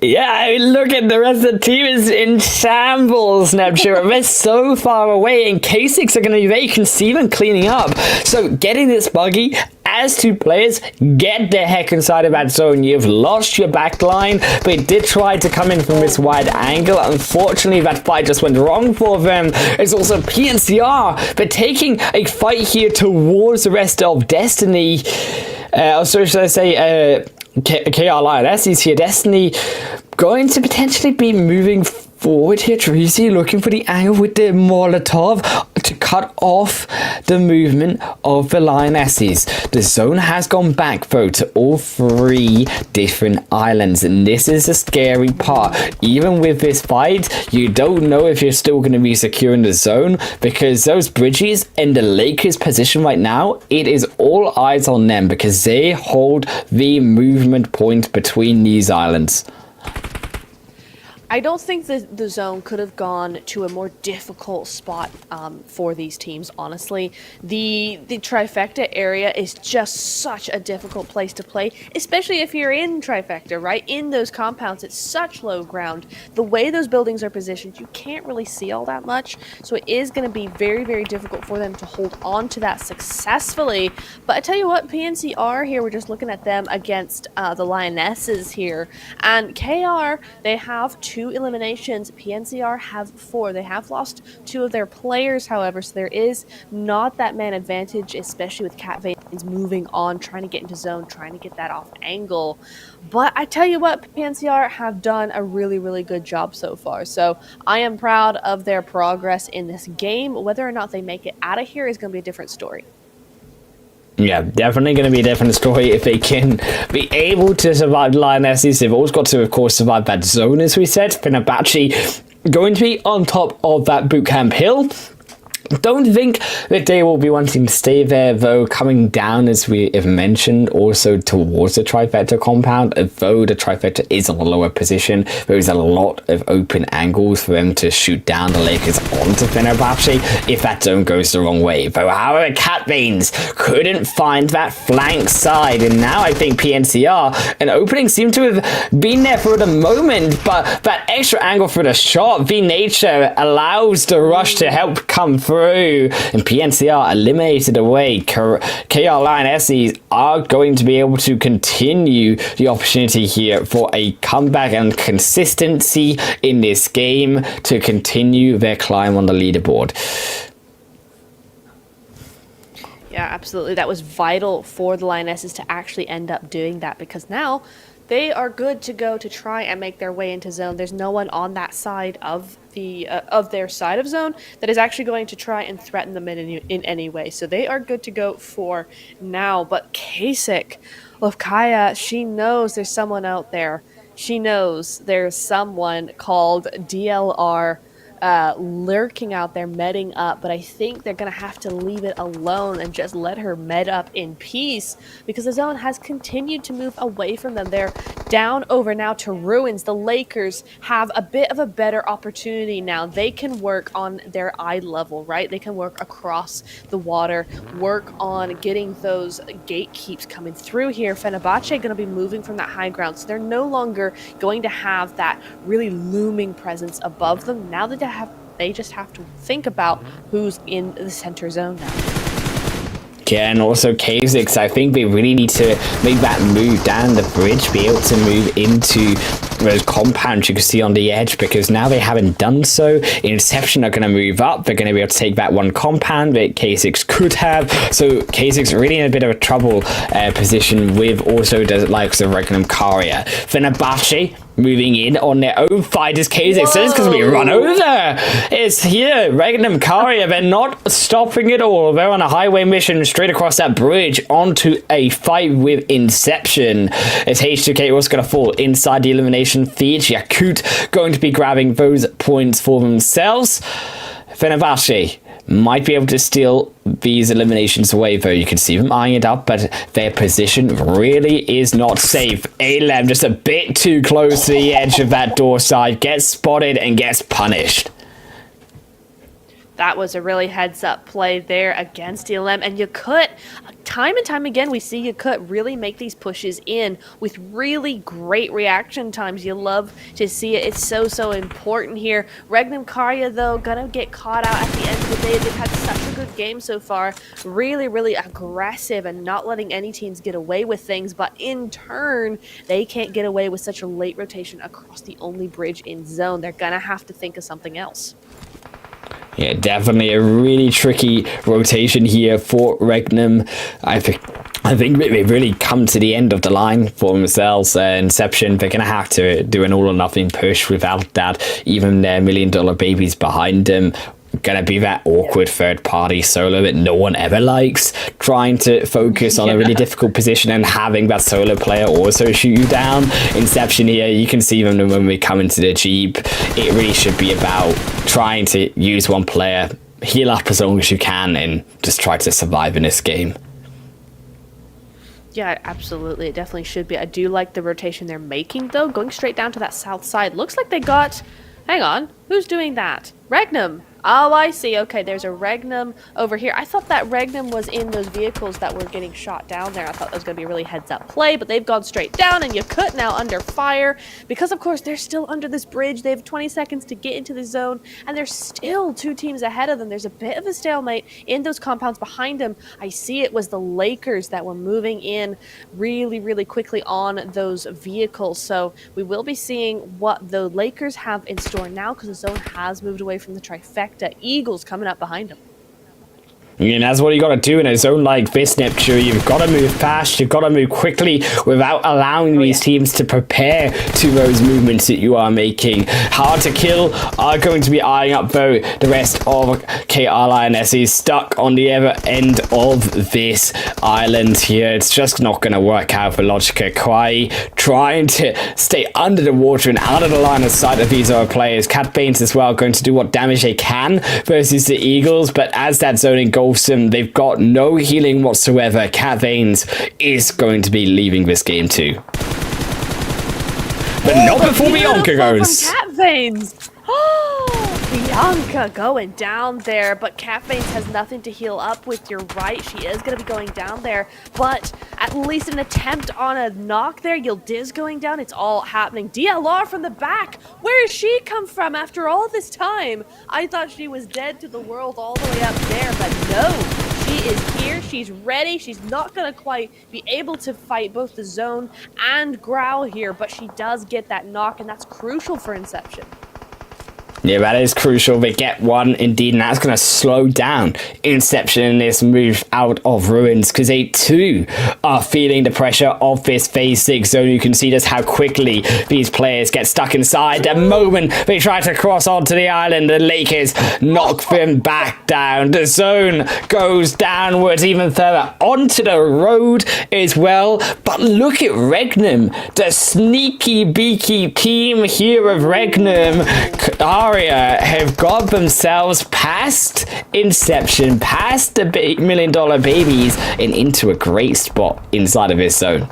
S1: Yeah, I mean, look at the rest of the team is in shambles, Nebshira. They're so far away, and K6 are going to be there. You can see them cleaning up. So getting this buggy as two players, get the heck inside of that zone. You've lost your back line, but it did try to come in from this wide angle. Unfortunately, that fight just went wrong for them. It's also PNCR, but taking a fight here towards the rest of Destiny. So should I say, KR Lionesses here. Destiny going to potentially be moving forward here. Tracy looking for the angle with the Molotov to cut off the movement of the Lionesses. The zone has gone back though to all three different islands, and this is the scary part. Even with this fight, you don't know if you're still going to be secure in the zone, because those bridges and the Lakers position right now, it is all eyes on them because they hold the movement point between these islands.
S2: I don't think the zone could have gone to a more difficult spot for these teams, honestly. The trifecta area is just such a difficult place to play, especially if you're in trifecta, right? In those compounds, it's such low ground. The way those buildings are positioned, you can't really see all that much, so it is going to be very, very difficult for them to hold on to that successfully. But I tell you what, PNCR here, we're just looking at them against the Lionesses here, and KR, they have 2 eliminations. PNCR have 4. They have lost 2 of their players, however, so there is not that man advantage, especially with Cat Veins moving on, trying to get into zone, trying to get that off angle. But I tell you what, PNCR have done a really, really good job so far. So I am proud of their progress in this game. Whether or not they make it out of here is going to be a different story.
S1: Yeah, definitely going to be a different story if they can be able to survive the Lionesses. They've always got to, of course, survive that zone, as we said. Fenerbahce going to be on top of that bootcamp hill. Don't think that they will be wanting to stay there, though, coming down, as we have mentioned, also towards the trifecta compound. Although the trifecta is on a lower position, there is a lot of open angles for them to shoot down the Lakers onto Fenerbahce if that zone goes the wrong way. Though, however, Cat Veins couldn't find that flank side, and now I think PNCR, an opening seemed to have been there for the moment, but that extra angle for the shot, V-Nature allows the rush to help come through. And PNCR eliminated away. KR Lionesses are going to be able to continue the opportunity here for a comeback and consistency in this game to continue their climb on the leaderboard.
S2: Yeah, absolutely. That was vital for the Lionesses to actually end up doing that, because now they are good to go to try and make their way into zone. There's no one on that side of their side of zone that is actually going to try and threaten them in any way. So they are good to go for now. But Kasich, Lovkaya, she knows there's someone out there. She knows there's someone called DLR lurking out there, medding up, but I think they're going to have to leave it alone and just let her med up in peace, because the zone has continued to move away from them. They're down over now to ruins. The Lakers have a bit of a better opportunity now. They can work on their eye level, right? They can work across the water, work on getting those gatekeeps coming through here. Fenerbahce going to be moving from that high ground, so they're no longer going to have that really looming presence above them. Now that they just have to think about who's in the center zone now.
S1: Yeah, and also Kasich, I think they really need to make that move down the bridge, be able to move into those compounds you can see on the edge, because now they haven't done so. Inception are going to move up. They're going to be able to take that one compound that Kasich could have. So Kasich's really in a bit of a trouble position with also the likes of Regnum Karia. Fenerbahce moving in on their own fight as Kasich says, because we run over. It's here, Regnum Karia. They're not stopping it all. They're on a highway mission straight across that bridge onto a fight with Inception. As H2K was going to fall inside the elimination feed. Yakut going to be grabbing those points for themselves. Fenerbahce might be able to steal these eliminations away, though. You can see them eyeing it up, but their position really is not safe. Alem just a bit too close to the edge of that door side, gets spotted and gets punished.
S2: That was a really heads-up play there against ELM, and Yakut, time and time again, we see Yakut really make these pushes in with really great reaction times. You love to see it. It's so important here. Regnum Karya, though, gonna get caught out at the end of the day. They've had such a good game so far. Really aggressive and not letting any teams get away with things, but in turn, they can't get away with such a late rotation across the only bridge in zone. They're gonna have to think of something else.
S1: Yeah, definitely a really tricky rotation here for Regnum. I think they've really come to the end of the line for themselves. Inception, they're going to have to do an all-or-nothing push without that. Even their $1 million babies behind them. Going to be that awkward third-party solo that no one ever likes, trying to focus on a really difficult position and having that solo player also shoot you down. Inception here, you can see them when we come into the Jeep. It really should be about trying to use one player, heal up as long as you can, and just try to survive in this game.
S2: Yeah, absolutely. It definitely should be. I do like the rotation they're making, though. Going straight down to that south side. Looks like they got... Hang on. Who's doing that? Regnum. Oh, I see. Okay, there's a Regnum over here. I thought that Regnum was in those vehicles that were getting shot down there. I thought that was going to be a really heads-up play, but they've gone straight down, and Yakut now under fire because, of course, they're still under this bridge. They have 20 seconds to get into the zone, and there's still 2 teams ahead of them. There's a bit of a stalemate in those compounds behind them. I see it was the Lakers that were moving in really quickly on those vehicles, so we will be seeing what the Lakers have in store now because the zone has moved away from the trifecta. Eagles coming up behind them.
S1: And that's what you got to do in a zone like this, Neptune. You've got to move fast. You've got to move quickly without allowing these teams to prepare to those movements that you are making. Hard to kill are going to be eyeing up, though, the rest of KR Lionesses stuck on the other end of this island here. It's just not going to work out for Logica. Kwai trying to stay under the water and out of the line of sight of these other players. Cat Banes as well going to do what damage they can versus the Eagles, but as that zone engulfs them, they've got no healing whatsoever. Cat Veins is going to be leaving this game too. But not before Bianca goes.
S2: Cat Veins. Oh, Bianca going down there, but Cat Veins has nothing to heal up with. You're right, she is going to be going down there, but at least an attempt on a knock there. Yildiz going down, it's all happening. DLR from the back, where has she come from after all this time? I thought she was dead to the world all the way up there, but no. She is here, she's ready, she's not going to quite be able to fight both the zone and Growl here, but she does get that knock, and that's crucial for Inception.
S1: Yeah, that is crucial. They get one indeed, and that's going to slow down Inception in this move out of Ruins, because they too are feeling the pressure of this phase 6 zone. You can see just how quickly these players get stuck inside. The moment they try to cross onto the island, the Lakers knock them back down. The zone goes downwards even further onto the road as well. But look at Regnum, the sneaky beaky team here of Regnum. Have got themselves past Inception, past the $1 million babies, and into a great spot inside of this zone.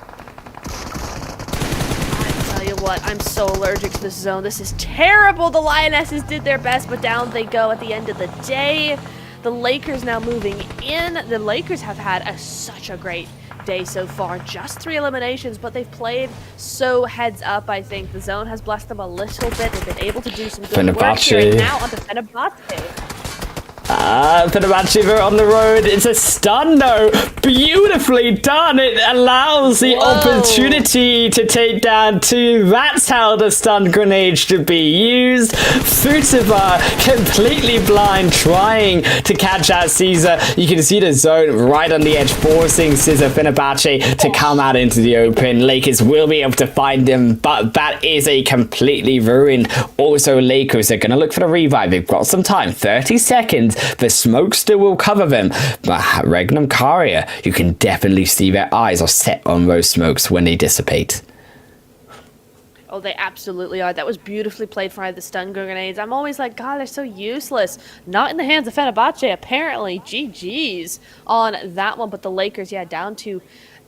S2: I tell you what, I'm so allergic to this zone. This is terrible. The Lionesses did their best, but down they go at the end of the day. The Lakers now moving in. The Lakers have had such a great day so far. Just 3 eliminations, but they've played so heads up. I think the zone has blessed them a little bit. They've been able to do some good work here. And now on to Fenerbahce.
S1: Fenerbahce on the road. It's a stun though. Beautifully done. It allows the opportunity to take down 2. That's how the stun grenade should be used. Futaba completely blind, trying to catch out Caesar. You can see the zone right on the edge, forcing Caesar Fenerbahce to come out into the open. Lakers will be able to find him, but that is a completely ruined. Also, Lakers are going to look for the revive. They've got some time, 30 seconds. The smoke still will cover them, but Regnum Karya, you can definitely see their eyes are set on those smokes when they dissipate.
S2: Oh, they absolutely are. That was beautifully played for the stun grenades. I'm always like, God, they're so useless. Not in the hands of Fenerbahce, apparently. GG's on that one, but the Lakers, yeah, down to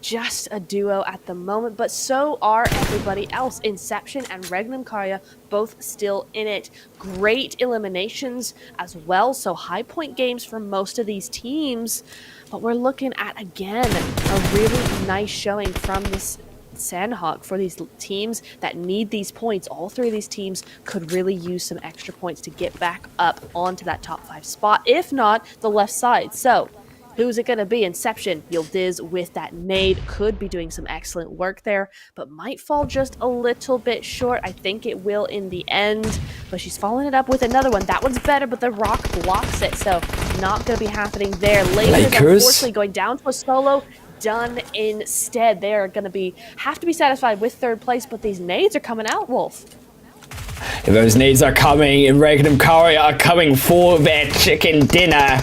S2: just a duo at the moment, but so are everybody else. Inception and Regnum Karya both still in it. Great eliminations as well, so high point games for most of these teams. But we're looking at, again, a really nice showing from this Sanhok for these teams that need these points. All three of these teams could really use some extra points to get back up onto that top 5 spot, if not the left side. So who's it going to be? Inception, Yildiz with that nade could be doing some excellent work there, but might fall just a little bit short. I think it will in the end, but she's following it up with another one. That one's better, but the rock blocks it, so not going to be happening there. Lakers unfortunately going down to a solo. Done instead. They are going to have to be satisfied with 3rd place, but these nades are coming out, Wolf.
S1: If those nades are coming, and Regnum Karya are coming for their chicken dinner.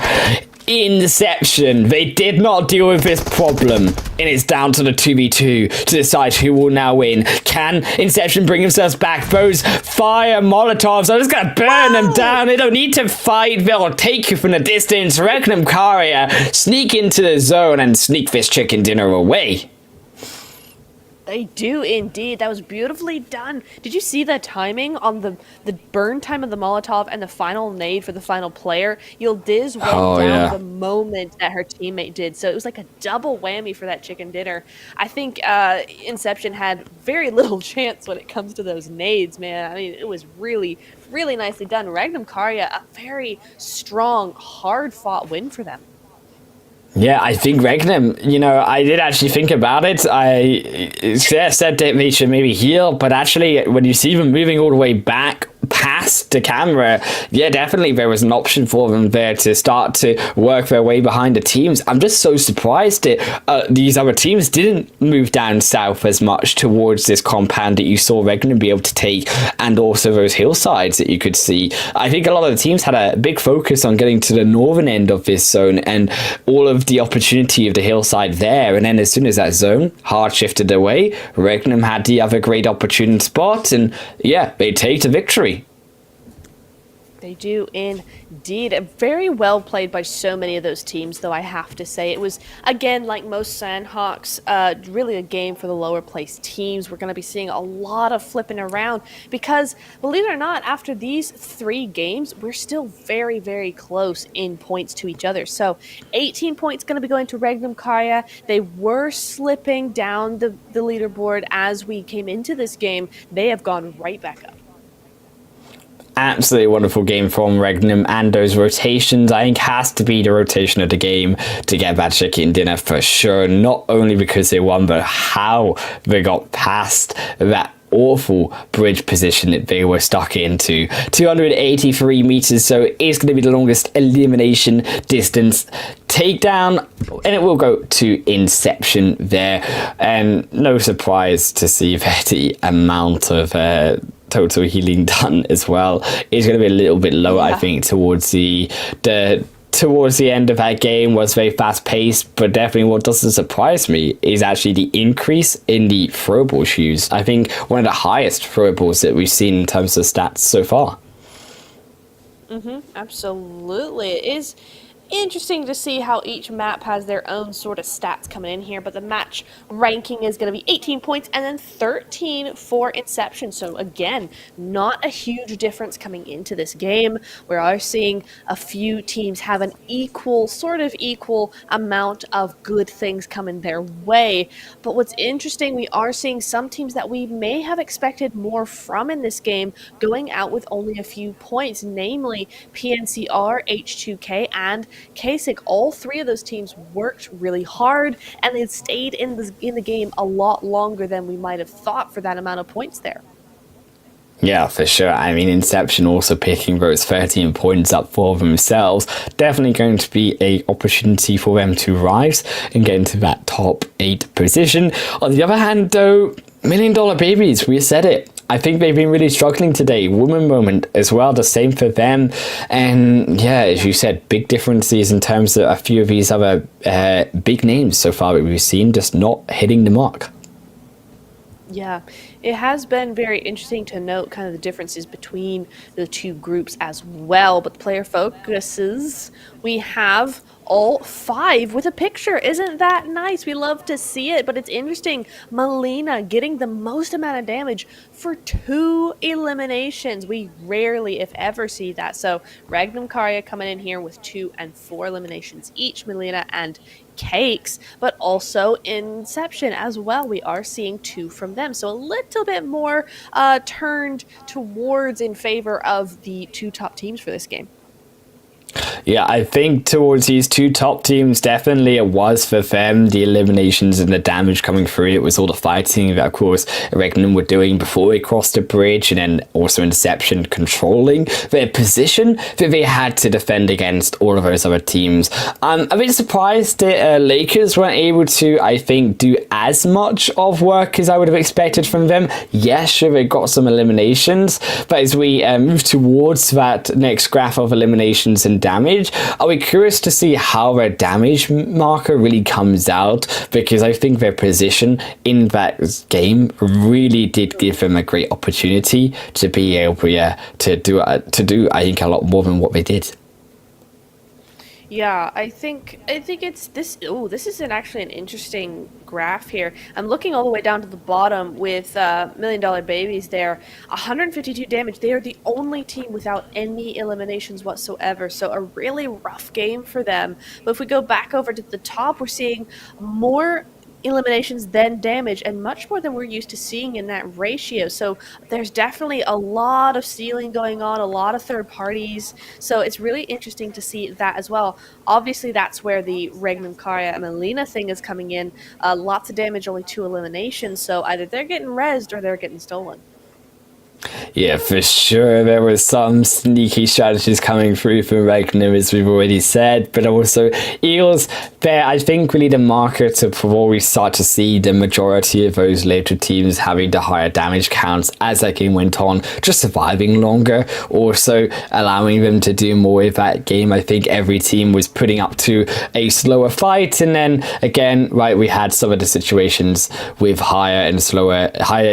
S1: Inception. They did not deal with this problem, and it's down to the 2v2 to decide who will now win. Can Inception bring themselves back? Those fire Molotovs are just gonna burn them down. They don't need to fight. They'll take you from the distance. Regnum Karya sneak into the zone and sneak this chicken dinner away.
S2: They do indeed. That was beautifully done. Did you see the timing on the burn time of the Molotov and the final nade for the final player? Yildiz went down the moment that her teammate did. So it was like a double whammy for that chicken dinner. I think Inception had very little chance when it comes to those nades, man. I mean, it was really, really nicely done. Regnum Karya, a very strong, hard-fought win for them.
S1: Yeah, I think Regnum, I did actually think about it. I said that they should maybe heal, but actually when you see them moving all the way back past the camera, yeah, definitely there was an option for them there to start to work their way behind the teams. I'm just so surprised that these other teams didn't move down south as much towards this compound that you saw Regnum be able to take, and also those hillsides that you could see. I think a lot of the teams had a big focus on getting to the northern end of this zone and all of the opportunity of the hillside there, and then as soon as that zone hard shifted away, Regnum had the other great opportune spot, and yeah, they take the victory.
S2: They do indeed. Very well played by so many of those teams, though, I have to say. It was, again, like most Sanhoks, really a game for the lower place teams. We're going to be seeing a lot of flipping around because, believe it or not, after these 3 games, we're still very, very close in points to each other. So 18 points going to be going to Regnum Karya. They were slipping down the leaderboard as we came into this game. They have gone right back up.
S1: Absolutely wonderful game from Regnum, and those rotations, I think, has to be the rotation of the game to get that chicken dinner for sure. Not only because they won, but how they got past that awful bridge position that they were stuck into. 283 meters, so it's going to be the longest elimination distance takedown, and it will go to Inception there. And no surprise to see that the amount of total healing done as well is going to be a little bit lower. I think towards the end of that game was very fast paced, but definitely what doesn't surprise me is actually the increase in the throwable shoes. I think one of the highest throwables that we've seen in terms of stats so far.
S2: Absolutely. It is interesting to see how each map has their own sort of stats coming in here, but the match ranking is going to be 18 points and then 13 for Inception. So again, not a huge difference coming into this game. We are seeing a few teams have an equal amount of good things coming their way. But what's interesting, we are seeing some teams that we may have expected more from in this game going out with only a few points, namely PNCR, H2K, and Kasich. All 3 of those teams worked really hard, and they stayed in the game a lot longer than we might have thought for that amount of points there.
S1: Yeah, for sure. I mean, Inception also picking those 13 points up for themselves. Definitely going to be an opportunity for them to rise and get into that top 8 position. On the other hand, though, $1 Million Babies, we said it. I think they've been really struggling today. Woman moment as well, the same for them. And yeah, as you said, big differences in terms of a few of these other big names so far that we've seen just not hitting the mark.
S2: Yeah, it has been very interesting to note kind of the differences between the 2 groups as well. But the player focuses, we have all 5 with a picture. Isn't that nice? We love to see it, but it's interesting. Melina getting the most amount of damage for 2 eliminations. We rarely, if ever, see that. So Regnum Karya coming in here with 2 and 4 eliminations each, Melina and Cakes, but also Inception as well. We are seeing 2 from them. So a little bit more turned towards in favor of the 2 top teams for this game.
S1: Yeah, I think towards these 2 top teams, definitely it was for them, the eliminations and the damage coming through. It was all the fighting that, of course, Regnum were doing before they crossed the bridge, and then also Inception controlling their position that they had to defend against all of those other teams. I'm a bit surprised that Lakers weren't able to, I think, do as much of work as I would have expected from them. Yeah, sure, they got some eliminations, but as we move towards that next graph of eliminations and damage, are we curious to see how their damage marker really comes out, because I think their position in that game really did give them a great opportunity to be able to do I think a lot more than what they did.
S2: Yeah, I think it's this. Oh, this is actually an interesting graph here. I'm looking all the way down to the bottom with Million Dollar Babies there. 152 damage. They are the only team without any eliminations whatsoever. So a really rough game for them. But if we go back over to the top, we're seeing more eliminations than damage, and much more than we're used to seeing in that ratio. So there's definitely a lot of stealing going on, a lot of third parties. So it's really interesting to see that as well. Obviously, that's where the Regnum Karya and Melina thing is coming in. Lots of damage, only 2 eliminations. So either they're getting rezzed or they're getting stolen.
S1: Yeah, for sure. There were some sneaky strategies coming through from Regnum, as we've already said, but also Eagles, there, I think, really the marker to before we start to see the majority of those later teams having the higher damage counts as that game went on, just surviving longer, also allowing them to do more with that game. I think every team was putting up to a slower fight, and then again, right, we had some of the situations with higher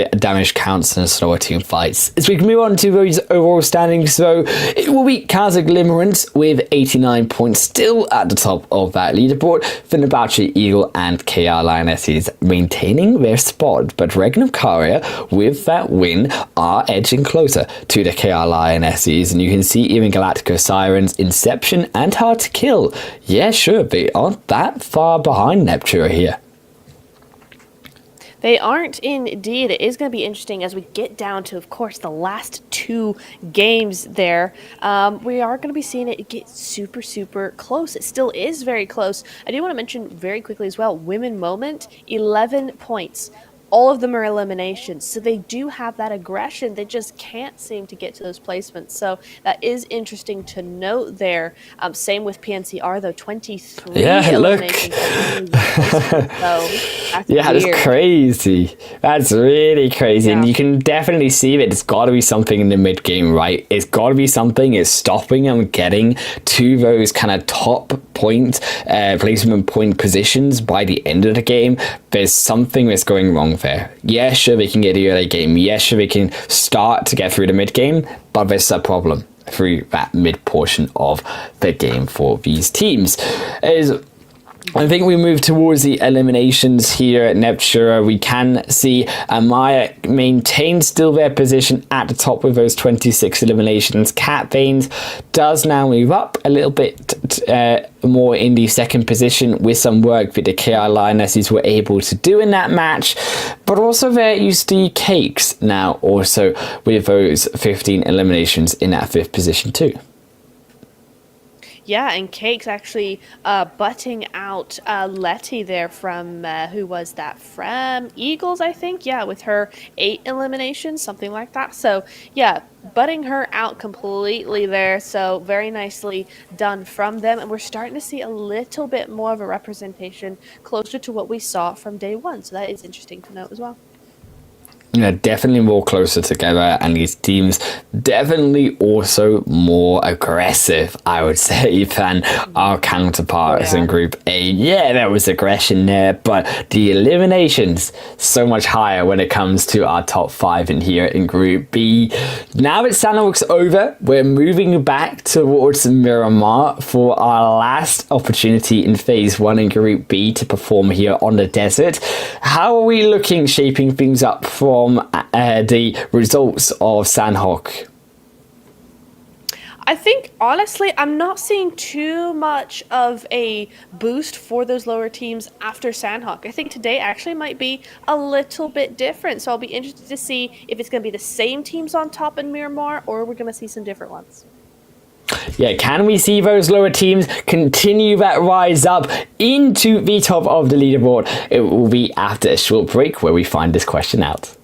S1: damage counts and slower team fights. As we move on to those overall standings, so it will be Kazakh Limerence with 89 points, still at the top of that leaderboard. Fenerbahce, Eagle, and KR Lionesses maintaining their spot, but Regnum Karya, with that win, are edging closer to the KR Lionesses, and you can see even Galactico Sirens, Inception, and Hard to Kill. Yeah, sure, they aren't that far behind Neptune here.
S2: They aren't indeed. It is going to be interesting as we get down to, of course, the last 2 games there. We are going to be seeing it get super, super close. It still is very close. I do want to mention very quickly as well, Women Moment, 11 points. All of them are eliminations, so they do have that aggression. They just can't seem to get to those placements. So that is interesting to note there. Same with PNCR, though, 23 eliminations.
S1: Yeah,
S2: weird.
S1: that's crazy. That's really crazy.
S2: Yeah.
S1: And you can definitely see that it's got to be something in the mid game, right? It's got to be something. It's stopping them getting to those kind of top point placement point positions by the end of the game. There's something that's going wrong there. Yeah, sure, they can get the early game. Yeah, sure, they can start to get through the mid game, but there's a problem through that mid portion of the game for these teams. I think we move towards the eliminations here at Neptura. We can see Maya maintain still their position at the top with those 26 eliminations. Cat Veins does now move up a little bit more in the second position with some work that the KI Lionesses were able to do in that match. But also there you see Cakes now also with those 15 eliminations in that 5th position too.
S2: Yeah, and Cakes actually butting out Letty there from, who was that? From Eagles, I think? Yeah, with her 8 eliminations, something like that. So, yeah, butting her out completely there. So, very nicely done from them. And we're starting to see a little bit more of a representation closer to what we saw from day 1. So, that is interesting to note as well.
S1: definitely more closer together, and these teams definitely also more aggressive, I would say, than our counterparts in Group A. Yeah, there was aggression there, but the eliminations so much higher when it comes to our top 5 in here in Group B. Now that Sanhok's over, we're moving back towards Miramar for our last opportunity in Phase 1 in Group B to perform here on the desert. How are we looking, shaping things up from the results of Sanhok?
S2: I think, honestly, I'm not seeing too much of a boost for those lower teams after Sanhok. I think today actually might be a little bit different, so I'll be interested to see if it's going to be the same teams on top in Miramar, or we're going to see some different ones.
S1: Yeah, can we see those lower teams continue that rise up into the top of the leaderboard? It will be after a short break where we find this question out.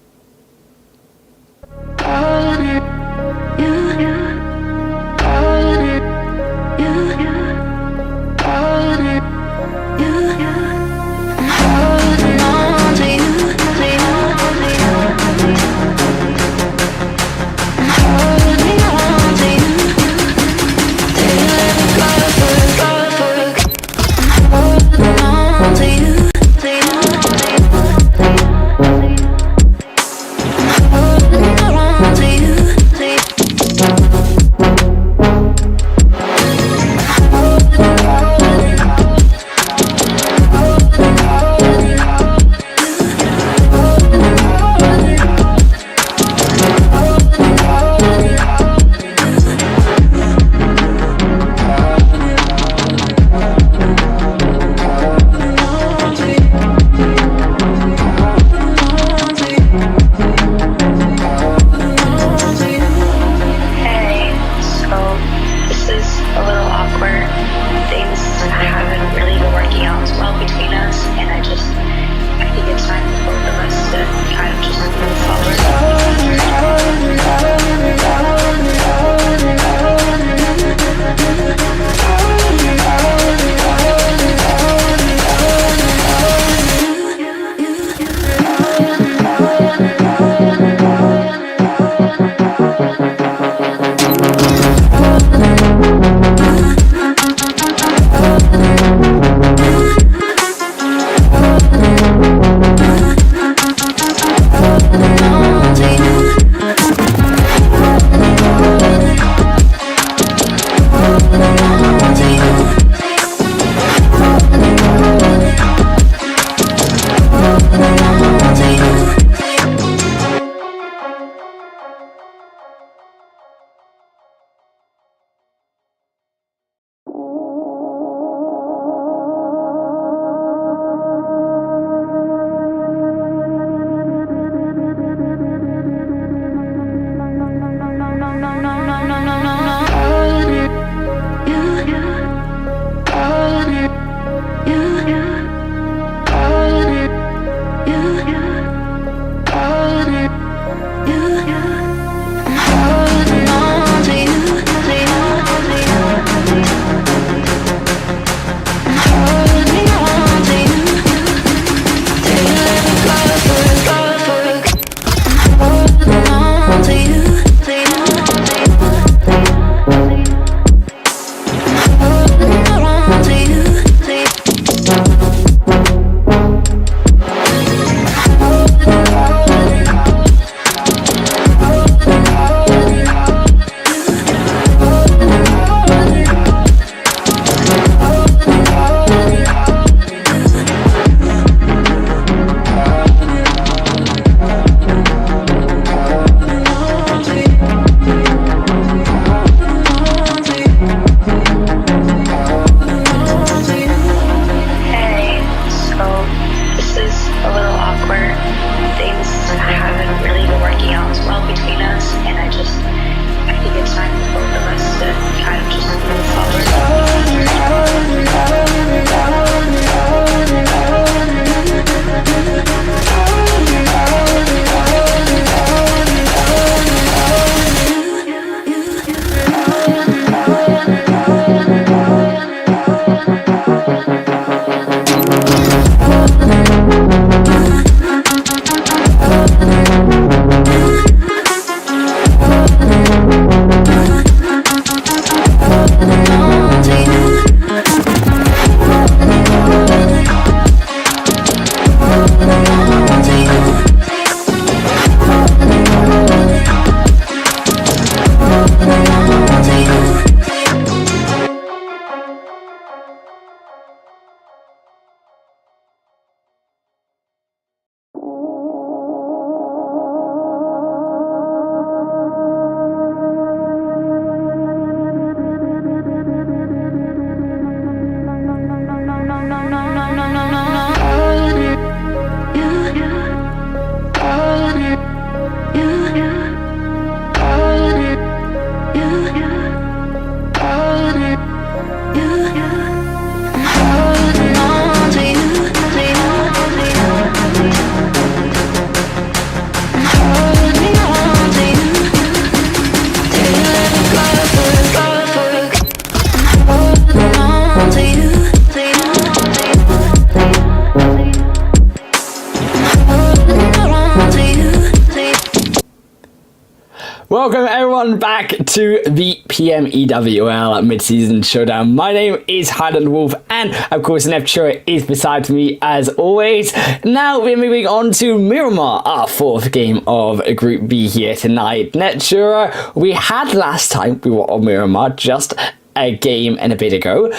S1: Welcome everyone back to the PMEWL mid-season showdown. My name is Highland Wolf, and of course Neptura is beside me as always. Now we're moving on to Miramar, our fourth game of Group B here tonight. Neptura, we had last time we were on Miramar just a game and a bit ago,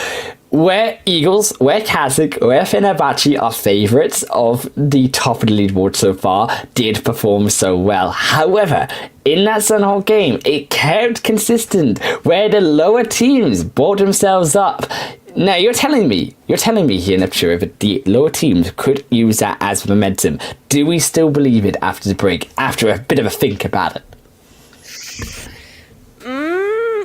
S1: where Eagles, where Kazakh, where Fenerbahce are favourites of the top of the leaderboard so far, did perform so well. However, in that Sanhok game, it kept consistent, where the lower teams brought themselves up. Now, you're telling me here, Neptura, that the lower teams could use that as momentum. Do we still believe it after the break, after a bit of a think about it?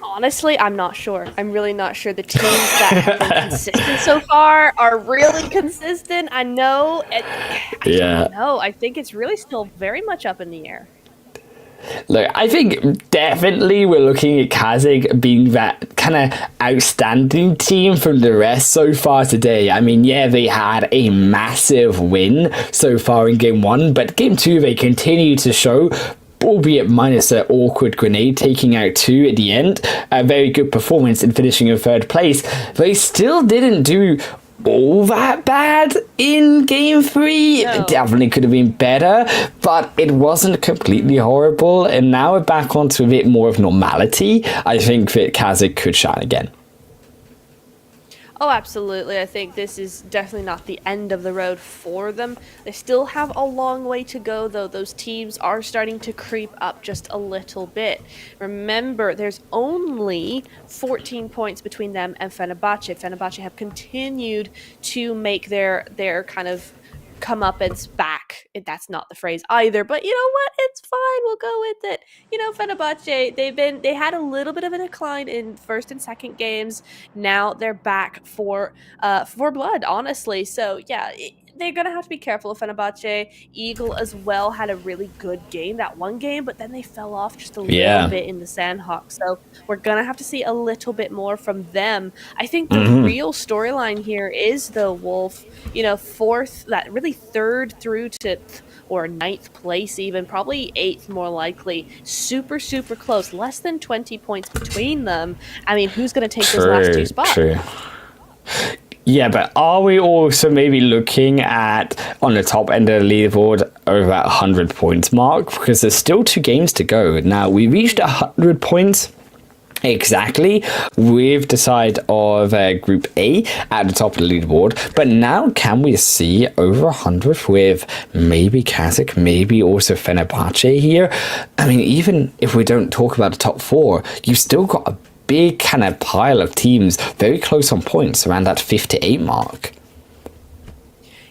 S2: Honestly, I'm not sure. I'm really not sure. The teams that have been consistent so far are really consistent. I know. I don't know. I think it's really still very much up in the air.
S1: Look, I think definitely we're looking at Kazakh being that kind of outstanding team from the rest so far today. I mean, yeah, they had a massive win so far in Game 1, but Game 2 they continue to show, albeit minus an awkward grenade taking out 2 at the end, a very good performance in finishing in third place. They still didn't do all that bad in Game 3.
S2: No.
S1: It definitely could have been better, but it wasn't completely horrible, and now we're back onto a bit more of normality. I think that Kazakh could shine again.
S2: Oh, absolutely. I think this is definitely not the end of the road for them. They still have a long way to go, though. Those teams are starting to creep up just a little bit. Remember, there's only 14 points between them and Fenerbahce. Fenerbahce have continued to make their kind of comeuppance back. That's not the phrase either, but you know what? It's fine. We'll go with it. You know, Fenerbahce, they had a little bit of a decline in first and second games. Now they're back for blood, honestly. So yeah, they're gonna have to be careful of Fenerbahce. Eagle as well had a really good game, that one game, but then they fell off just a little bit in the Sanhok. So we're gonna have to see a little bit more from them. I think the real storyline here is the Wolf, you know, third through to or ninth place, even probably eighth more likely. Super close, less than 20 points between them. I mean, who's gonna take those last two spots?
S1: Yeah, but are we also maybe looking at, on the top end of the leaderboard, over that 100 points mark? Because there's still 2 games to go. Now, we reached 100 points exactly with the side of Group A at the top of the leaderboard. But now, can we see over 100 with maybe Kazakh, maybe also Fenerbahce here? I mean, even if we don't talk about the top 4, you've still got a big kind of pile of teams very close on points, around that 58 mark.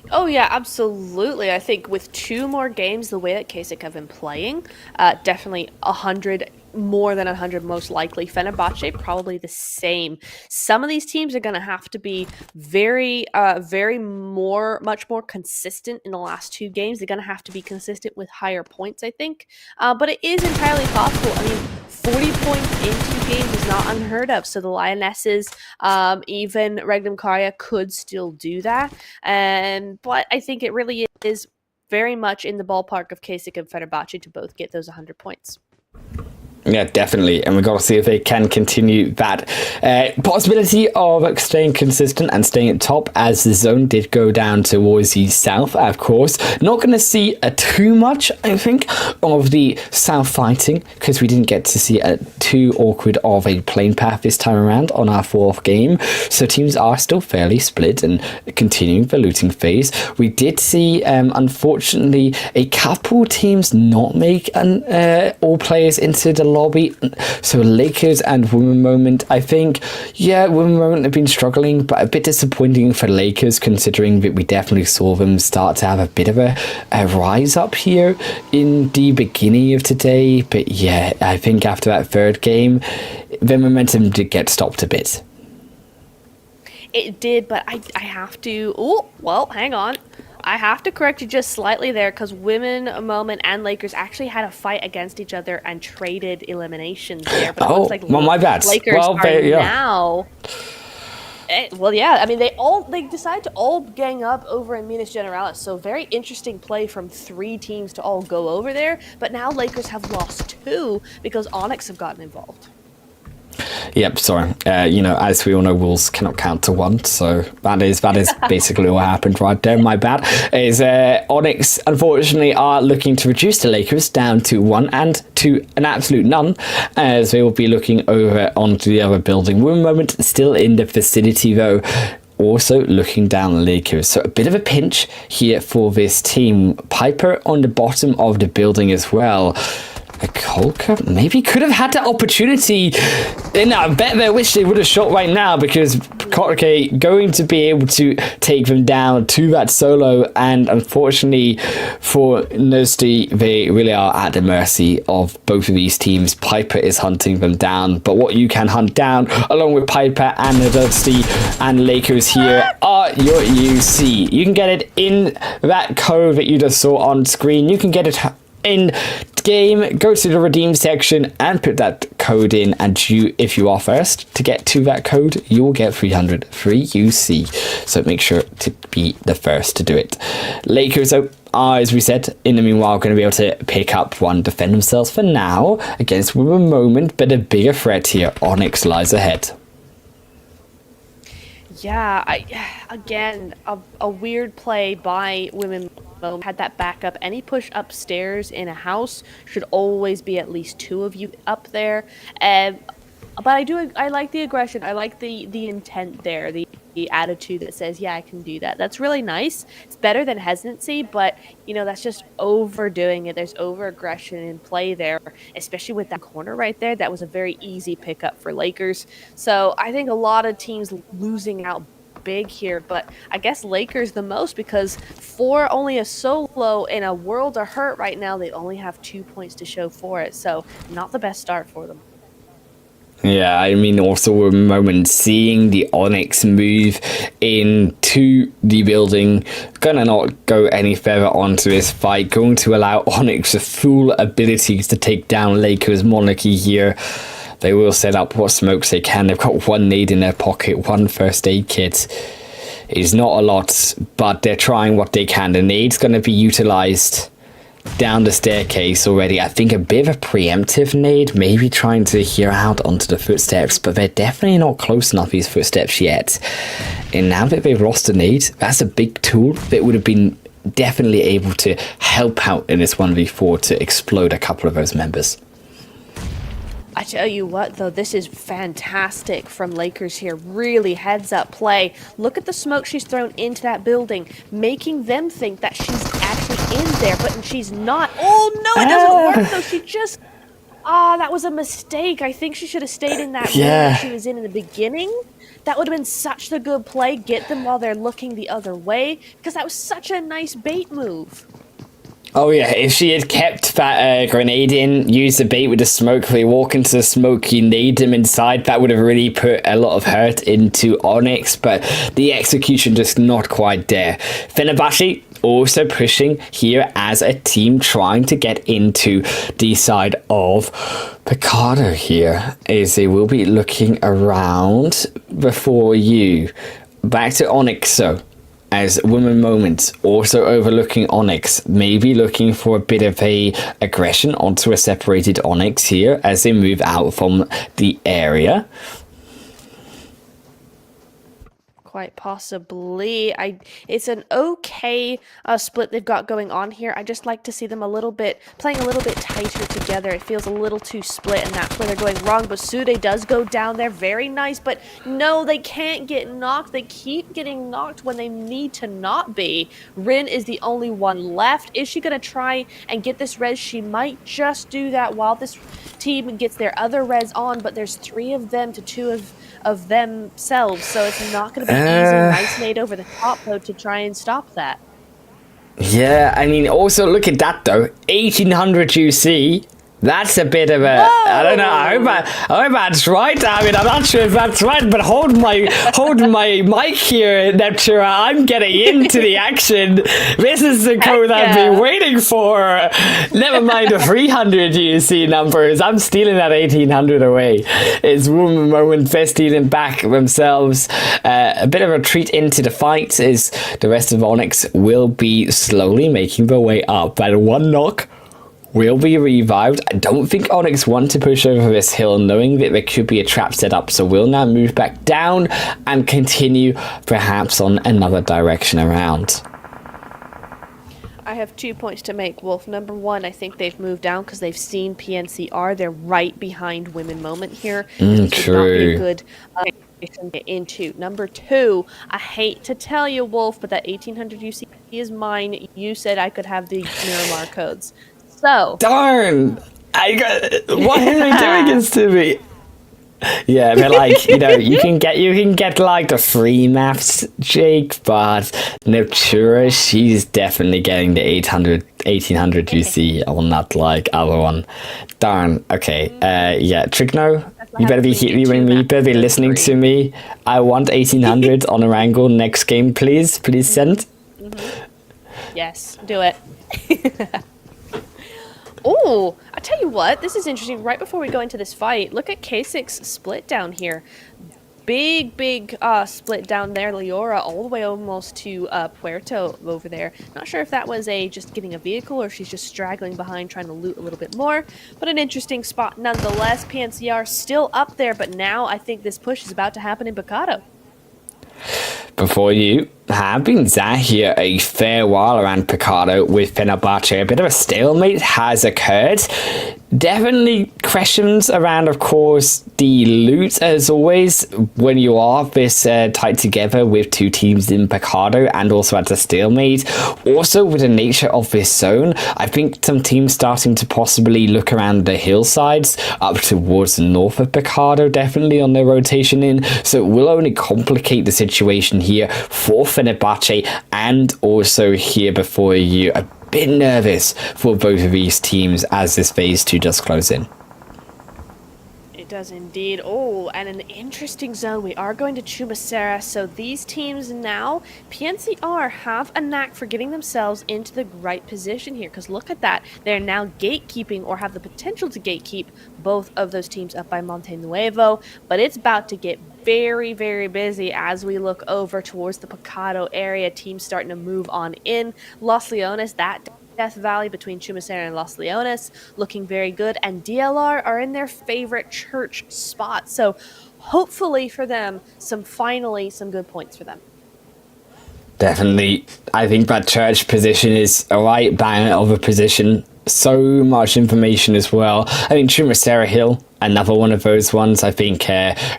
S2: Oh yeah, absolutely. I think with 2 more games, the way that Kasich have been playing, definitely 100, more than 100 most likely. Fenerbahce probably the same. Some of these teams are going to have to be much more consistent in the last 2 games. They're going to have to be consistent with higher points, I think. But it is entirely possible. I mean, 40 points in 2 games is not unheard of. So the Lionesses, even Regnum Karya could still do that. But I think it really is very much in the ballpark of Kasich and Fenerbahce to both get those 100 points.
S1: Yeah, definitely. And we've got to see if they can continue that possibility of staying consistent and staying at top, as the zone did go down towards the south, of course. Not going to see too much, I think, of the south fighting, because we didn't get to see too awkward of a plane path this time around on our 4th game. So teams are still fairly split and continuing the looting phase. We did see, unfortunately, a couple teams not make all players into the lobby. So Lakers and Women Moment, I think, yeah, Women Moment have been struggling, but a bit disappointing for Lakers, considering that we definitely saw them start to have a bit of a rise up here in the beginning of today. But yeah, I think after that 3rd game, the momentum did get stopped a bit.
S2: It did, but I have to... Oh, well, hang on. I have to correct you just slightly there, because Women Moment and Lakers actually had a fight against each other and traded eliminations there. But it looks like
S1: well, my bad.
S2: Lakers are now... Well, yeah. I mean, they decided to all gang up over in Minas Generalis. So very interesting play from 3 teams to all go over there. But now Lakers have lost 2 because Onyx have gotten involved.
S1: Yep, sorry. As we all know, Wolves cannot count to 1, so that is basically what happened right there. My bad. Is Onyx, unfortunately, are looking to reduce the Lakers down to 1 and to an absolute none, as they will be looking over onto the other building. One moment, still in the vicinity, though. Also looking down the Lakers. So a bit of a pinch here for this team. Piper on the bottom of the building as well. Kolka maybe could have had that opportunity. And I bet they wish they would have shot right now, because Kolka going to be able to take them down to that solo, and unfortunately for Nosty, they really are at the mercy of both of these teams. Piper is hunting them down, but what you can hunt down along with Piper and Nosty and Lakers here are your UC. You can get it in that code that you just saw on screen. You can get it in game. Go to the redeem section and put that code in, and if you are first to get to that code, you will get 300 free UC, so make sure to be the first to do it. Lakers are, as we said, in the meanwhile going to be able to pick up 1, defend themselves for now against Women Moment, but a bigger threat here. Onyx lies ahead.
S2: Yeah, again, a weird play by Women Moment. Had that backup. Any push upstairs in a house should always be at least 2 of you up there. But I like the aggression. I like the intent there, the attitude that says, yeah, I can do that. That's really nice. It's better than hesitancy, but that's just overdoing it. There's over aggression in play there, especially with that corner right there. That was a very easy pickup for Lakers. So I think a lot of teams losing out big here, but I guess Lakers the most, because for only a solo in a world of hurt right now, they only have 2 points to show for it. So not the best start for them.
S1: Yeah, I mean, also a moment seeing the Onyx move into the building, gonna not go any further onto this fight, going to allow Onyx the full abilities to take down Lakers Monarchy here. They will set up what smokes they can. They've got 1 nade in their pocket, 1 first aid kit. It's not a lot, but they're trying what they can. The nade's going to be utilized down the staircase already. I think a bit of a preemptive nade, maybe trying to hear out onto the footsteps, but they're definitely not close enough, these footsteps, yet. And now that they've lost a nade, that's a big tool that would have been definitely able to help out in this 1v4 to explode a couple of those members.
S2: I tell you what, though, this is fantastic from Lakers here. Really heads up play. Look at the smoke she's thrown into that building, making them think that she's actually in there, but she's not. Oh, no, it doesn't work, though. She just... that was a mistake. I think she should have stayed in that room that she was in the beginning. That would have been such a good play. Get them while they're looking the other way, because that was such a nice bait move.
S1: Oh yeah, if she had kept that grenade in, used the bait with the smoke, they walk into the smoke, you nade them inside, that would have really put a lot of hurt into Onyx, but the execution just not quite there. Fenerbahce also pushing here as a team, trying to get into the side of Picardo here, as they will be looking around before you. Back to Onyx, so. As Women Moment also overlooking Onyx, maybe looking for a bit of a aggression onto a separated Onyx here as they move out from the area.
S2: Quite possibly. It's an okay split they've got going on here. I just like to see them playing a little bit tighter together. It feels a little too split, and that's where they're going wrong. But Sude does go down there. Very nice, but no, they can't get knocked. They keep getting knocked when they need to not be. Rin is the only one left. Is she going to try and get this res? She might just do that while this team gets their other res on, but there's 3 of them to 2 of themselves, so it's not going to be easy. Nice nade over the top, though, to try and stop that.
S1: Yeah, I mean, also look at that, though. 1800 UC That's a bit of a. Whoa. I don't know. I hope that's right. I mean, I'm not sure if that's right, but hold my mic here, Neptura. I'm getting into the action. This is the code I've been waiting for. Never mind the 300 UC numbers. I'm stealing that 1800 away. It's one moment. They're stealing back themselves. A bit of a retreat into the fight as the rest of Onyx will be slowly making their way up. But one knock will be revived. I don't think Onyx want to push over this hill, knowing that there could be a trap set up, so we'll now move back down and continue perhaps on another direction around.
S2: I have 2 points to make, Wolf. Number one, I think they've moved down because they've seen PNCR. They're right behind Women Moment here. This
S1: True.
S2: would not be a good to get into. Number two, I hate to tell you, Wolf, but that 1800 UC is mine. You said I could have the Miramar codes. So
S1: darn! What are you doing this to me? Yeah, but like, you know, you can get like the free maths, Jake, but Neptura, she's definitely getting the 1800 UC on that like other one. Darn. Okay. Yeah, Trickno, you better be listening to me. I want 1800 on a angle next game, please. Please send.
S2: Yes, do it. Oh, I tell you what, this is interesting. Right before we go into this fight, look at K6's split down here. Big split down there, Leora, all the way almost to Puerto over there. Not sure if that was just getting a vehicle or if she's just straggling behind trying to loot a little bit more. But an interesting spot nonetheless. PNCR still up there, but now I think this push is about to happen in Picado.
S1: Before you have been sat here a fair while around Picado with Fenerbahce. A bit of a stalemate has occurred. Definitely questions around, of course, the loot, as always, when you are this tight together with two teams in Picado and also at a stalemate. Also, with the nature of this zone, I think some teams starting to possibly look around the hillsides up towards the north of Picado, definitely on their rotation in. So it will only complicate the situation here for Fenerbahce and also here before you. A bit nervous for both of these teams as this phase 2 does close in.
S2: It does indeed. Oh, and an interesting zone. We are going to Chumacera. So these teams now, PNCR have a knack for getting themselves into the right position here. Because look at that. They're now gatekeeping or have the potential to gatekeep both of those teams up by Monte Nuevo. But it's about to get very, very busy as we look over towards the Picado area. Teams starting to move on in. Los Leones, that Death Valley between Chumacera and Los Leones, looking very good. And DLR are in their favorite church spot. So hopefully for them, finally some good points for them.
S1: Definitely. I think that church position is a right banger of a position. So much information as well. I mean, Chumacera Hill, another one of those ones. I think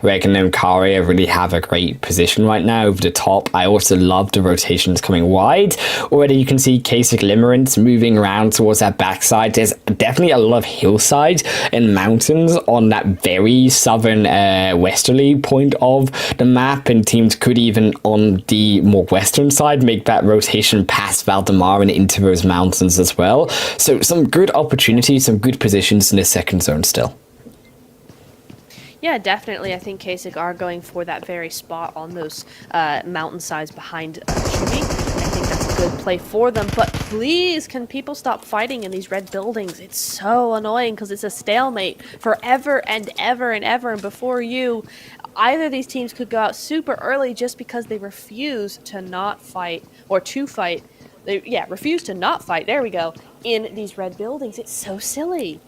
S1: Regan and Karia really have a great position right now over the top. I also love the rotations coming wide. Already you can see Kasich Limerence moving around towards that backside. There's definitely a lot of hillside and mountains on that very southern westerly point of the map, and teams could even on the more western side make that rotation past Valdemar and into those mountains as well. So some good opportunities, some good positions in the second zone still.
S2: Yeah, definitely. I think Kasich are going for that very spot on those mountainsides behind Chumi. I think that's a good play for them. But please, can people stop fighting in these red buildings? It's so annoying because it's a stalemate forever and ever and ever. And before you, either of these teams could go out super early just because they refuse to not fight or to fight. They refuse to not fight. There we go. In these red buildings. It's so silly.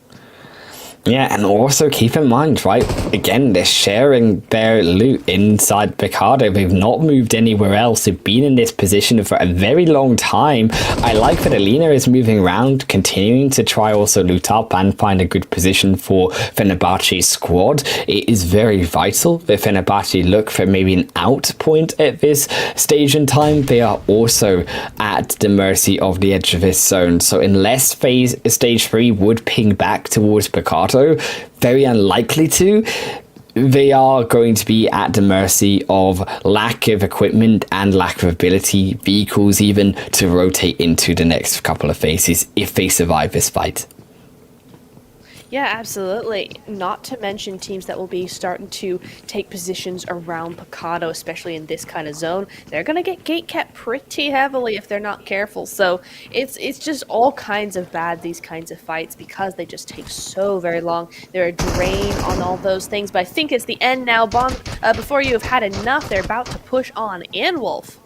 S1: Yeah, and also keep in mind, right, again, they're sharing their loot inside Picado. They've not moved anywhere else. They've been in this position for a very long time. I like that Alina is moving around, continuing to try also loot up and find a good position for Fenerbahce's squad. It is very vital that Fenerbahce look for maybe an out point at this stage in time. They are also at the mercy of the edge of this zone. So unless stage 3 would ping back towards Picado, very unlikely to, they are going to be at the mercy of lack of equipment and lack of ability, vehicles even, to rotate into the next couple of phases if they survive this fight.
S2: Yeah, absolutely. Not to mention teams that will be starting to take positions around Picado, especially in this kind of zone. They're gonna get gate kept pretty heavily if they're not careful. So it's just all kinds of bad, these kinds of fights, because they just take so very long. They're a drain on all those things. But I think it's the end now. Bond, before you have had enough, they're about to push on in Wolf.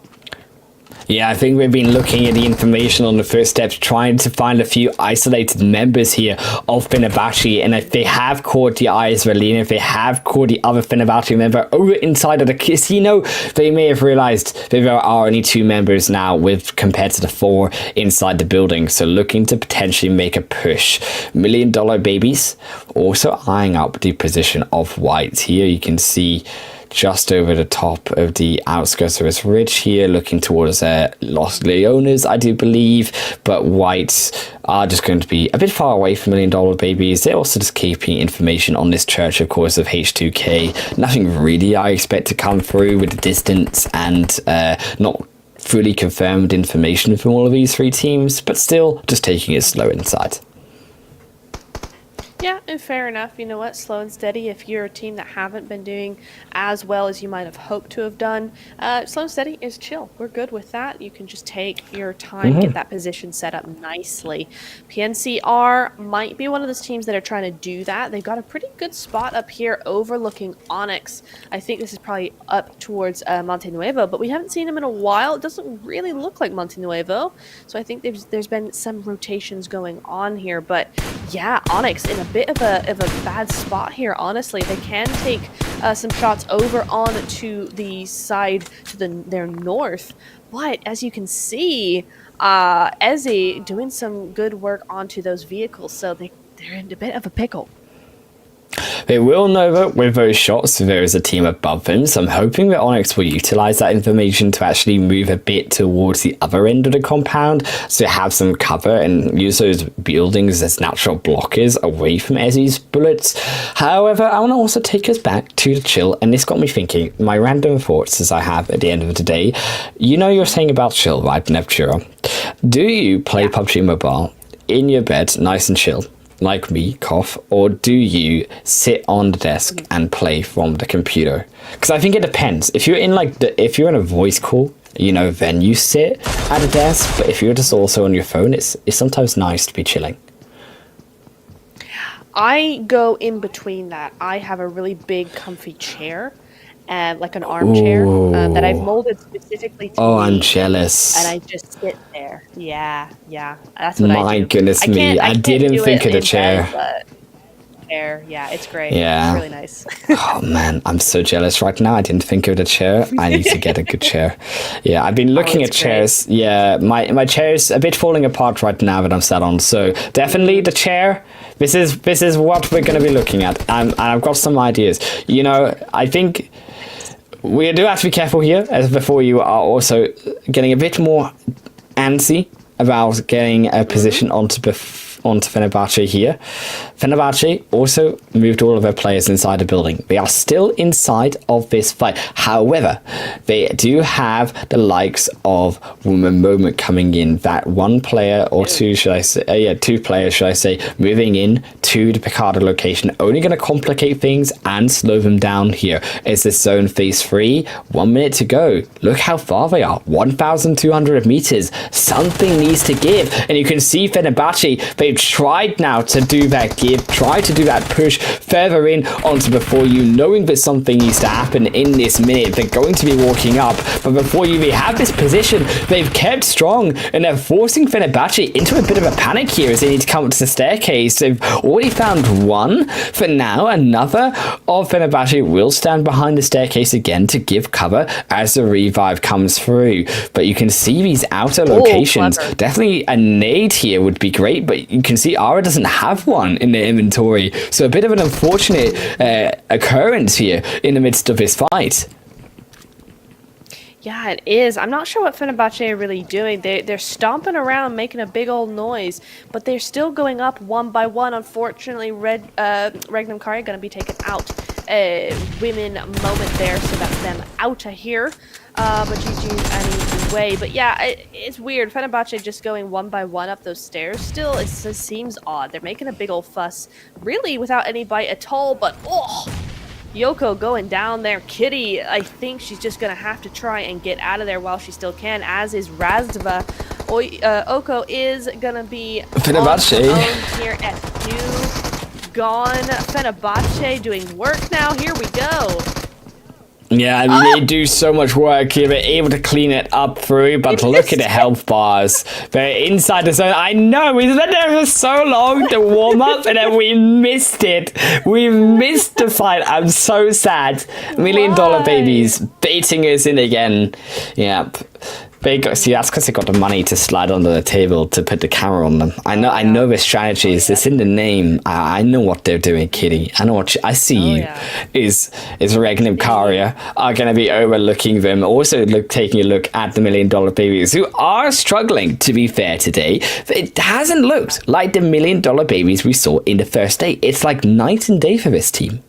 S1: Yeah, I think we've been looking at the information on the first steps, trying to find a few isolated members here of Fenerbahce, and if they have caught the Israelina, if they have caught the other Fenerbahce member over inside of the casino, they may have realized that there are only 2 members now with compared to the 4 inside the building, so looking to potentially make a push. $1 Million Babies also eyeing up the position of White. Here you can see just over the top of the outskirts of this ridge here, looking towards Los Leones, I do believe, but Whites are just going to be a bit far away from $1 Million Babies. They're also just keeping information on this church, of course, of H2K. Nothing really I expect to come through with the distance and not fully confirmed information from all of these 3 teams, but still just taking it slow inside.
S2: Yeah, and fair enough. You know what? Slow and steady. If you're a team that haven't been doing as well as you might have hoped to have done, slow and steady is chill. We're good with that. You can just take your time, get that position set up nicely. PNCR might be one of those teams that are trying to do that. They've got a pretty good spot up here overlooking Onyx. I think this is probably up towards Monte Nuevo, but we haven't seen them in a while. It doesn't really look like Monte Nuevo, so I think there's been some rotations going on here. But yeah, Onyx in a bit of a bad spot here, honestly. They can take some shots over on to the side to their north, but as you can see, Ezzy doing some good work onto those vehicles, so they're in a bit of a pickle.
S1: They will know that with those shots there is a team above them, so I'm hoping that Onyx will utilize that information to actually move a bit towards the other end of the compound, so have some cover and use those buildings as natural blockers away from Ezzy's bullets. However, I want to also take us back to the chill, and this got me thinking, my random thoughts as I have at the end of the day. You know, you're saying about chill, right, Neptura? Do you play PUBG Mobile in your bed, nice and chill, like me, cough, or do you sit on the desk and play from the computer? Because I think it depends. If you're in if you're in a voice call, you know, then you sit at a desk. But if you're just also on your phone, it's sometimes nice to be chilling.
S2: I go in between that. I have a really big, comfy chair, like an armchair that I've molded specifically to me.
S1: I'm jealous.
S2: And I just sit there. Yeah, that's what I do.
S1: My goodness me, I didn't think of the chair.
S2: Chair, yeah, it's great.
S1: Yeah.
S2: It's really nice.
S1: Oh man, I'm so jealous right now. I didn't think of the chair. I need to get a good chair. Yeah, I've been looking at chairs. Great. Yeah, my chair's a bit falling apart right now that I'm sat on. So definitely the chair. This is what we're going to be looking at. And I've got some ideas. You know, I think we do have to be careful here, as before you are also getting a bit more antsy about getting a position onto Fenerbahce here. Fenerbahce also moved all of their players inside the building. They are still inside of this fight. However, they do have the likes of Moment coming in. That one player or two, should I say? 2 players, should I say, moving in to the Picado location. Only going to complicate things and slow them down here. Is this zone phase 3? 1 minute to go. Look how far they are. 1,200 meters. Something needs to give. And you can see Fenerbahce, they've tried now to do that give, try to do that push further in onto Before You, knowing that something needs to happen in this minute. They're going to be walking up, but Before You, they have this position. They've kept strong, and they're forcing Fenerbahce into a bit of a panic here as they need to come up to the staircase. They've already found one. For now, another of Fenerbahce will stand behind the staircase again to give cover as the revive comes through. But you can see these outer locations.
S2: Clever.
S1: Definitely a nade here would be great, but you can see Ara doesn't have one in their inventory. So a bit of an unfortunate occurrence here in the midst of this fight.
S2: Yeah, it is. I'm not sure what Fenerbahce are really doing. They're stomping around, making a big old noise, but they're still going up one by one. Unfortunately, Regnum Kari going to be taken out. Women moment there, so that's them out of here. But GG, way. But yeah, it's weird. Fenerbahce just going one by one up those stairs still, it just seems odd. They're making a big old fuss, really without any bite at all, but oh! Yoko going down there. Kitty, I think she's just going to have to try and get out of there while she still can, as is Razdva. Oko is going to be
S1: Fenerbahce
S2: here at Q. Gone. Fenerbahce doing work now. Here we go.
S1: Yeah, I mean, they do so much work here. They're able to clean it up through, but look at the health bars. They're inside the zone. I know, we've been there for so long to warm up, and then we missed it. We missed the fight. I'm so sad. $1 Million Babies baiting us in again. Yep. See, that's because they got the money to slide under the table to put the camera on them. I know the strategies. It's in the name. I know what they're doing, Kitty. I know what I see. Is Regnum Karia are going to be overlooking them. Also, taking a look at the $1 Million Babies, who are struggling. To be fair, today it hasn't looked like the $1 Million Babies we saw in the first day. It's like night and day for this team.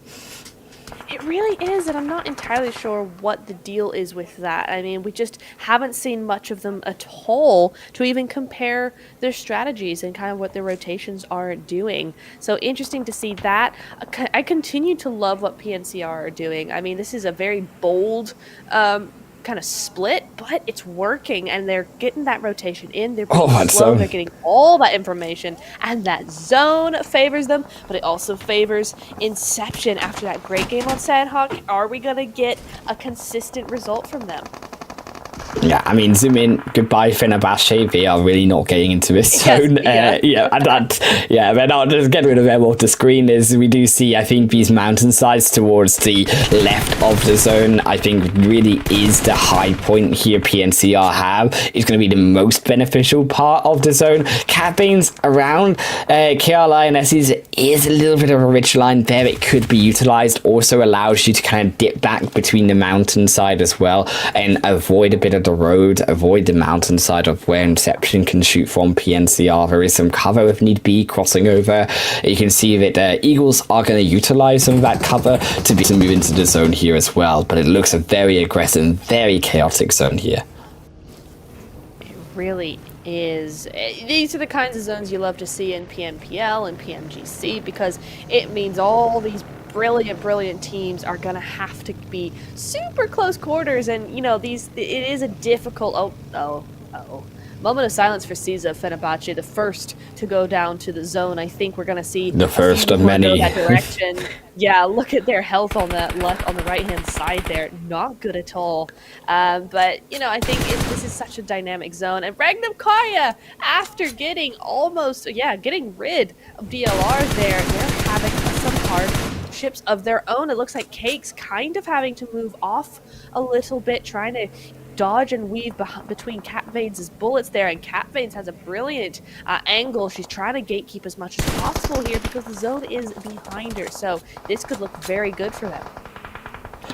S2: It really is, and I'm not entirely sure what the deal is with that. I mean, we just haven't seen much of them at all to even compare their strategies and kind of what their rotations are doing. So interesting to see that. I continue to love what PNCR are doing. I mean, this is a very bold kind of split, but it's working, and they're getting that rotation in. They're being slow. They're getting all that information, and that zone favors them, but it also favors Inception after that great game on Sanhok. Are we gonna get a consistent result from them?
S1: Yeah, I mean, zoom in. Goodbye, Fenerbahce. They are really not getting into this zone. They're not. Just get rid of them off the screen. As we do see, I think these mountainsides towards the left of the zone, I think really is the high point here. PNCR have is going to be the most beneficial part of the zone. Campaigns around KR Lionesses is a little bit of a rich line there. It could be utilized. Also allows you to kind of dip back between the mountainside as well and avoid a bit of the road, avoid the mountainside of where Inception can shoot from. PNCR, there is some cover if need be crossing over. You can see that Eagles are going to utilize some of that cover to move into the zone here as well, but it looks a very aggressive, very chaotic zone here.
S2: It really is. These are the kinds of zones you love to see in PMPL and PMGC, because it means all these brilliant teams are gonna have to be super close quarters, and you know, it is a difficult moment of silence for Caesar Fenerbahce, the first to go down to the zone. I think we're gonna see
S1: the first of many.
S2: That direction. Yeah, look at their health on that left, on the right hand side there. Not good at all. But you know, I think this is such a dynamic zone. And Ragnum Karya, after getting getting rid of DLR there, they're having some hardships of their own. It looks like Cake's kind of having to move off a little bit, trying to dodge and weave between Cat Veins' bullets there, and Cat Veins has a brilliant angle. She's trying to gatekeep as much as possible here because the zone is behind her, so this could look very good for them.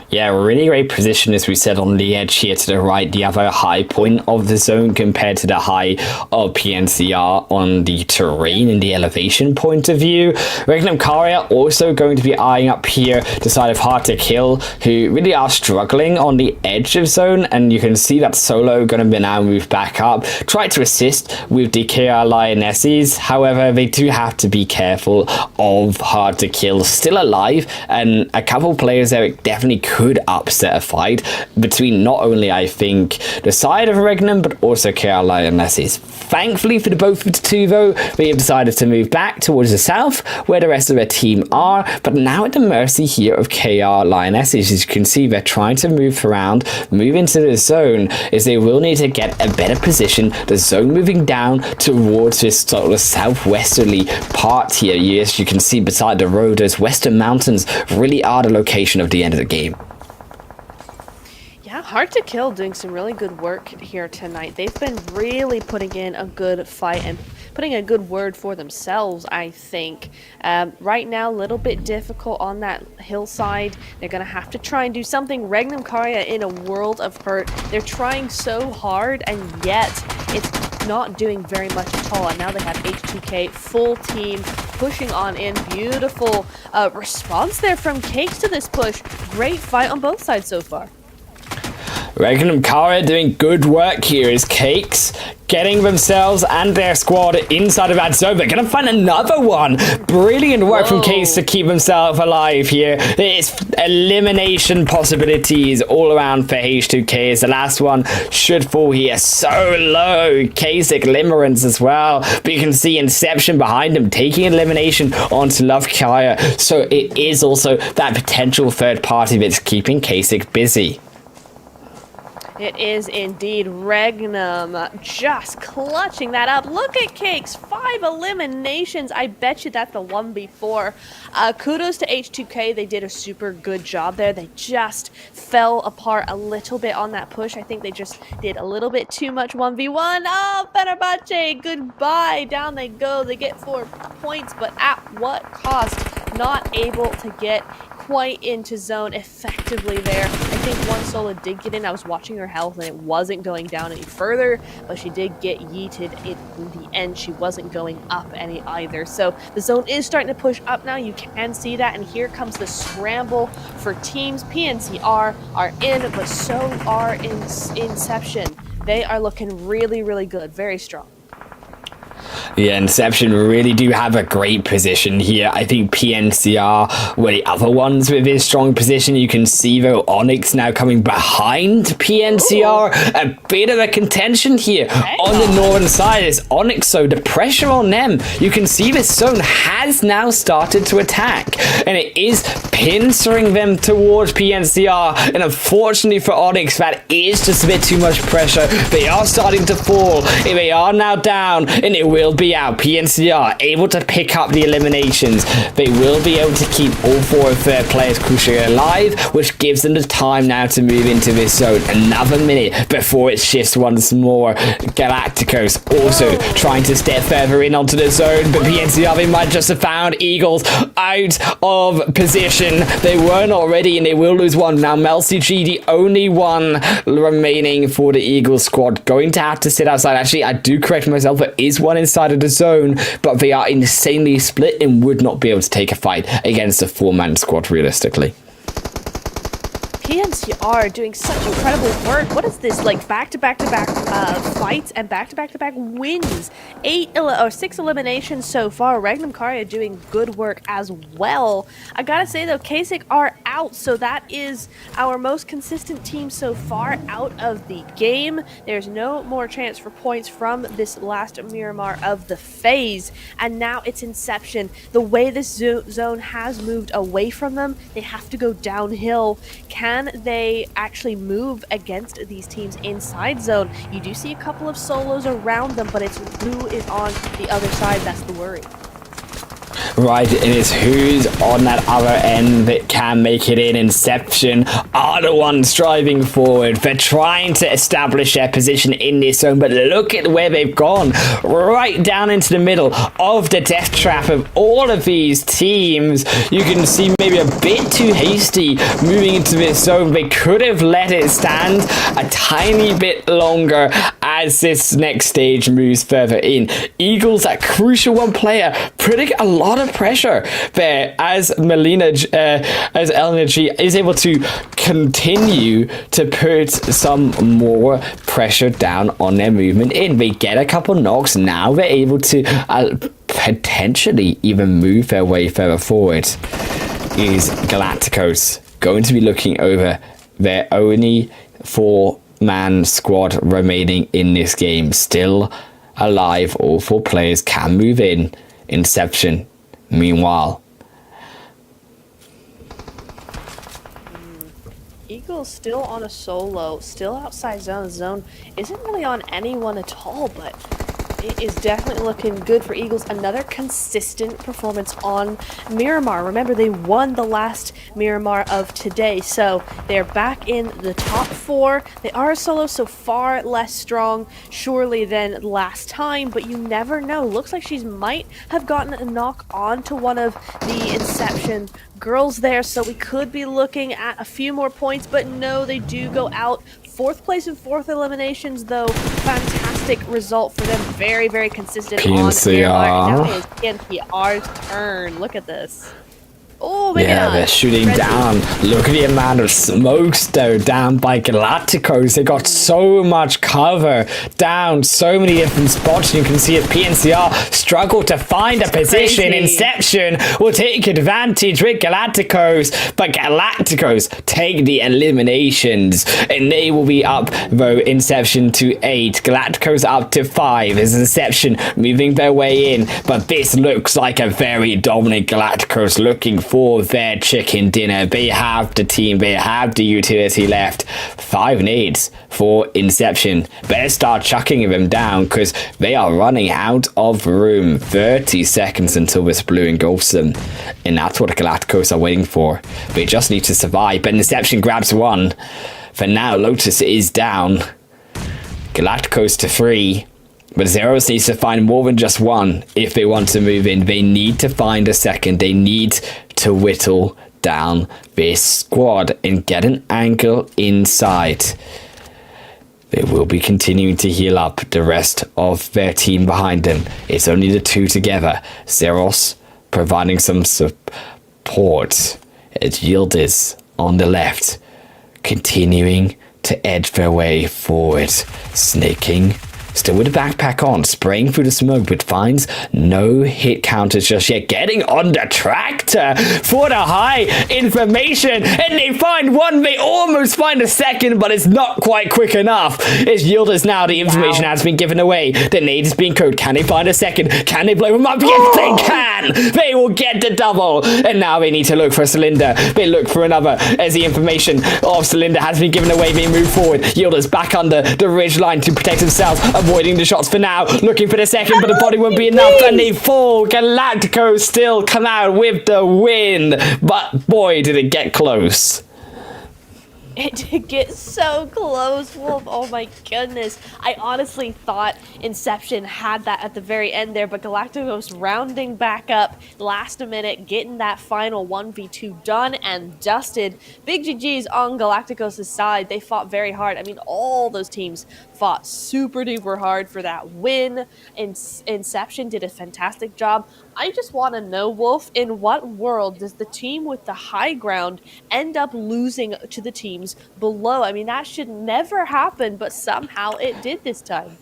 S1: Yeah, really great position, as we said, on the edge here to the right, the other high point of the zone compared to the high of PNCR on the terrain and the elevation point of view. Regnum Karia also going to be eyeing up here the side of Hard to Kill, who really are struggling on the edge of zone, and you can see that Solo going to be now moved back up, try to assist with the KR Lionesses. However, they do have to be careful of Hard to Kill still alive, and a couple players there definitely could upset a fight between not only, I think, the side of Regnum, but also KR Lionesses. Thankfully for the both of the two, though, they have decided to move back towards the south, where the rest of their team are, but now at the mercy here of KR Lionesses. As you can see, they're trying to move around, move into the zone, as they will need to get a better position. The zone moving down towards this sort of southwesterly part here. Yes, you can see beside the road, those western mountains really are the location of the end of the game.
S2: Yeah, Hard to Kill doing some really good work here tonight. They've been really putting in a good fight and putting a good word for themselves, I think. Right now, a little bit difficult on that hillside. They're going to have to try and do something. Regnum Karya in a world of hurt. They're trying so hard, and yet it's not doing very much at all. And now they have H2K, full team, pushing on in. Beautiful response there from Cakes to this push. Great fight on both sides so far.
S1: Regnum Kara doing good work here as Cakes getting themselves and their squad inside of that zone. They're gonna find another one. Brilliant work from Cakes to keep himself alive here. It's elimination possibilities all around for H2K as the last one should fall here so low. Kasich limerence as well, but you can see Inception behind him taking elimination onto Love Kaya. So it is also that potential third party that's keeping Kasich busy.
S2: It is indeed. Regnum just clutching that up. Look at Cakes, 5 eliminations. I bet you that's the one before. Kudos to H2K. They did a super good job there. They just fell apart a little bit on that push. I think they just did a little bit too much 1v1. Oh, Fenerbahce, goodbye. Down they go. They get 4 points, but at what cost? Not able to get quite into zone effectively there. I think one solo did get in. I was watching her health and it wasn't going down any further, but she did get yeeted in the end. She wasn't going up any either. So the zone is starting to push up now. You can see that, and here comes the scramble for teams. PNCR are in, but so are Inception. They are looking really, really good. Very strong.
S1: Yeah, Inception really do have a great position here. I think PNCR were the other ones with this strong position. You can see though Onyx now coming behind PNCR. Ooh. A bit of a contention here on the northern side is Onyx, so the pressure on them. You can see this zone has now started to attack, and it is pincering them towards PNCR, and unfortunately for Onyx, that is just a bit too much pressure. They are starting to fall, and they are now down, and it will be out. PNCR able to pick up the eliminations. They will be able to keep all 4 of their players crucially alive, which gives them the time now to move into this zone. Another minute before it shifts once more. Galacticos also trying to step further in onto the zone, but PNCR, they might just have found Eagles out of position. They weren't already, and they will lose one. Now MelCG, the only one remaining for the Eagles squad, going to have to sit outside. Actually, I do correct myself. There is one inside of the zone, but they are insanely split and would not be able to take a fight against a 4-man squad realistically.
S2: PNCR doing such incredible work. What is this, like back-to-back-to-back fights and back-to-back-to-back wins? 6 eliminations so far. Regnum Karya doing good work as well. I gotta say though, Kasich are out, so that is our most consistent team so far out of the game. There's no more chance for points from this last Miramar of the phase, and now it's Inception. The way this zone has moved away from them, they have to go downhill. Can they actually move against these teams inside zone? You do see a couple of solos around them, but it's who is on the other side that's the worry.
S1: Right, it is who's on that other end that can make it in. Inception are the ones driving forward. They're trying to establish their position in this zone, but look at where they've gone. Right down into the middle of the death trap of all of these teams. You can see maybe a bit too hasty moving into this zone. They could have let it stand a tiny bit longer as this next stage moves further in. Eagles, that crucial one player, putting a lot of pressure there as Melina, as Elena G is able to continue to put some more pressure down on their movement in. They get a couple knocks. Now they're able to potentially even move their way further forward. Is Galacticos going to be looking over their only 4-man squad remaining in this game? Still alive, all 4 players can move in. Inception, meanwhile.
S2: Eagles still on a solo, still outside zone. Zone isn't really on anyone at all, but it is definitely looking good for Eagles. Another consistent performance on Miramar. Remember, they won the last Miramar of today, so they're back in the top 4. They are a solo, so far less strong, surely, than last time, but you never know. Looks like she might have gotten a knock on to one of the Inception girls there, so we could be looking at a few more points, but no, they do go out. 4th place and 4th eliminations, though. Fantastic result for them. Very, very consistent
S1: PNCR.
S2: on Miramar. Now it is PNCR's turn. Look at this. Oh, maybe
S1: Yeah,
S2: not.
S1: they're shooting
S2: Red
S1: down. Look at the amount of smokes, though, down by Galacticos. They got so much cover down so many different spots. You can see it. PNCR struggle to find a position.
S2: crazy.
S1: Inception will take advantage with Galacticos, but Galacticos take the eliminations, and they will be up, though, Inception to 8. Galacticos up to 5. As Inception moving their way in, but this looks like a very dominant Galacticos looking for their chicken dinner. They have the team, they have the utility left. 5 nades for Inception. Better start chucking them down because they are running out of room. 30 seconds until this blue engulfs them, and that's what the Galacticos are waiting for. They just need to survive, but Inception grabs one. For now, Lotus is down. Galacticos to 3. But Zeros needs to find more than just one if they want to move in. They need to find a second. They need to whittle down this squad and get an angle inside. They will be continuing to heal up the rest of their team behind them. It's only the 2 together. Zeros providing some support. It's Yildiz on the left, continuing to edge their way forward. Snaking. Still with the backpack on, spraying through the smoke, but finds no hit counters just yet. Getting on the tractor for the high information, and they find one. They almost find a second, but it's not quite quick enough. It's Yildiz now. The information has been given away. The nade is being coded. Can they find a second? Can they blow them up? Yes, they can. They will get the double, and now they need to look for a cylinder. They look for another as the information of cylinder has been given away. They move forward. Yildiz back under the ridge line to protect himself. Avoiding the shots for now, looking for the second, but the body won't be enough, and they fall. Galacticos still come out with the win, but boy, did it get close.
S2: It did get so close, Wolf. Oh my goodness. I honestly thought Inception had that at the very end there, but Galacticos rounding back up last minute, getting that final 1v2 done and dusted. Big GG's on Galacticos' side. They fought very hard. I mean, all those teams fought super duper hard for that win. Inception did a fantastic job. I just want to know, Wolf, in what world does the team with the high ground end up losing to the teams below? I mean, that should never happen, but somehow it did this time.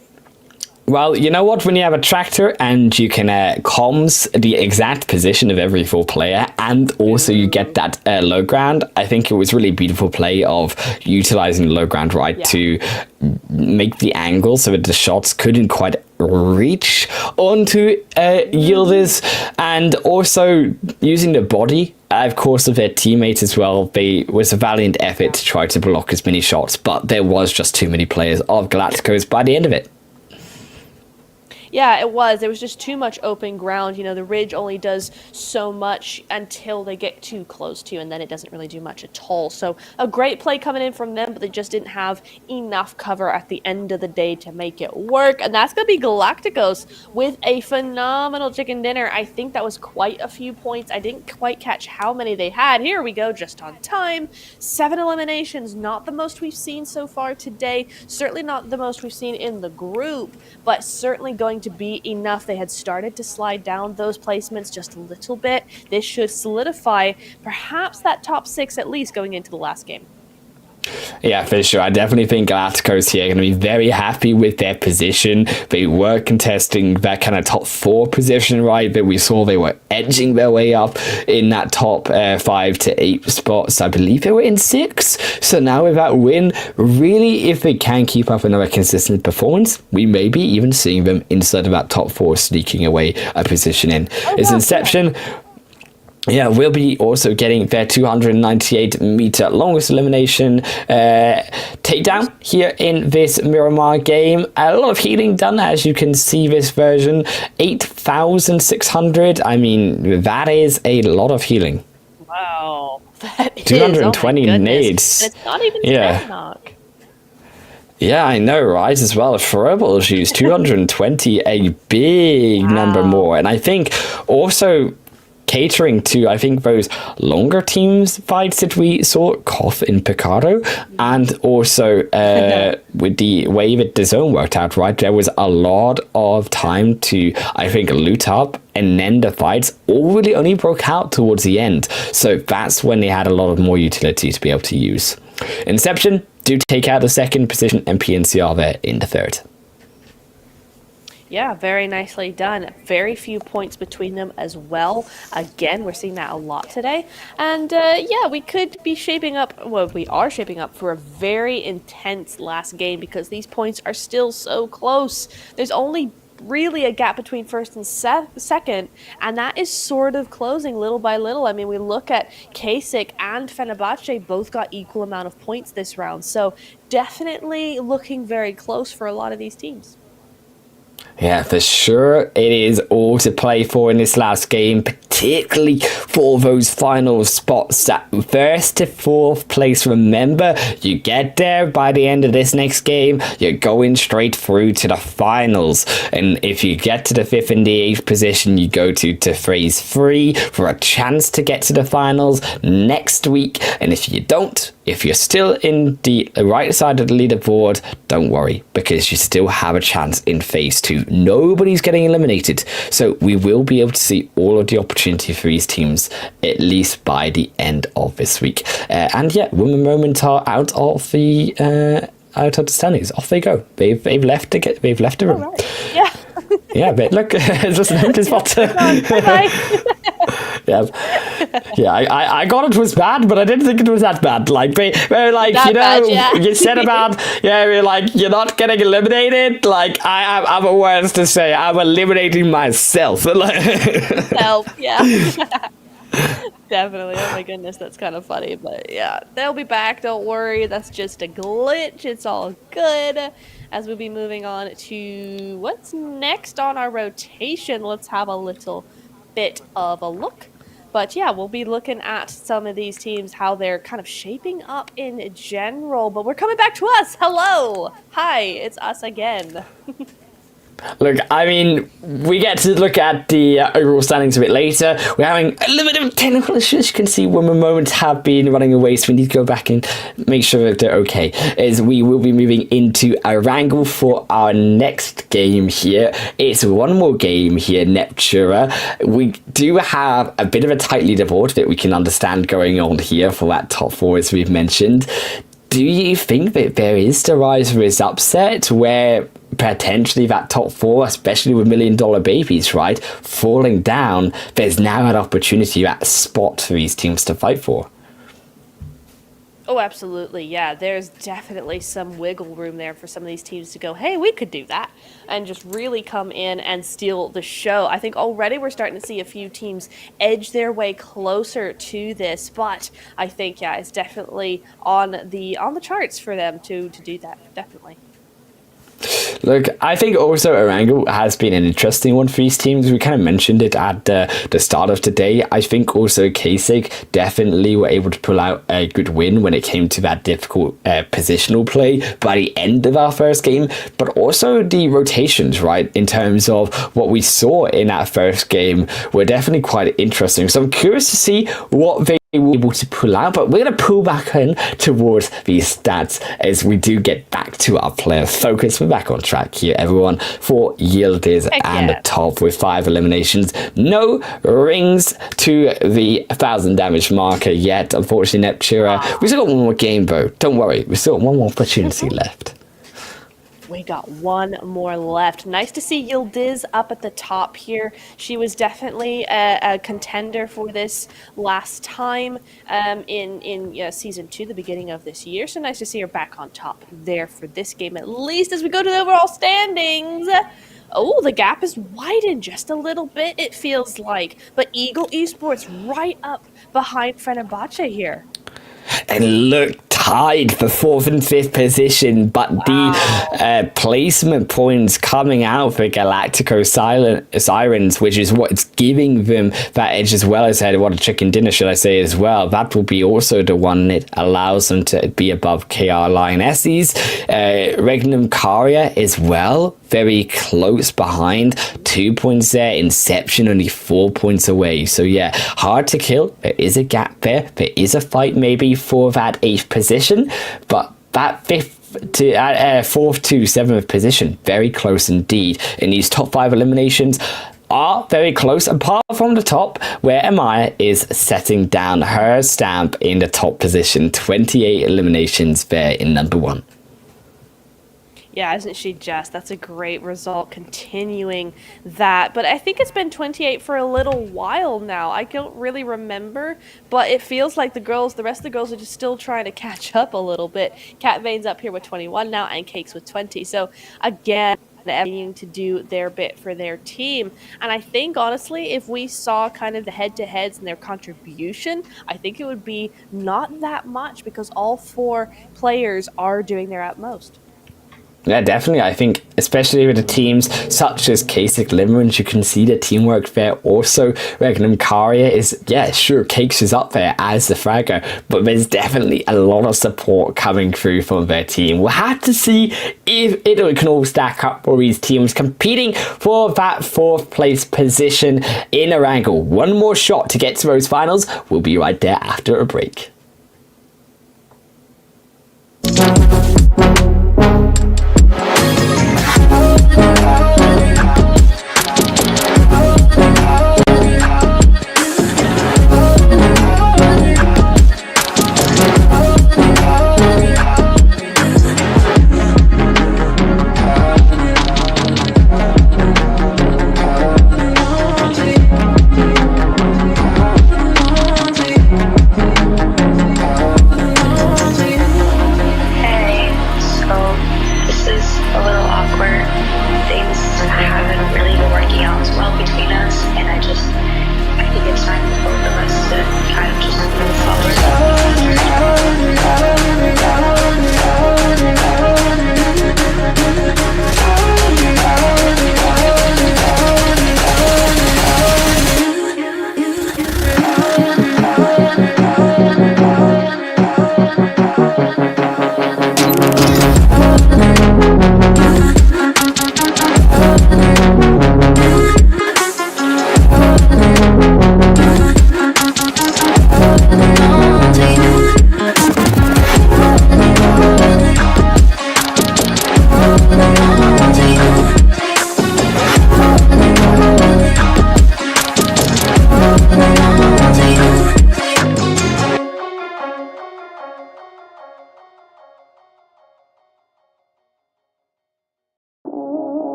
S1: Well, you know what? When you have a tractor and you can comms the exact position of every 4 player, and also you get that low ground, I think it was really beautiful play of utilizing the low ground to make the angle so that the shots couldn't quite reach onto Yildiz, and also using the body, of course, of their teammates as well. It was a valiant effort to try to block as many shots, but there was just too many players of Galacticos by the end of it.
S2: Yeah, it was. There was just too much open ground. You know, the ridge only does so much until they get too close to, and then it doesn't really do much at all. So a great play coming in from them, but they just didn't have enough cover at the end of the day to make it work. And that's going to be Galacticos with a phenomenal chicken dinner. I think that was quite a few points. I didn't quite catch how many they had. Here we go, just on time. 7 eliminations, not the most we've seen so far today. Certainly not the most we've seen in the group, but certainly going to be enough. They had started to slide down those placements just a little bit. This should solidify perhaps that top 6 at least going into the last game.
S1: Yeah, for sure. I definitely think Galacticos here are going to be very happy with their position. They were contesting that kind of top 4 position, right? That we saw they were edging their way up in that top 5 to 8 spots. I believe they were in 6. So now with that win, really, if they can keep up another consistent performance, we may be even seeing them inside of that top 4, sneaking away a position in. Is Inception... Yeah, we'll be also getting their 298-meter longest elimination takedown here in this Miramar game. A lot of healing done, as you can see this version. 8,600. I mean, that is a lot of healing.
S2: Wow. That
S1: 220
S2: is,
S1: nades.
S2: And it's not even Sanhok.
S1: Yeah, I know, right? As well, throwable issues, 220, a big number more. And I think also... catering to, I think, those longer teams fights that we saw, Koth in Picardo, and also with the way that the zone worked out, right? There was a lot of time to, I think, loot up, and then the fights all really only broke out towards the end. So that's when they had a lot of more utility to be able to use. Inception do take out the second position, and PNCR there in the third.
S2: Yeah, very nicely done. Very few points between them as well. Again, we're seeing that a lot today. And yeah, we could be shaping up, well, we are shaping up for a very intense last game because these points are still so close. There's only really a gap between first and second, and that is sort of closing little by little. I mean, we look at Kasich and Fenerbahce both got equal amount of points this round. So definitely looking very close for a lot of these teams.
S1: Yeah, for sure. It is all to play for in this last game, particularly for those final spots. That first to fourth place, remember, you get there by the end of this next game, you're going straight through to the finals. And if you get to the 5th and the 8th position, you go to phase 3 for a chance to get to the finals next week. And if you don't, if you're still in the right side of the leaderboard, don't worry, because you still have a chance in phase 2. Nobody's getting eliminated, so we will be able to see all of the opportunity for these teams at least by the end of this week. And yeah, Women Moment are out of the standings. Off they go. They've left the room.
S2: All right. Yeah.
S1: Yeah, but look, it's just an empty spot. Yeah, yeah. I got it was bad, but I didn't think it was that bad. Like, we're like,
S2: That
S1: you know,
S2: bad, yeah.
S1: you said about, yeah, we're like, you're not getting eliminated. Like, I have words to say. I'm eliminating myself.
S2: Self, yeah. Definitely. Oh my goodness, that's kind of funny. But yeah, they'll be back. Don't worry. That's just a glitch. It's all good. As we'll be moving on to what's next on our rotation, let's have a little bit of a look. But yeah, we'll be looking at some of these teams, how they're kind of shaping up in general. But we're coming back to us. Hello. Hi, it's us again.
S1: Look, I mean, we get to look at the overall standings a bit later. We're having a little bit of technical issues. You can see Women Moments have been running away, so we need to go back and make sure that they're okay. As we will be moving into a wrangle for our next game here. It's one more game here, Neptura. We do have a bit of a tight leaderboard that we can understand going on here for that top 4, as we've mentioned. Do you think that there is the rise of this upset where potentially that top 4, especially with $1 million babies, right, falling down, there's now an opportunity, that spot for these teams to fight for?
S2: Oh, absolutely. Yeah, there's definitely some wiggle room there for some of these teams to go, hey, we could do that, and just really come in and steal the show. I think already we're starting to see a few teams edge their way closer to this, but I think, yeah, it's definitely on the charts for them to do that, definitely.
S1: Look, I think also Erangel has been an interesting one for these teams. We kind of mentioned it at the start of today. I think also Kasich definitely were able to pull out a good win when it came to that difficult positional play by the end of our first game, but also the rotations, right, in terms of what we saw in that first game were definitely quite interesting. So I'm curious to see what they were able to pull out, but we're going to pull back in towards these stats as we do get back to our player focus. We're back on track here, everyone, for Yildiz and the top with 5 eliminations. No rings to the 1,000 damage marker yet, unfortunately, Neptura. We still got one more game, though. Don't worry, we still got one more opportunity left.
S2: We got one more left. Nice to see Yildiz up at the top here. She was definitely a contender for this last time in Season 2, the beginning of this year. So nice to see her back on top there for this game, at least as we go to the overall standings. Oh, the gap is widened just a little bit, it feels like. But Eagle Esports right up behind Fenerbahce here.
S1: And look, tied for 4th and 5th position, but the placement points coming out for Galactico Sirens, which is what's giving them that edge, as well as what a chicken dinner, should I say, as well. That will be also the one that allows them to be above KR Lionesses. Regnum Caria as well, very close behind, 2 points there. Inception only 4 points away. So yeah, hard to kill. There is a gap there. There is a fight maybe for that 8th position, but that 4th to 7th position, very close indeed. And these top 5 eliminations are very close, apart from the top, where Amaya is setting down her stamp in the top position. 28 eliminations there in number 1.
S2: Yeah, isn't she just? That's a great result, continuing that. But I think it's been 28 for a little while now. I don't really remember, but it feels like the rest of the girls are just still trying to catch up a little bit. Cat Vane's up here with 21 now, and Cakes with 20. So again, needing to do their bit for their team. And I think, honestly, if we saw kind of the head-to-heads and their contribution, I think it would be not that much, because all 4 players are doing their utmost.
S1: Yeah, definitely. I think, especially with the teams such as Kasich Limerence, you can see the teamwork there. Also, Regnum Caria is, yeah, sure, Cakes is up there as the fragger, but there's definitely a lot of support coming through from their team. We'll have to see if it can all stack up for these teams competing for that 4th place position in Erangel. One more shot to get to those finals. We'll be right there after a break.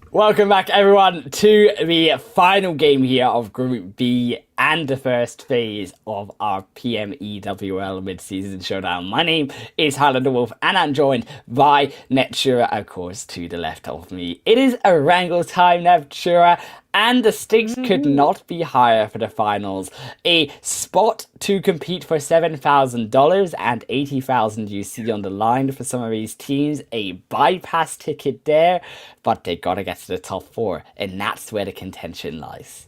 S1: Welcome back, everyone, to the final game here of Group B and the first phase of our PMEWL mid-season showdown. My name is Highlander Wolf, and I'm joined by Netshura, of course, to the left of me. It is a wrangle time, Netshura, and the stakes could not be higher for the finals. A spot to compete for $7,000 and 80,000 UC on the line for some of these teams. A bypass ticket there, but they gotta get to the top four, and that's where the contention lies.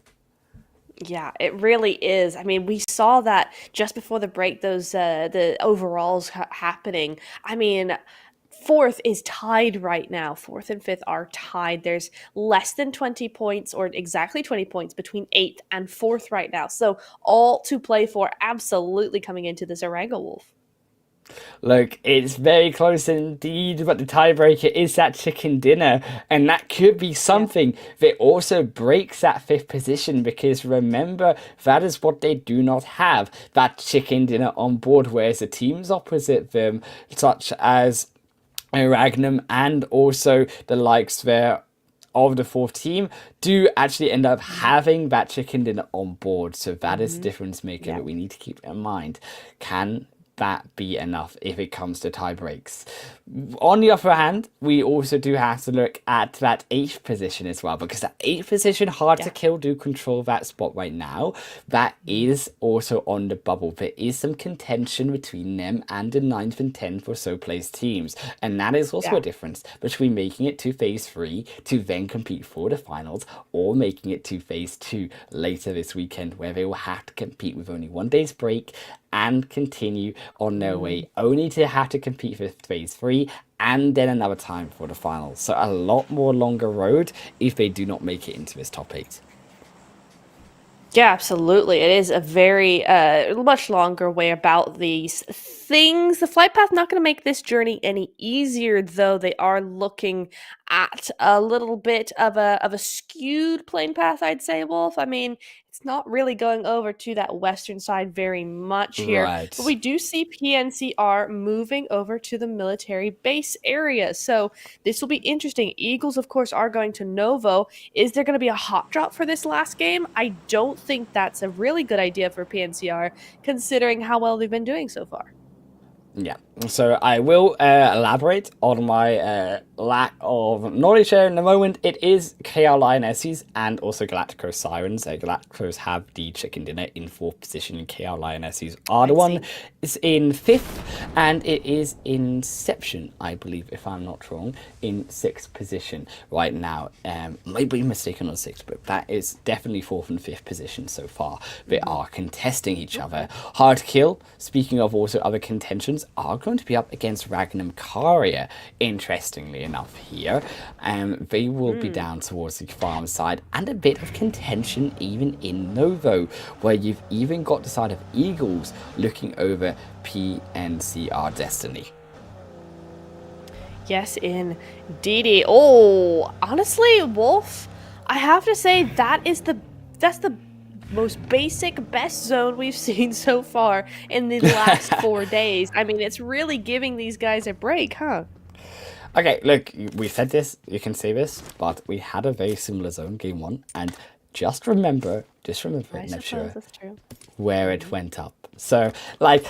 S2: Yeah, it really is. I mean, we saw that just before the break, those the overalls happening. I mean, fourth is tied right now. Fourth and fifth are tied. There's less than 20 points, or exactly 20 points, between eighth and fourth right now. So all to play for, absolutely coming into this Orango Wolf.
S1: Look, it's very close indeed, but the tiebreaker is that chicken dinner, and that could be something that also breaks that fifth position, because remember, that is what they do not have, that chicken dinner on board, whereas the teams opposite them, such as Ragnum and also the likes there of the fourth team, do actually end up having that chicken dinner on board. So that is the difference maker that we need to keep in mind. Can that be enough if it comes to tie breaks? On the other hand, we also do have to look at that eighth position as well, because that eighth position, hard to kill, do control that spot right now. That is also on the bubble. There is some contention between them and the 9th and 10th or so placed teams, and that is also a difference between making it to phase 3 to then compete for the finals, or making it to phase 2 later this weekend, where they will have to compete with only 1 day's break and continue on their way, only to have to compete for phase 3 and then another time for the finals. So a lot more longer road if they do not make it into this top 8.
S2: Yeah, absolutely. It is a very much longer way about these things. The flight path not going to make this journey any easier, though. They are looking at a little bit of a skewed plane path, I'd say, Wolf. I mean, it's not really going over to that western side very much here,
S1: Right.
S2: but we do see PNCR moving over to the military base area. So this will be interesting. Eagles, of course, are going to Novo. Is there going to be a hot drop for this last game? I don't think that's a really good idea for PNCR, considering how well they've been doing so far.
S1: Yeah, so I will elaborate on my lack of knowledge here in a moment. It is KR Lionesses and also Galacticos Sirens. Galacticos have the chicken dinner in 4th position, and KR Lionesses are the one is in 5th, and it is Inception, I believe, if I'm not wrong, in 6th position right now. Might be mistaken on 6th, but that is definitely 4th and 5th position so far. They are contesting each other. Hard to kill, speaking of also other contentions, are going to be up against Ragnum Karia, interestingly enough here. They will be down towards the farm side, and a bit of contention even in Novo, where you've even got the side of Eagles looking over PNCR Destiny.
S2: Yes, indeed. Oh, honestly, Wolf, I have to say that's the most basic, best zone we've seen so far in the last 4 days. I mean, it's really giving these guys a break, huh?
S1: Okay, look, we said this, you can say this, but we had a very similar zone game 1, and just remember Netshura, where it went up. So, like,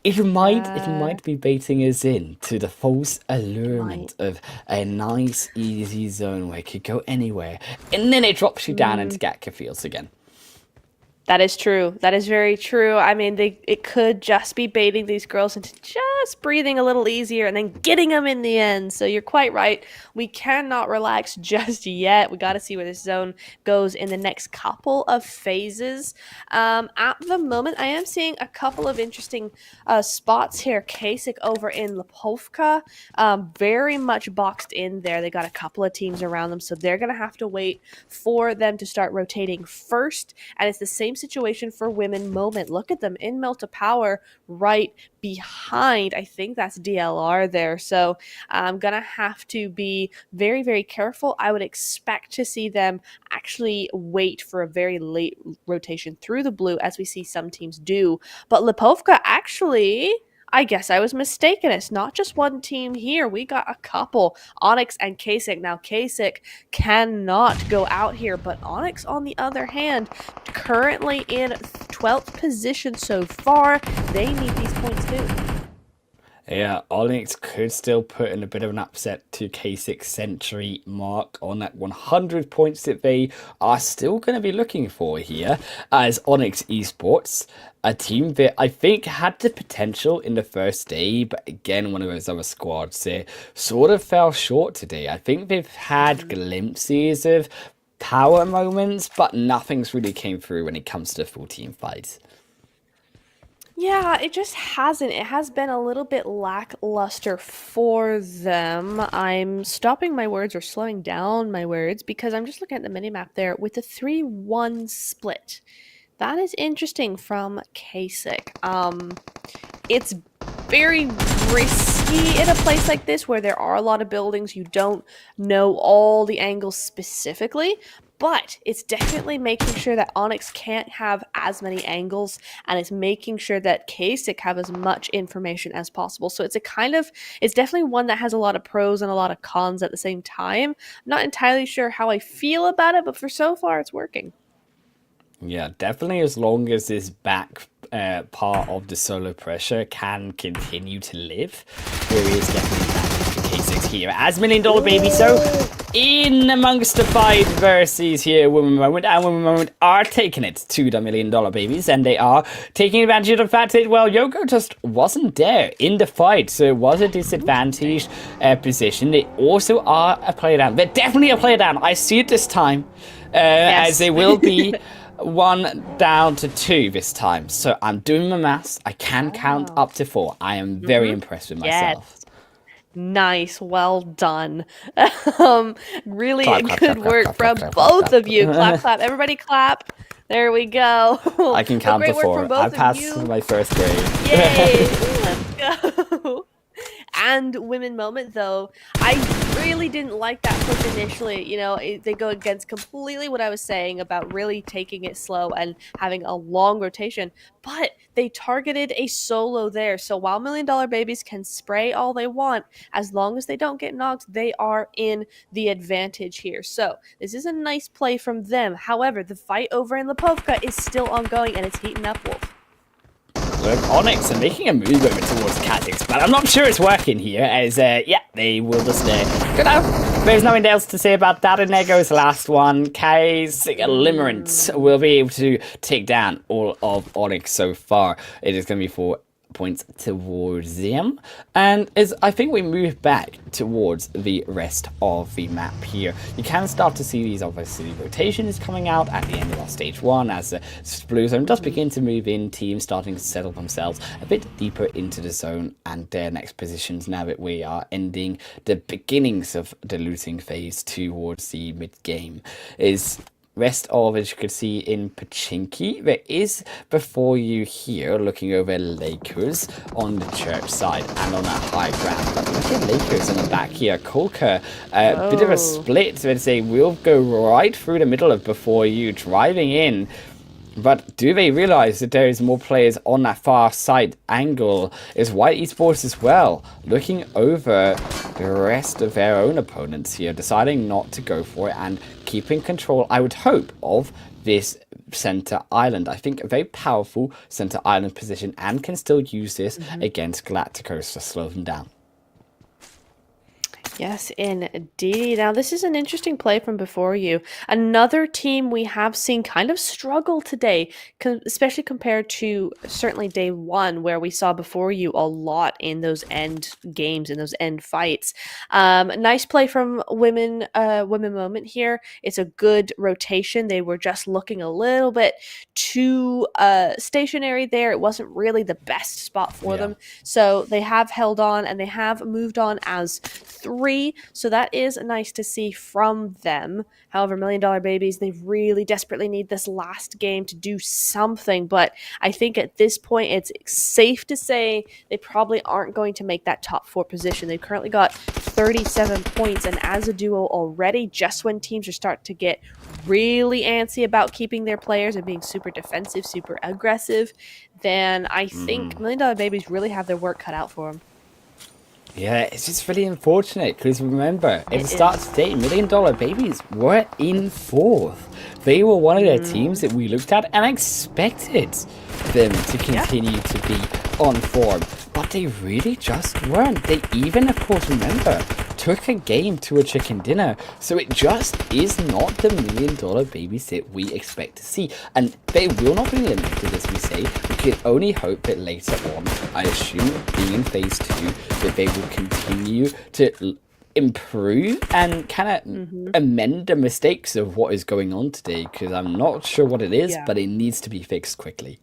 S1: it might be baiting us in to the false allurement of a nice, easy zone where it could go anywhere, and then it drops you down into Gatka Fields again.
S2: That is true. That is very true. I mean, it could just be baiting these girls into just breathing a little easier and then getting them in the end. So you're quite right. We cannot relax just yet. We got to see where this zone goes in the next couple of phases. At the moment, I am seeing a couple of interesting spots here. Kasich over in Lipovka, very much boxed in there. They got a couple of teams around them, so they're going to have to wait for them to start rotating first. And it's the same situation for Women Moment. Look at them in Melt to Power right behind. I think that's DLR there. So I'm going to have to be very, very careful. I would expect to see them actually wait for a very late rotation through the blue, as we see some teams do. But Lipovka actually, I guess I was mistaken. It's not just one team here. We got a couple, Onyx and Kasich. Now, Kasich cannot go out here, but Onyx, on the other hand, currently in 12th position so far. They need these points too.
S1: Yeah, Onyx could still put in a bit of an upset to K6 century mark on that 100 points that they are still going to be looking for here, as Onyx Esports, a team that I think had the potential in the first day, but again, one of those other squads there sort of fell short today. I think they've had glimpses of power moments, but nothing's really came through when it comes to full team fights.
S2: Yeah, it just hasn't. It has been a little bit lackluster for them. I'm stopping my words or slowing down my words because I'm just looking at the minimap there with the 3-1 split. That is interesting from Kasich. It's very risky in a place like this where there are a lot of buildings. You don't know all the angles specifically, but it's definitely making sure that Onyx can't have as many angles, and it's making sure that Kasich have as much information as possible. So it's it's definitely one that has a lot of pros and a lot of cons at the same time. I'm not entirely sure how I feel about it, but for so far it's working.
S1: Yeah, definitely as long as this back part of the solo pressure can continue to live, there is definitely advantage for K6 here. As $1 Million Baby, so in amongst the fight versus here, Women Moment, and Women Moment are taking it to the $1 Million Babies, and they are taking advantage of the fact that, well, Yoko just wasn't there in the fight, so it was a disadvantaged position. They also are a player down. They're definitely a player down. I see it this time,
S2: Yes.
S1: as they will be 1 down to 2 this time. So I'm doing my maths. I can count up to 4. I am very impressed with myself.
S2: Yes. Nice, well done. Really
S1: Clap,
S2: good
S1: clap,
S2: work
S1: clap,
S2: from
S1: clap,
S2: both
S1: clap.
S2: of you. Clap, clap. Everybody clap. There we go.
S1: I can count to
S2: Great work
S1: 4.
S2: from both
S1: I
S2: of
S1: passed
S2: you.
S1: my first grade.
S2: Yay! Let's go. And Women Moment, though, I really didn't like that push initially. You know, they go against completely what I was saying about really taking it slow and having a long rotation. But they targeted a solo there. So while $1 Million Babies can spray all they want, as long as they don't get knocked, they are in the advantage here. So this is a nice play from them. However, the fight over in Lipovka is still ongoing, and it's heating up, Wolf.
S1: Look, Onyx are making a move over towards Kha'Zix, but I'm not sure it's working here, as, yeah, they will just go down. There's nothing else to say about that, and there goes the last one. Kha'Zix Limerence will be able to take down all of Onyx so far. It is going to be 4 points towards them, and as I think we move back towards the rest of the map here, you can start to see these obviously rotations coming out at the end of our stage 1 as the blue zone does begin to move in, teams starting to settle themselves a bit deeper into the zone and their next positions now that we are ending the beginnings of the looting phase towards the mid game. Is rest of, as you can see in Pachinki, there is before you here, looking over Lakers on the church side and on that high ground. But look at Lakers on the back here. Kolka, a bit of a split, let's say, will go right through the middle of before you, driving in. But do they realize that there is more players on that far side angle? Is White Esports as well looking over the rest of their own opponents here, deciding not to go for it and keeping control, I would hope, of this center island. I think a very powerful center island position, and can still use this against Galacticos to slow them down.
S2: Yes, indeed. Now, this is an interesting play from before you. Another team we have seen kind of struggle today, especially compared to certainly day 1, where we saw before you a lot in those end games, in those end fights. Nice play from Women Moment here. It's a good rotation. They were just looking a little bit too stationary there. It wasn't really the best spot for them. So they have held on, and they have moved on as 3 free, so that is nice to see from them. However, Million Dollar Babies, they really desperately need this last game to do something, but I think at this point it's safe to say they probably aren't going to make that top 4 position. They've currently got 37 points, and as a duo already, just when teams are starting to get really antsy about keeping their players and being super defensive, super aggressive, then I think Million Dollar Babies really have their work cut out for them.
S1: Yeah, it's just really unfortunate because remember, at the start of today, Million Dollar Babies were in 4th. They were one of the teams that we looked at and expected them to continue to be on form, but they really just weren't. They even, of course, remember, took a game to a chicken dinner, so it just is not the Million Dollar Babies that we expect to see, and they will not be limited, as we say. We can only hope that later on, I assume, being in phase 2, that they will continue to improve and kind of amend the mistakes of what is going on today, because I'm not sure what it is, but it needs to be fixed quickly.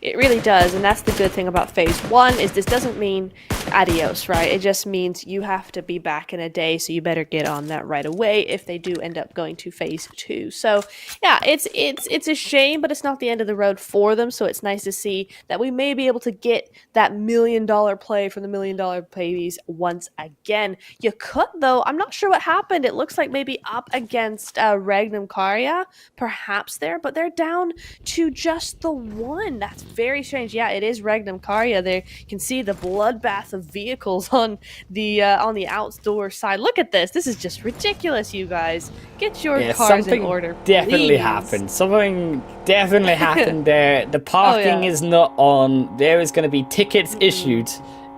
S2: It really does, and that's the good thing about phase 1 is this doesn't mean adios, right? It just means you have to be back in a day, so you better get on that right away if they do end up going to phase 2. So yeah, it's a shame, but it's not the end of the road for them, so it's nice to see that we may be able to get that $1 million play from the Million Dollar Babies once again. You could, though, I'm not sure what happened. It looks like maybe up against Regnum Karya, perhaps there, but they're down to just the 1. That's very strange. Yeah, it is Regnum Karya. There you can see the bloodbath of vehicles on the outdoor side. Look at this. This is just ridiculous, you guys. Get your cars in order,
S1: definitely
S2: please.
S1: happened. Something definitely happened there. The parking is not on. There is going to be tickets issued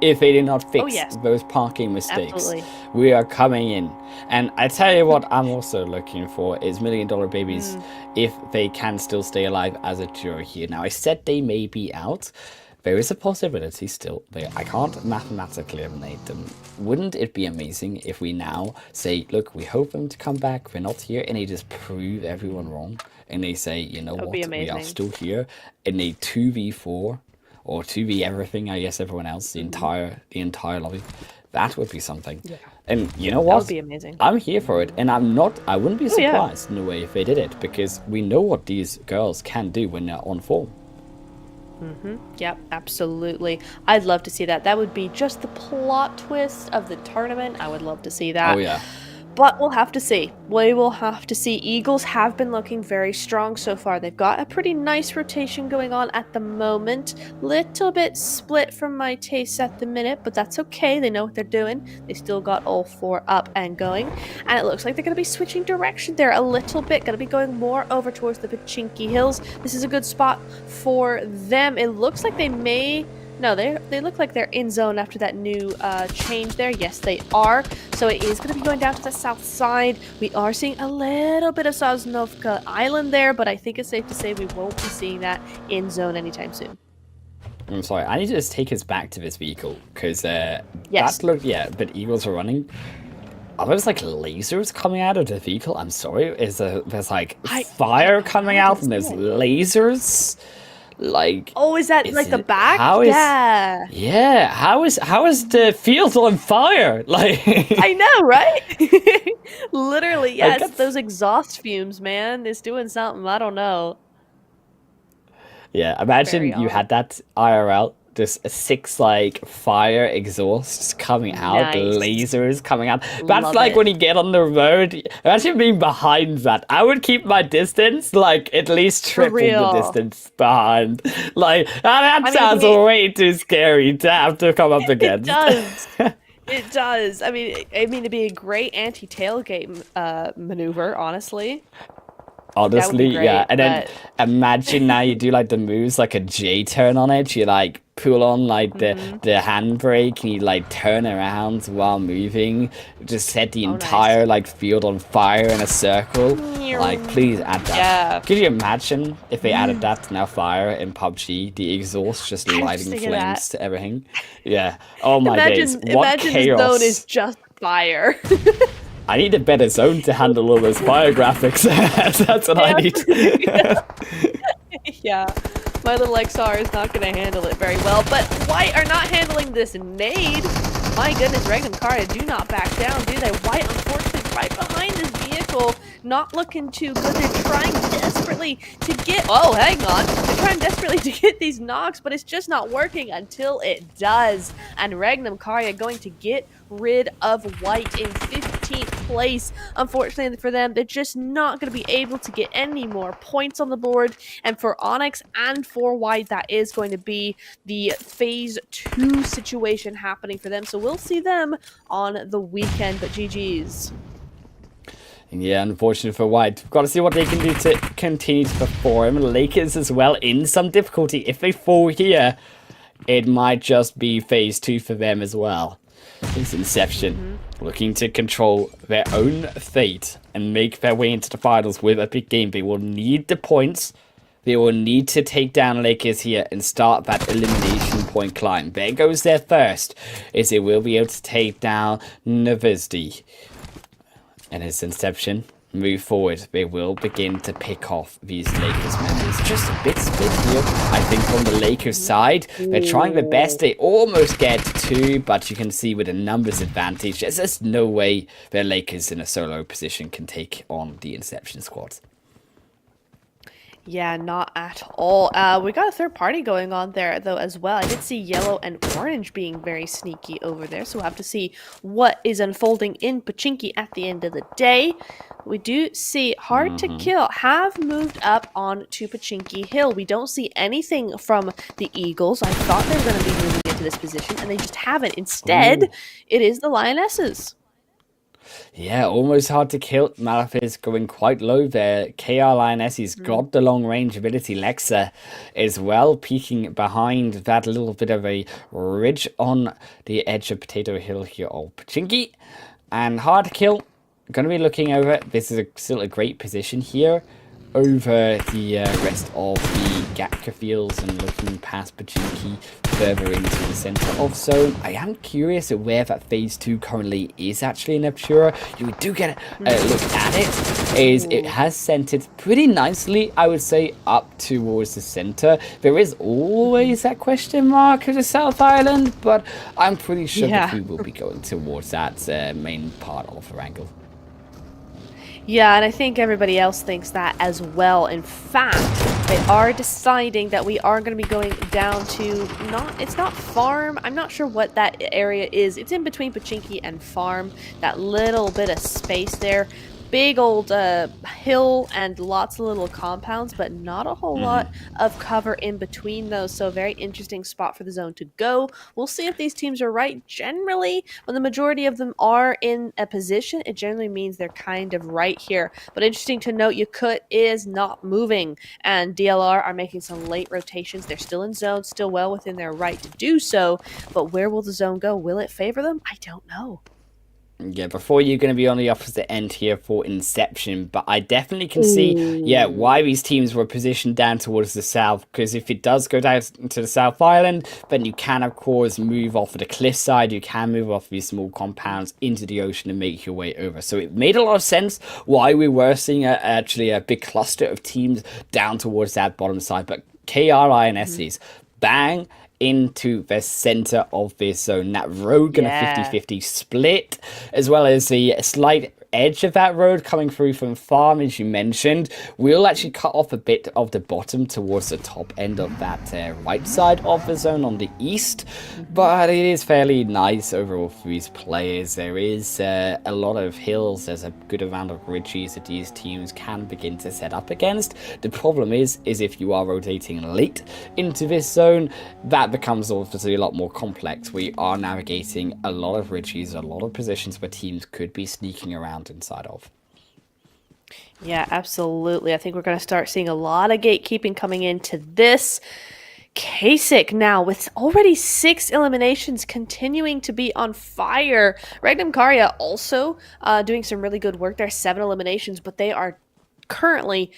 S1: if they did not fix those parking mistakes.
S2: Absolutely.
S1: We are coming in. And I tell you what I'm also looking for is Million Dollar Babies, if they can still stay alive as a duo here. Now, I said they may be out. There is a possibility still. I can't mathematically eliminate them. Wouldn't it be amazing if we now say, look, we hope them to come back, we're not here, and they just prove everyone wrong, and they say, you know what, we are still here, and they 2v4, or 2v everything, I guess everyone else, the entire lobby. That would be something. Yeah. And you know what?
S2: That would be amazing.
S1: I'm here for it, and I wouldn't be surprised in a way if they did it, because we know what these girls can do when they're on form.
S2: Yep, absolutely. I'd love to see that. That would be just the plot twist of the tournament. I would love to see that.
S1: Oh, yeah.
S2: But we'll have to see. We will have to see. Eagles have been looking very strong so far. They've got a pretty nice rotation going on at the moment. Little bit split from my tastes at the minute, but that's okay. They know what they're doing. They still got all 4 up and going. And it looks like they're going to be switching direction there a little bit. Going to be going more over towards the Pachinki Hills. This is a good spot for them. It looks like they may... No, they look like they're in zone after that new change there. Yes, they are. So it is going to be going down to the south side. We are seeing a little bit of Sosnovka Island there, but I think it's safe to say we won't be seeing that in zone anytime soon.
S1: I'm sorry, I need to just take us back to this vehicle, because that looked, but Eagles are running. Are those like lasers coming out of the vehicle? I'm sorry, there's like fire coming out and there's lasers? Like,
S2: is that like the back?
S1: How is the field on fire? Like,
S2: I know, right? Literally, yes. Like those exhaust fumes, man. It's doing something. I don't know.
S1: Yeah, imagine you had that IRL. Just 6 like fire exhausts coming out, lasers coming out. That's like when you get on the road. Imagine being behind that. I would keep my distance, like at least triple the distance behind. Like that sounds way too scary to have to come up against.
S2: It does. It does. I mean, it'd be a great anti-tailgate maneuver, honestly.
S1: Honestly, great, and then imagine now you do like the moves like a J turn on it. You like pull on like the handbrake and you like turn around while moving. Just set the entire like field on fire in a circle. Like, please add that. Yeah. Could you imagine if they added that to now fire in PUBG? The exhaust just lighting flames to everything. Yeah. Oh my days. What chaos!
S2: The zone is just fire.
S1: I need a better zone to handle all those fire graphics. That's what I need.
S2: Yeah, my little XR is not going to handle it very well. But White are not handling this nade. My goodness, Regnum Karya do not back down, do they? White, unfortunately, right behind this vehicle, not looking too good. They're trying desperately to get... Oh, hang on. They're trying desperately to get these knocks, but it's just not working until it does. And Regnum Karya going to get rid of White in 15th place. Unfortunately for them, they're just not going to be able to get any more points on the board. And for Onyx and for White, that is going to be the phase 2 situation happening for them. So we'll see them on the weekend, but GG's.
S1: Yeah, unfortunate for White. We've got to see what they can do to continue to perform. Lakers as well in some difficulty. If they fall here, it might just be phase 2 for them as well. It's Inception looking to control their own fate and make their way into the finals with a big game. They will need the points. They will need to take down Lakers here and start that elimination point climb. There goes their first, as they will be able to take down Novisdi. And as Inception move forward, they will begin to pick off these Lakers members. Just a bit split here, I think, on the Lakers side. They're trying their best. They almost get 2, but you can see with a numbers advantage, there's just no way the Lakers in a solo position can take on the Inception squad.
S2: Yeah, not at all. We got a third party going on there, though, as well. I did see yellow and orange being very sneaky over there, so we'll have to see what is unfolding in Pachinki at the end of the day. We do see Hard to Kill have moved up on to Pachinki Hill. We don't see anything from the Eagles. I thought they were going to be moving into this position, and they just haven't. Instead, it is the Lionesses.
S1: Yeah, almost Hard to Kill. Malaf is going quite low there. KR Lionesses got the long range ability. Lexa as well, peeking behind that little bit of a ridge on the edge of Potato Hill here of Pachinki. And Hard to Kill, going to be looking over. This is still a great position here over the rest of the Gatka fields and looking past Pachinki further into the center of zone. I am curious at where that phase 2 currently is actually in Aptura. You do get a look at it, is it has centered pretty nicely, I would say, up towards the center. There is always that question mark of the South Island, but I'm pretty sure that we will be going towards that main part of the angle.
S2: Yeah, and I think everybody else thinks that as well. In fact, they are deciding that we are going to be going down to it's not farm. I'm not sure what that area is. It's in between Pachinki and farm. That little bit of space there. Big old hill and lots of little compounds, but not a whole lot of cover in between those. So a very interesting spot for the zone to go. We'll see if these teams are right. Generally, when the majority of them are in a position, it generally means they're kind of right here. But interesting to note, Yakut is not moving, and DLR are making some late rotations. They're still in zone, still well within their right to do so. But where will the zone go? Will it favor them? I don't know.
S1: Yeah, before you're going to be on the opposite end here for Inception, but I definitely can see, why these teams were positioned down towards the south, because if it does go down to the South Island, then you can, of course, move off of the cliffside, you can move off these small compounds into the ocean and make your way over. So it made a lot of sense why we were seeing actually a big cluster of teams down towards that bottom side, but KRINSs, bang, into the center of this zone. That road gonna 50-50 split, as well as the slight edge of that road coming through from farm, as you mentioned, will actually cut off a bit of the bottom towards the top end of that right side of the zone on the east. But it is fairly nice overall for these players. There is a lot of hills. There's a good amount of ridges that these teams can begin to set up against. The problem is if you are rotating late into this zone, that becomes obviously a lot more complex. We are navigating a lot of ridges, a lot of positions where teams could be sneaking around inside of.
S2: Yeah, absolutely. I think we're going to start seeing a lot of gatekeeping coming into this. Kasich now with already 6 eliminations, continuing to be on fire. Regnum Karya also doing some really good work there. 7 eliminations, but they are currently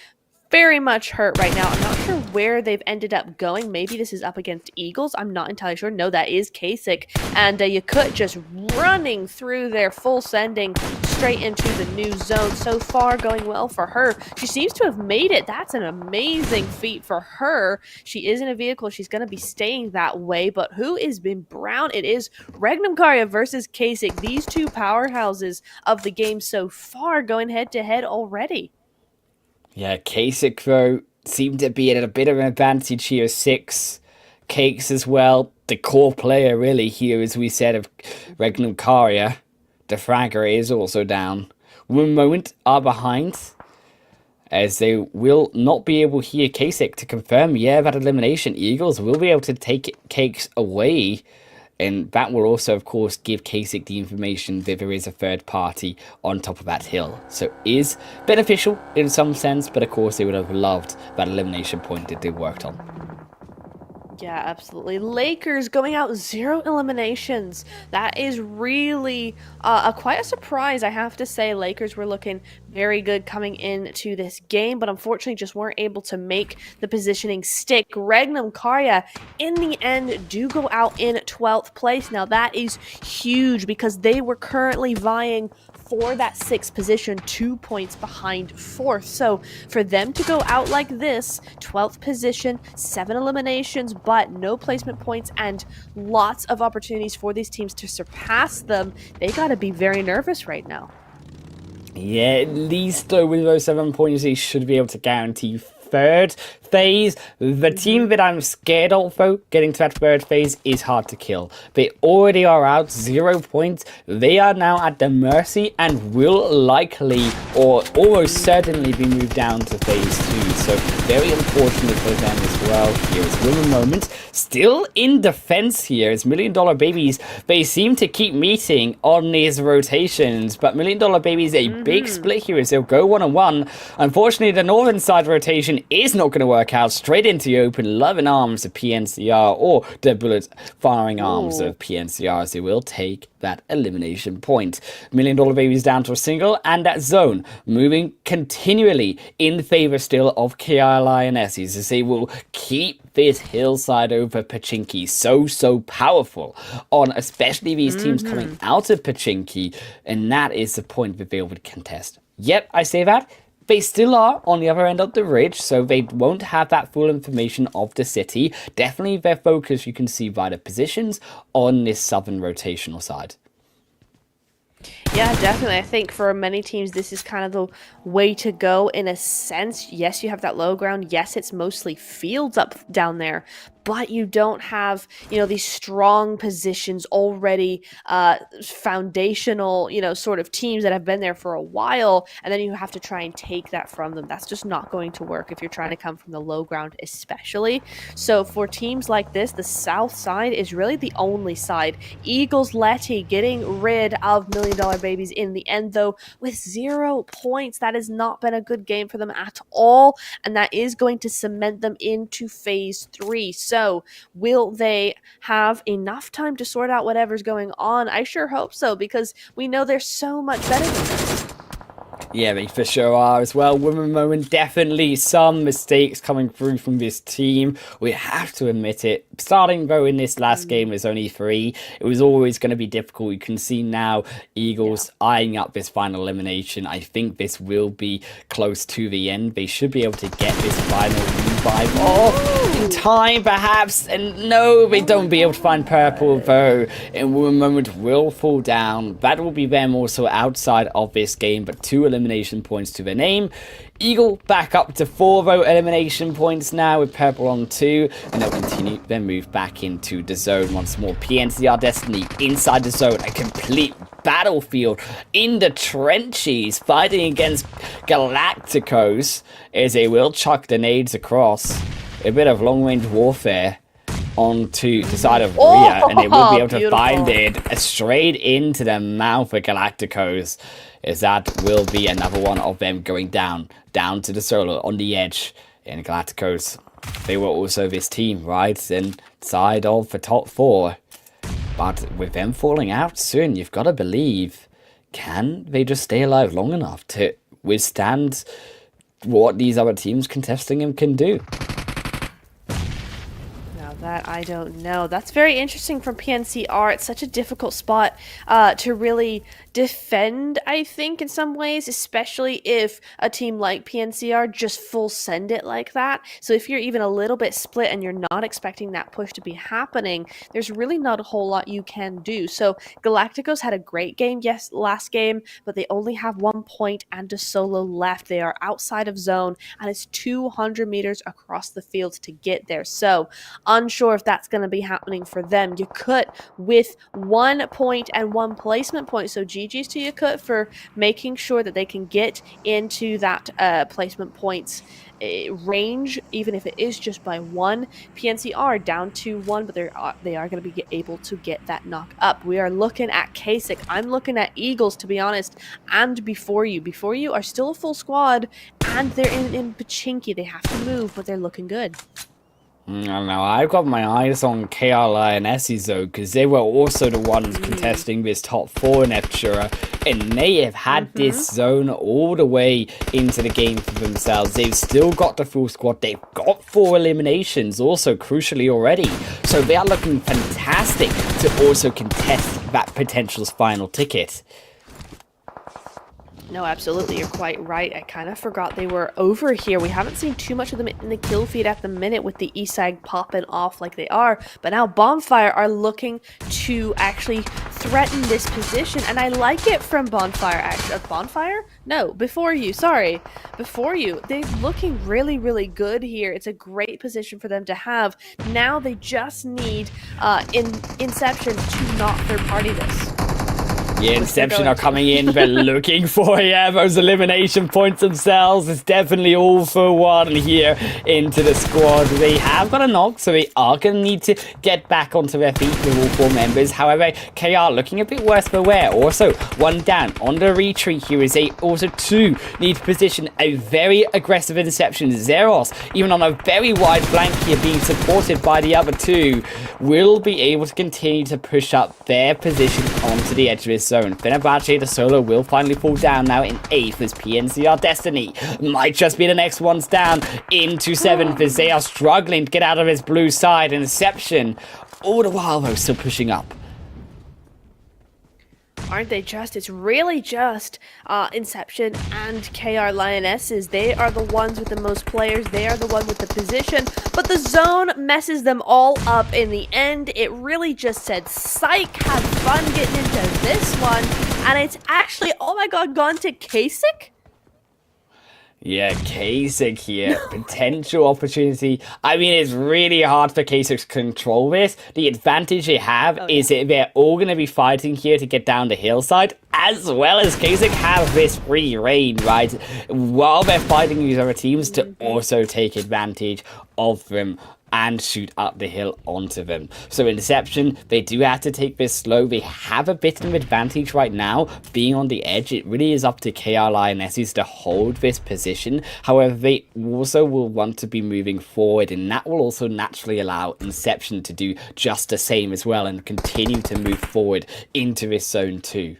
S2: very much hurt right now. I'm not sure where they've ended up going. Maybe this is up against Eagles. I'm not entirely sure. No, that is Kasich. And Yakut just running through their full sending straight into the new zone. So far, going well for her. She seems to have made it. That's an amazing feat for her. She is in a vehicle. She's going to be staying that way. But who is being brown? It is Regnum Karya versus Kasich. These two powerhouses of the game so far going head-to-head already.
S1: Yeah, Kasich, though, seemed to be at a bit of an advantage here. 6 cakes as well. The core player, really, here, as we said, of Regnum Karya. The fragger is also down. One moment are behind, as they will not be able here, Kasich, to confirm, yeah, that elimination. Eagles will be able to take cakes away. And that will also, of course, give Kasich the information that there is a third party on top of that hill. So is beneficial in some sense, but of course they would have loved that elimination point that they worked on.
S2: Yeah, absolutely. Lakers going out 0 eliminations. That is really quite a surprise, I have to say. Lakers were looking very good coming into this game, but unfortunately just weren't able to make the positioning stick. Regnum Karya, in the end, do go out in 12th place. Now, that is huge because they were currently vying for that 6th position, 2 points behind 4th. So for them to go out like this, 12th position, 7 eliminations, but no placement points and lots of opportunities for these teams to surpass them, they got to be very nervous right now.
S1: Yeah, at least though with those 7 points, they should be able to guarantee third phase. The team that I'm scared of, though, getting to that third phase is hard to kill. They already are out 0 points. They are now at the mercy and will likely or almost certainly be moved down to phase 2. So very unfortunate for them as well. Here is Women Moment. Still in defense here as $1 Million Babies. They seem to keep meeting on these rotations, but $1 Million Babies a big split here as they'll go 1-on-1. Unfortunately, the northern side rotation is not going to work out. Straight into the open, loving arms of PNCR, or the bullet firing arms of PNCR, as they will take that elimination point. $1 Million Babies down to a single, and that zone moving continually in favor still of KI Lionesses, as they will keep this hillside over Pachinki so powerful on especially these teams coming out of Pachinki, and that is the point that they would contest. Yep, I say that. They still are on the other end of the ridge, so they won't have that full information of the city. Definitely their focus, you can see by the positions on this southern rotational side.
S2: Yeah, definitely. I think for many teams, this is kind of the way to go in a sense. Yes, you have that low ground. Yes, it's mostly fields up down there, but you don't have, these strong positions already, foundational, sort of teams that have been there for a while, and then you have to try and take that from them. That's just not going to work if you're trying to come from the low ground, especially. So for teams like this, the south side is really the only side. Eagles Letty getting rid of $1 Million Babies in the end, though, with 0 points. That has not been a good game for them at all, and that is going to cement them into phase 3. So will they have enough time to sort out whatever's going on? I sure hope so, because we know they're so much better than this.
S1: Yeah, they for sure are as well. Women Moment, definitely some mistakes coming through from this team. We have to admit it. Starting though in this last game was only 3. It was always going to be difficult. You can see now Eagles eyeing up this final elimination. I think this will be close to the end. They should be able to get this final revive in time, perhaps. And no, they don't be able to find purple though. And Women Moment will fall down. That will be them also outside of this game, but 2 elimination points to their name. Eagle back up to 4 though elimination points now with purple on 2, and they'll continue their move back into the zone once more. PNCR Destiny inside the zone, a complete battlefield in the trenches fighting against Galacticos as they will chuck the nades across. A bit of long-range warfare onto the side of Rhea, and they will be able to find it straight into the mouth of Galacticos, as that will be another one of them going down to the solo on the edge. And Galacticos, they were also this team, right, inside of the top 4. But with them falling out soon, you've got to believe, can they just stay alive long enough to withstand what these other teams contesting them can do?
S2: That I don't know. That's very interesting from PNCR. It's such a difficult spot to really defend, I think, in some ways, especially if a team like PNCR just full send it like that. So if you're even a little bit split and you're not expecting that push to be happening, there's really not a whole lot you can do. So Galacticos had a great game, yes, last game, but they only have 1 point and a solo left. They are outside of zone, and it's 200 meters across the field to get there. So unsure if that's going to be happening for them. Yakut with 1 point and 1 placement point. So GG's to Yakut for making sure that they can get into that placement points range, even if it is just by 1. PNCR down to 1, but they are going to be able to get that knock up. We are looking at Kasich. I'm looking at Eagles, to be honest, and Before You are still a full squad, and they're in Pachinki. They have to move, but they're looking good.
S1: I don't know, I've got my eyes on KR Lionesses though, because they were also the ones contesting this top 4 in Eptura, and they have had this zone all the way into the game for themselves. They've still got the full squad, they've got 4 eliminations also crucially already, so they are looking fantastic to also contest that potential final ticket.
S2: No, absolutely. You're quite right. I kind of forgot they were over here. We haven't seen too much of them in the kill feed at the minute with the E-side popping off like they are. But now Bonfire are looking to actually threaten this position. And I like it from Bonfire, actually. Bonfire? No, Before You. Sorry. Before You. They're looking really, really good here. It's a great position for them to have. Now they just need Inception to not third-party this.
S1: Yeah, Inception are coming in, they're looking for, those elimination points themselves. It's definitely all for 1 here into the squad. They have got a knock, so they are going to need to get back onto their feet with all 4 members. However, KR looking a bit worse for wear. Also, 1 down on the retreat here is also 2 need to position a very aggressive Inception. Zeros, even on a very wide flank here, being supported by the other 2, will be able to continue to push up their position onto the edge of this zone. Fenerbahce, the solo, will finally fall down now in 8th as PNCR Destiny might just be the next ones down into 7th as they are struggling to get out of his blue side. Inception, all the while though, still pushing up.
S2: Aren't they just? It's really just Inception and KR Lionesses. They are the ones with the most players. They are the one with the position. But the zone messes them all up in the end. It really just said, psych, have fun getting into this one. And it's actually, oh my god, gone to Kasich?
S1: Yeah, Kasich here. Potential opportunity. I mean, it's really hard for Kasich to control this. The advantage they have is that they're all going to be fighting here to get down the hillside, as well as Kasich have this free reign, right? While they're fighting these other teams to also take advantage of them and shoot up the hill onto them. So Inception, they do have to take this slow. They have a bit of an advantage right now, being on the edge. It really is up to KR Lionesses to hold this position. However, they also will want to be moving forward, and that will also naturally allow Inception to do just the same as well and continue to move forward into this zone too.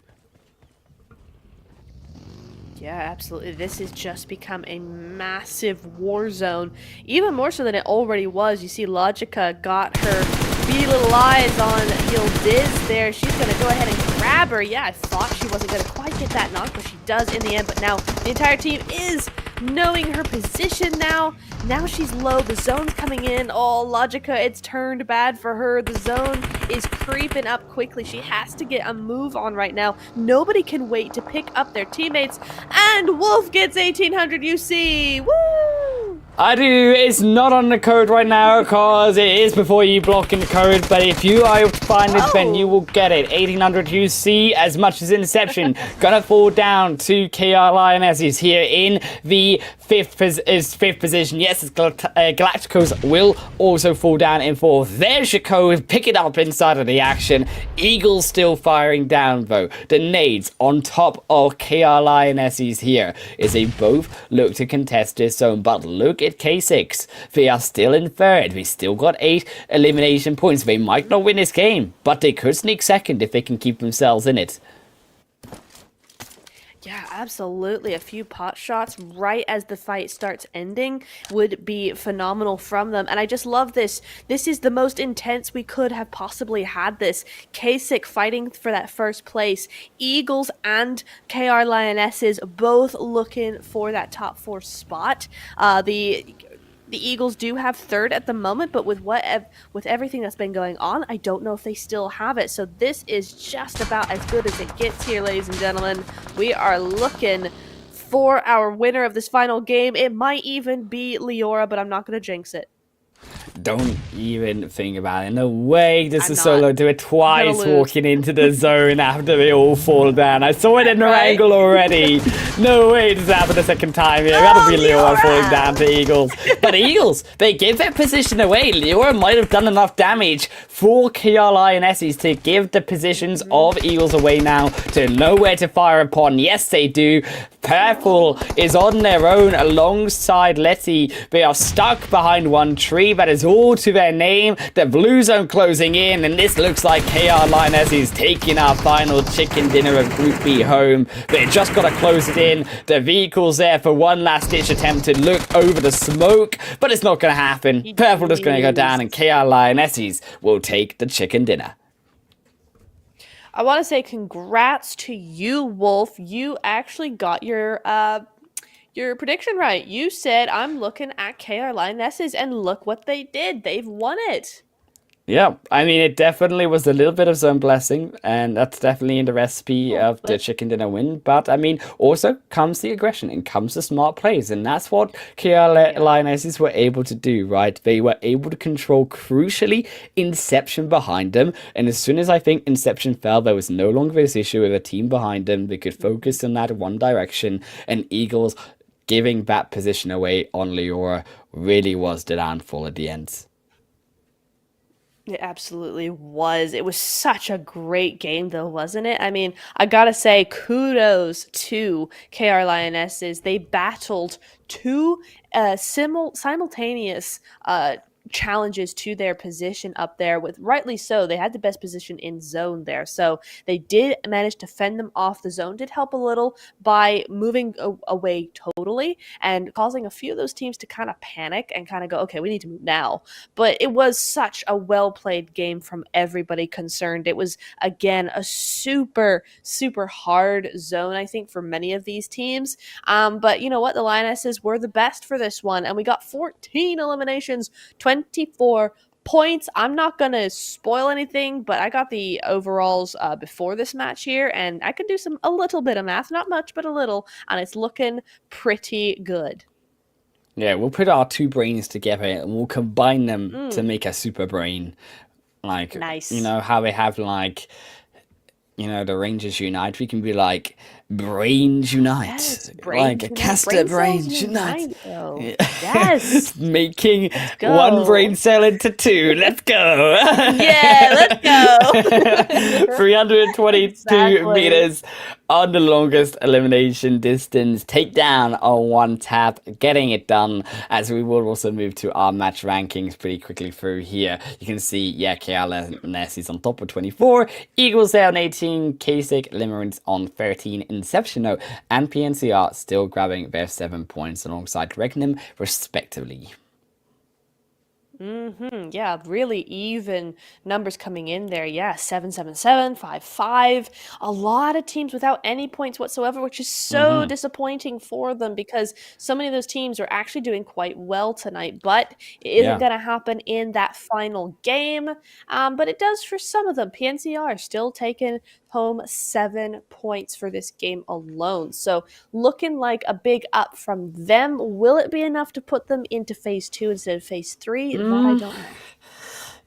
S2: Yeah, absolutely. This has just become a massive war zone, even more so than it already was. You see Logica got her beady little eyes on Yildiz there. She's going to go ahead and grab her. Yeah, I thought she wasn't going to quite get that knock, but she does in the end. But now the entire team is knowing her position now. Now she's low. The zone's coming in. Oh, Logica, it's turned bad for her. The zone is creeping up quickly. She has to get a move on right now. Nobody can wait to pick up their teammates. And Wolf gets 1800 UC. Woo!
S1: I do. It's not on the code right now because it is before you block in the code, but if you find it, then you will get it. 1800 UC as much as Inception. Gonna fall down to KR Lionesses here in the fifth position. Yes, it's Galacticos will also fall down in 4th. There's your code. Pick it up inside of the action. Eagles still firing down though. The nades on top of KR Lionesses here as they both look to contest this zone, but look at K6. They are still in 3rd. They still got 8 elimination points. They might not win this game, but they could sneak 2nd if they can keep themselves in it.
S2: Yeah, Absolutely. A few pot shots right as the fight starts ending would be phenomenal from them. And I just love this. This is the most intense we could have possibly had this. Kasich fighting for that first place. Eagles and KR Lionesses both looking for that top 4 spot. The Eagles do have third at the moment, but with everything that's been going on, I don't know if they still have it. So this is just about as good as it gets here, ladies and gentlemen. We are looking for our winner of this final game. It might even be Leora, but I'm not going to jinx it.
S1: Don't even think about it. No way does
S2: I'm
S1: the
S2: not.
S1: solo do it twice
S2: lose.
S1: walking into the zone after they all fall down. I saw it in the
S2: Right?
S1: angle already. No way does it happen the second time here. That'll be Leora falling down to Eagles. But Eagles, they give their position away. Leora might have done enough damage for KR Lionesses to give the positions of Eagles away now to know where to fire upon. Yes, they do. Purple is on their own alongside Letty. They are stuck behind one tree. That is all to their name. The blue zone closing in, and this looks like KR Lioness is taking our final chicken dinner of Group B home. They just got to close it in. The vehicle's there for one last ditch attempt to look over the smoke, but it's not going to happen. Purple is going to go down, and KR Lionesses will take the chicken dinner.
S2: I want to say congrats to you, Wolf. You actually got your prediction right. You said I'm looking at KR Lionesses, and look what they did. They've won it.
S1: Yeah, I mean, it definitely was a little bit of zone blessing, and that's definitely in the recipe of the chicken dinner win. But, I mean, also comes the aggression and comes the smart plays, and that's what KR Lionesses were able to do, right? They were able to control, crucially, Inception behind them, and as soon as I think Inception fell, there was no longer this issue with a team behind them. They could focus on that one direction, and Eagles giving that position away on Leora really was the downfall at the end.
S2: It absolutely was. It was such a great game, though, wasn't it? I mean, I gotta say, kudos to KR Lionesses. They battled two simultaneous challenges to their position up there, with rightly so. They had the best position in zone there, so they did manage to fend them off. The zone did help a little by moving away totally and causing a few of those teams to kind of panic and kind of go, okay, we need to move now. But it was such a well played game from everybody concerned. It was, again, a super hard zone, I think, for many of these teams, but you know what, the Lionesses were the best for this one, and we got 14 eliminations, 24 points. I'm not going to spoil anything, but I got the overalls before this match here, and I could do a little bit of math, not much, but a little, and it's looking pretty good.
S1: Yeah, we'll put our two brains together and we'll combine them to make a super brain. Like,
S2: nice.
S1: You know, how they have, like, you know, the Rangers unite. We can be like, Brains Unite.
S2: Yes,
S1: like a caster Brains Unite.
S2: Yes.
S1: Making one brain cell into two. Let's go.
S2: Yeah, let's go.
S1: 322 meters on the longest elimination distance. Takedown on one tap. Getting it done, as we will also move to our match rankings pretty quickly through here. You can see, yeah, KR is on top with 24. Eagles there on 18. Kasich, Limerence on 13. Inception and PNCR still grabbing their 7 points alongside Regnum, respectively.
S2: Yeah, really even numbers coming in there. Yeah, 777, 55. A lot of teams without any points whatsoever, which is so disappointing for them, because so many of those teams are actually doing quite well tonight. But it isn't going to happen in that final game. But it does for some of them. PNCR still taking home 7 points for this game alone. So looking like a big up from them. Will it be enough to put them into phase 2 instead of phase 3? That I don't know.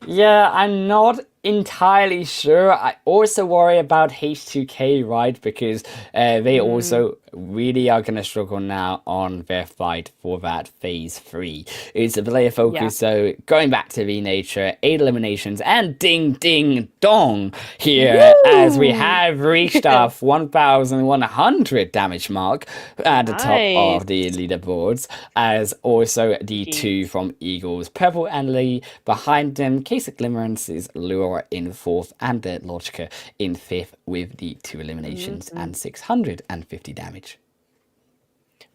S1: Yeah, I'm not entirely sure. I also worry about H2K, right? Because they also really are going to struggle now on their fight for that phase 3. It's a player focus, so going back to the nature, 8 eliminations, and ding ding dong here. Woo! As we have reached our 1,100 damage mark at the top of the leaderboards, as also the two from Eagles, Purple and Lee behind them. Kasich Limerence is Lure Aurora in 4th, and the Logica in 5th with the 2 eliminations and 650 damage.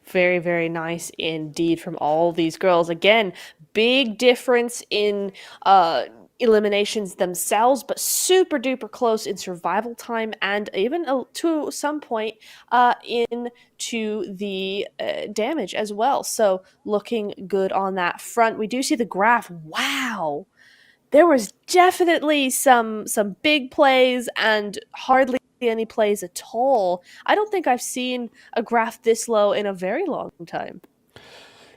S2: Very, very nice indeed from all these girls. Again, big difference in eliminations themselves, but super duper close in survival time, and even to some point into the damage as well. So looking good on that front. We do see the graph. Wow. There was definitely some big plays and hardly any plays at all. I don't think I've seen a graph this low in a very long time.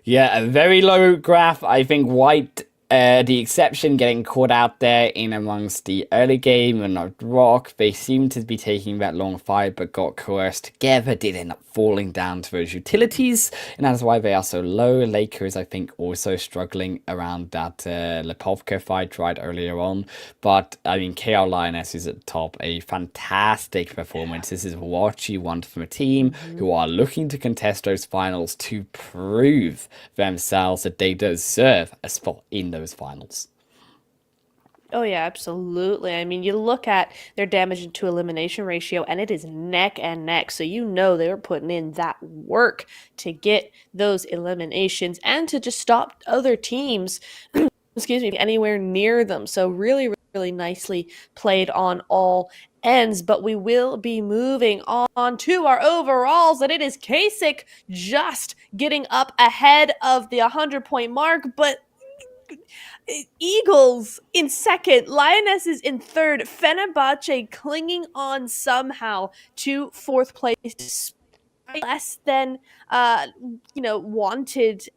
S1: Yeah, a very low graph. I think White, the exception, getting caught out there in amongst the early game and not Rock. They seemed to be taking that long fight, but got coerced together, did end up falling down to those utilities, and that's why they are so low. Lakers, I think, also struggling around that Lipovka fight right earlier on. But, I mean, KR Lioness is at the top. A fantastic performance. This is what you want from a team who are looking to contest those finals to prove themselves that they deserve a spot in those finals.
S2: Oh yeah, absolutely. I mean, you look at their damage to elimination ratio and it is neck and neck. So you know they're putting in that work to get those eliminations and to just stop other teams, excuse me, anywhere near them. So really, really nicely played on all ends. But we will be moving on to our overalls, and it is Kasich just getting up ahead of the 100-point mark, but Eagles in second, Lionesses in third, Fenerbahce clinging on somehow to 4th place despite less than wanted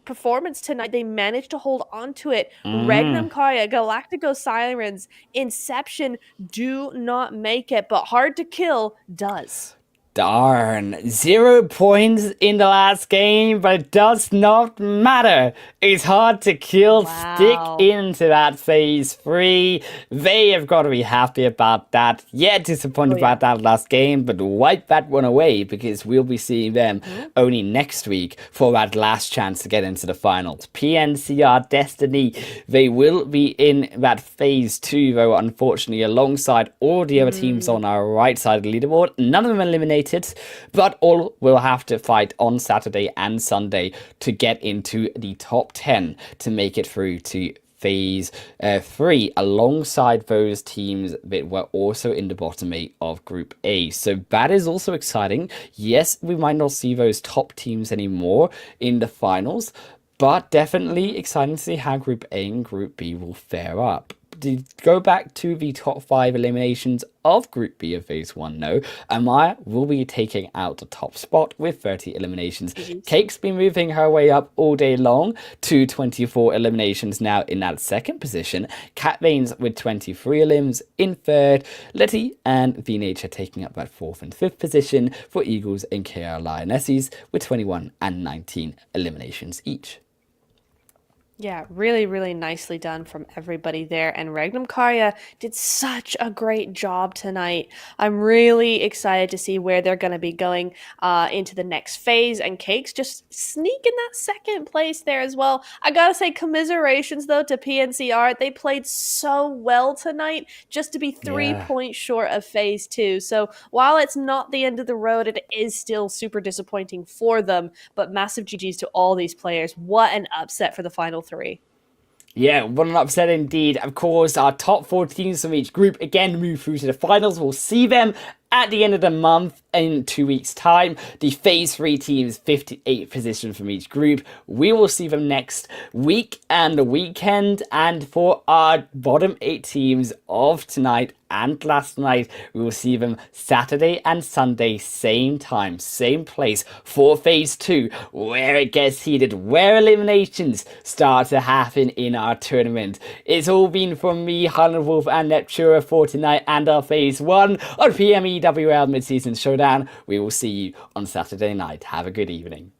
S2: performance tonight. They managed to hold on to it. Regnum Karya, Galactico Sirens, Inception do not make it, but Hard to Kill does.
S1: Darn. 0 points in the last game, but it does not matter. It's Hard to Kill.
S2: Wow.
S1: Stick into that phase 3. They have got to be happy about that. Yeah, disappointed about that last game, but wipe that one away because we'll be seeing them only next week for that last chance to get into the finals. PNCR Destiny, they will be in that phase 2, though, unfortunately, alongside all the other teams on our right side of the leaderboard. None of them eliminated, but all will have to fight on Saturday and Sunday to get into the top 10 to make it through to phase 3 alongside those teams that were also in the bottom 8 of Group A. So that is also exciting. Yes, we might not see those top teams anymore in the finals, but definitely exciting to see how Group A and Group B will fare up. To go back to the top 5 eliminations of Group B of Phase 1, no. Amaya will be taking out the top spot with 30 eliminations. Cake's been moving her way up all day long to 24 eliminations now in that 2nd position. Cat Veins with 23 elims in 3rd. Letty and V-Nature taking up that 4th and 5th position for Eagles and KR Lionesses with 21 and 19 eliminations each.
S2: Yeah, really, really nicely done from everybody there. And Regnum Karya did such a great job tonight. I'm really excited to see where they're going to be going into the next phase. And Cake's just sneaking that 2nd place there as well. I got to say commiserations, though, to PNCR. They played so well tonight just to be 3 points short of phase 2. So while it's not the end of the road, it is still super disappointing for them. But massive GGs to all these players. What an upset for the final 3.
S1: Yeah, what an upset indeed. Of course, our top 4 teams from each group again move through to the finals. We'll see them at the end of the month in 2 weeks' time. The phase 3 teams, 58 positions from each group. We will see them next week and the weekend. And for our bottom 8 teams of tonight and last night, we will see them Saturday and Sunday, same time, same place for phase 2, where it gets heated, where eliminations start to happen in our tournament. It's all been from me, Harlan Wolf and Neptura for tonight and our phase 1 on PMEWL mid-season showdown. We will see you on Saturday night. Have a good evening.